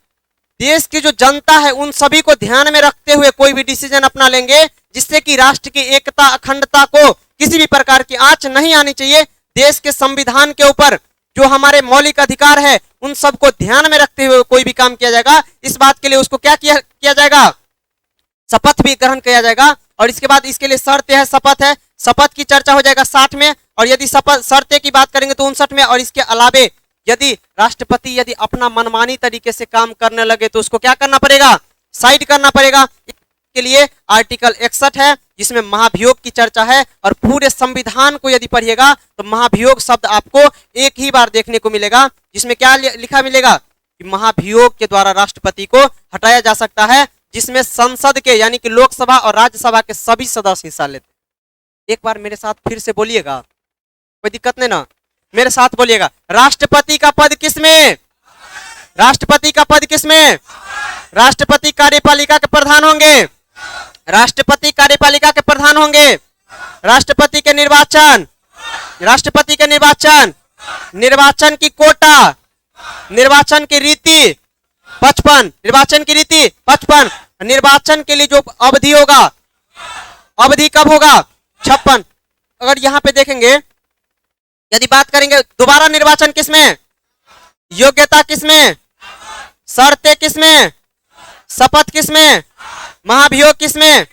देश की जो जनता है उन सभी को ध्यान में रखते हुए कोई भी डिसीजन अपना लेंगे जिससे कि राष्ट्र की एकता, अखंडता को किसी भी प्रकार की आंच नहीं आनी चाहिए। देश के संविधान के ऊपर जो हमारे मौलिक अधिकार है उन सबको ध्यान में रखते हुए कोई भी काम किया जाएगा। इस बात के लिए उसको क्या किया जाएगा? शपथ भी ग्रहण किया जाएगा। और इसके बाद इसके लिए शर्त है, शपथ है। शपथ की चर्चा हो जाएगा 60 में। और यदि शपथ शर्तें की बात करेंगे तो 59 में। और इसके अलावे यदि राष्ट्रपति यदि अपना मनमानी तरीके से काम करने लगे तो उसको क्या करना पड़ेगा? साइड करना पड़ेगा। के लिए आर्टिकल 61 है जिसमें महाभियोग की चर्चा है। और पूरे संविधान को यदि पढ़िएगा तो महाभियोग शब्द आपको एक ही बार देखने को मिलेगा, जिसमें क्या लिखा मिलेगा कि महाभियोग के द्वारा राष्ट्रपति को हटाया जा सकता है, जिसमें संसद के यानी कि लोकसभा और राज्यसभा के सभी सदस्य हिस्सा लेते। एक बार मेरे साथ फिर से बोलिएगा, कोई दिक्कत नहीं ना, मेरे साथ बोलिएगा। राष्ट्रपति का पद किसमें? राष्ट्रपति का पद किसमें? राष्ट्रपति कार्यपालिका के प्रधान होंगे। राष्ट्रपति कार्यपालिका के प्रधान होंगे। राष्ट्रपति के निर्वाचन, राष्ट्रपति के निर्वाचन, निर्वाचन की कोटा, निर्वाचन की रीति 55, निर्वाचन की रीति 55, निर्वाचन के लिए जो अवधि होगा, अवधि कब होगा? 56। अगर यहां पे देखेंगे यदि बात करेंगे दोबारा निर्वाचन किसमें? योग्यता किसमें? शर्तें किसमें? शपथ किसमें? महाभियोग किसमें?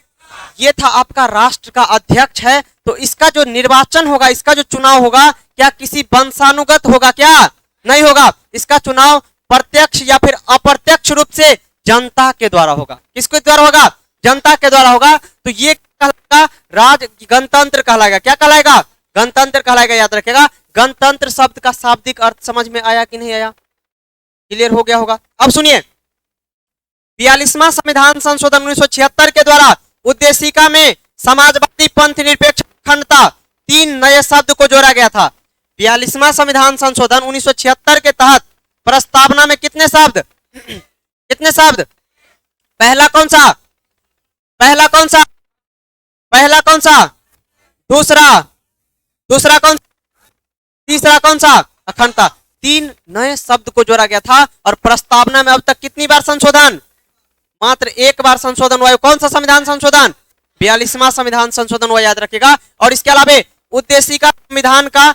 ये था आपका राष्ट्र का अध्यक्ष है। तो इसका जो निर्वाचन होगा, इसका जो चुनाव होगा, क्या किसी वंशानुगत होगा? क्या नहीं होगा। इसका चुनाव प्रत्यक्ष या फिर अप्रत्यक्ष रूप से जनता के द्वारा होगा। किसके द्वारा होगा? जनता के द्वारा होगा। तो ये कहलाएगा राज गणतंत्र कहलाएगा। क्या कहलाएगा? गणतंत्र कहलाएगा। याद रखेगा, गणतंत्र शब्द का शाब्दिक अर्थ समझ में आया कि नहीं आया? क्लियर हो गया होगा। अब सुनिए, 42वां संविधान संशोधन 1976 के द्वारा उद्देशिका में समाजवादी, पंथ निरपेक्ष, अखंडता 3 नए शब्द को जोड़ा गया था। 42वां संविधान संशोधन 1976 के तहत प्रस्तावना में कितने शब्द, कितने शब्द? पहला कौन सा, पहला कौन सा, पहला कौन सा, दूसरा, दूसरा कौन, तीसरा कौन सा, अखंडता। 3 नए शब्द को जोड़ा गया था और प्रस्तावना में अब तक कितनी बार संशोधन? मात्र 1 बार संशोधन हुआ है। कौन सा संविधान संशोधन? 42वां संविधान संशोधन हुआ, याद रखिएगा। और इसके अलावा उद्देशिका संविधान का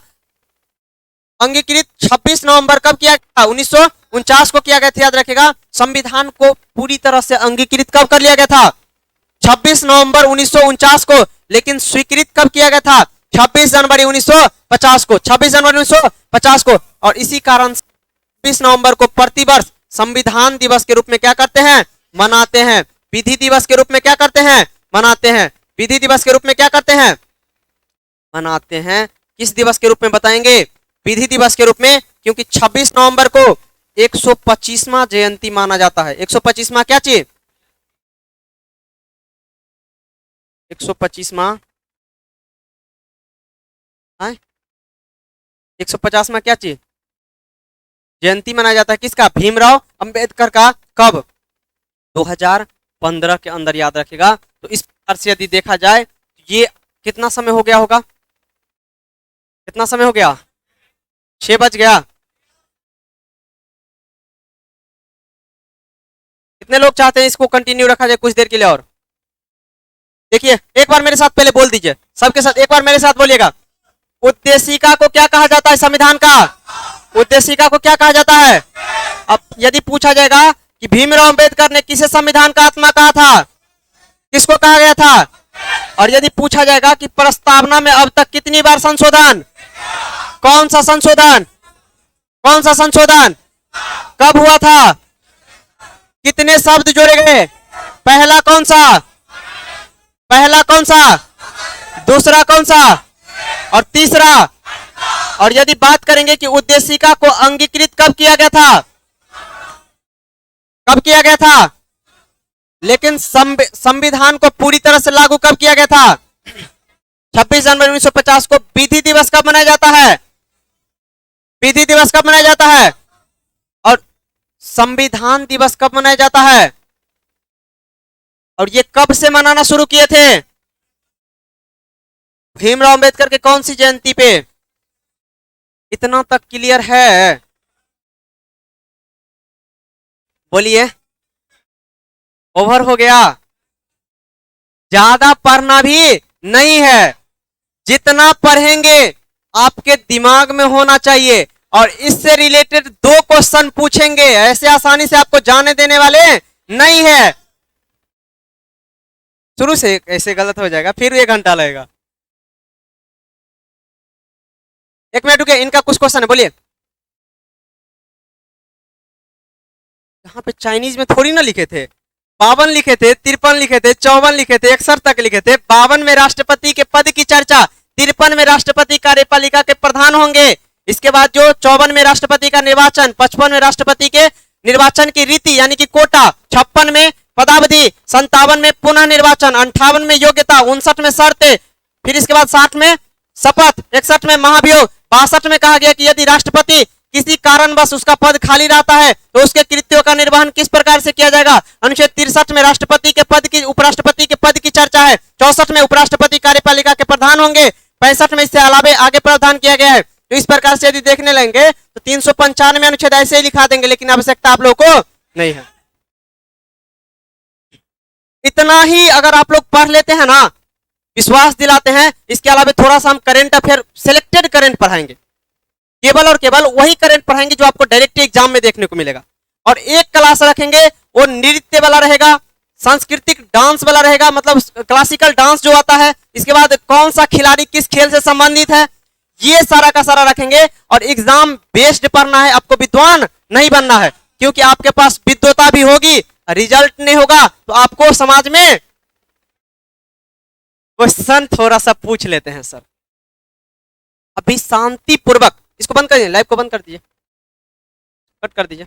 अंगीकृत 26 नवंबर कब किया गया? 1949 को किया गया था, याद रखिएगा। संविधान को पूरी तरह से अंगीकृत कब कर लिया गया था? 26 नवंबर 1949 को। लेकिन स्वीकृत कब किया गया था? 26 जनवरी 1950 को, 26 जनवरी 1950 को। और इसी कारण 26 नवंबर को प्रतिवर्ष संविधान दिवस के रूप में क्या करते हैं? मनाते हैं। विधि दिवस के रूप में क्या करते हैं? मनाते हैं। विधि दिवस के रूप में क्या करते हैं? मनाते हैं। किस दिवस के रूप में बताएंगे? विधि दिवस के रूप में, क्योंकि 26 नवंबर को 125वां जयंती माना जाता है। 125वां क्या चीज? 125वां 150वां क्या चीज? जयंती मनाया जाता है। किसका? भीमराव अंबेडकर का। कब? 2015 के अंदर, याद रखिएगा। तो इस प्रकार से यदि देखा जाए, ये कितना समय हो गया होगा? कितना समय हो गया? 6 बज गया। कितने लोग चाहते हैं इसको कंटिन्यू रखा जाए कुछ देर के लिए और? देखिए, एक बार मेरे साथ पहले बोल दीजिए, सबके साथ एक बार मेरे साथ बोलिएगा। उद्देशिका को क्या कहा जाता है? संविधान का उद्देशिका को क्या कहा जाता है? अब यदि पूछा जाएगा कि भीमराव अंबेडकर ने किसे संविधान का आत्मा कहा था, किसको कहा गया था? और यदि पूछा जाएगा कि प्रस्तावना में अब तक कितनी बार संशोधन, कौन सा संशोधन, कौन सा संशोधन, कब हुआ था, कितने शब्द जोड़े गए, पहला कौन सा, पहला कौन सा, दूसरा कौन सा, और तीसरा। और यदि बात करेंगे कि उद्देशिका को अंगीकृत कब किया गया था, कब किया गया था, लेकिन संविधान को पूरी तरह से लागू कब किया गया था? 26 जनवरी 1950 को। विधि दिवस कब मनाया जाता है? विधि दिवस कब मनाया जाता है? और संविधान दिवस कब मनाया जाता है? और ये कब से मनाना शुरू किए थे? भीमराव अंबेडकर के कौन सी जयंती पे? इतना तक क्लियर है? बोलिए। ओवर हो गया? ज्यादा पढ़ना भी नहीं है, जितना पढ़ेंगे आपके दिमाग में होना चाहिए। और इससे रिलेटेड 2 क्वेश्चन पूछेंगे, ऐसे आसानी से आपको जाने देने वाले नहीं है। शुरू से ऐसे गलत हो जाएगा, फिर 1 घंटा लगेगा। 1 मिनट रुके, इनका कुछ क्वेश्चन है, बोलिए। यहाँ पे चाइनीज में थोड़ी ना लिखे थे, 52 लिखे थे, 53 लिखे थे, 54 लिखे थे, 61 तक लिखे थे। 52 में राष्ट्रपति के पद की चर्चा, 53 में राष्ट्रपति कार्यपालिका के प्रधान होंगे। इसके बाद जो 54 में राष्ट्रपति का निर्वाचन, 55 में राष्ट्रपति के निर्वाचन की रीति यानी कि कोटा, 56 में पदावधि, 57 में पुनः निर्वाचन, 58 में योग्यता, 59 में शर्तें, फिर इसके बाद 60 में शपथ, 61 में महाभियोग, 62 में कहा गया कि यदि राष्ट्रपति किसी कारणवश उसका पद खाली रहता है तो उसके कृत्यों का निर्वहन किस प्रकार से किया जाएगा। अनुच्छेद 63 में राष्ट्रपति के पद की, उपराष्ट्रपति के पद की चर्चा है। 64 में उपराष्ट्रपति कार्यपालिका के प्रधान होंगे। 65 में इससे अलावा आगे प्रावधान किया गया है। तो इस प्रकार से यदि देखने लेंगे तो 395 अनुच्छेद ऐसे ही लिखा देंगे, लेकिन आवश्यकता आप लोगों को नहीं है। इतना ही अगर आप लोग पढ़ लेते हैं ना, विश्वास दिलाते हैं। इसके अलावा थोड़ा सा हम करंट अफेयर, सिलेक्टेड करंट पढ़ाएंगे, केवल और केवल वही करंट पढ़ाएंगे जो आपको डायरेक्ट एग्जाम में देखने को मिलेगा। और एक क्लास रखेंगे वो नृत्य वाला रहेगा, सांस्कृतिक डांस वाला रहेगा, मतलब क्लासिकल डांस जो आता है। इसके बाद कौन सा खिलाड़ी किस खेल से संबंधित है, ये सारा का सारा रखेंगे। और एग्जाम बेस्ड पढ़ना है, आपको विद्वान नहीं बनना है, क्योंकि आपके पास विद्वता भी होगी, रिजल्ट नहीं होगा तो आपको समाज में क्वेश्चन थोड़ा सा पूछ लेते हैं। सर अभी शांति पूर्वक इसको बंद कर दीजिए, लाइव को बंद कर दीजिए, कट कर दीजिए।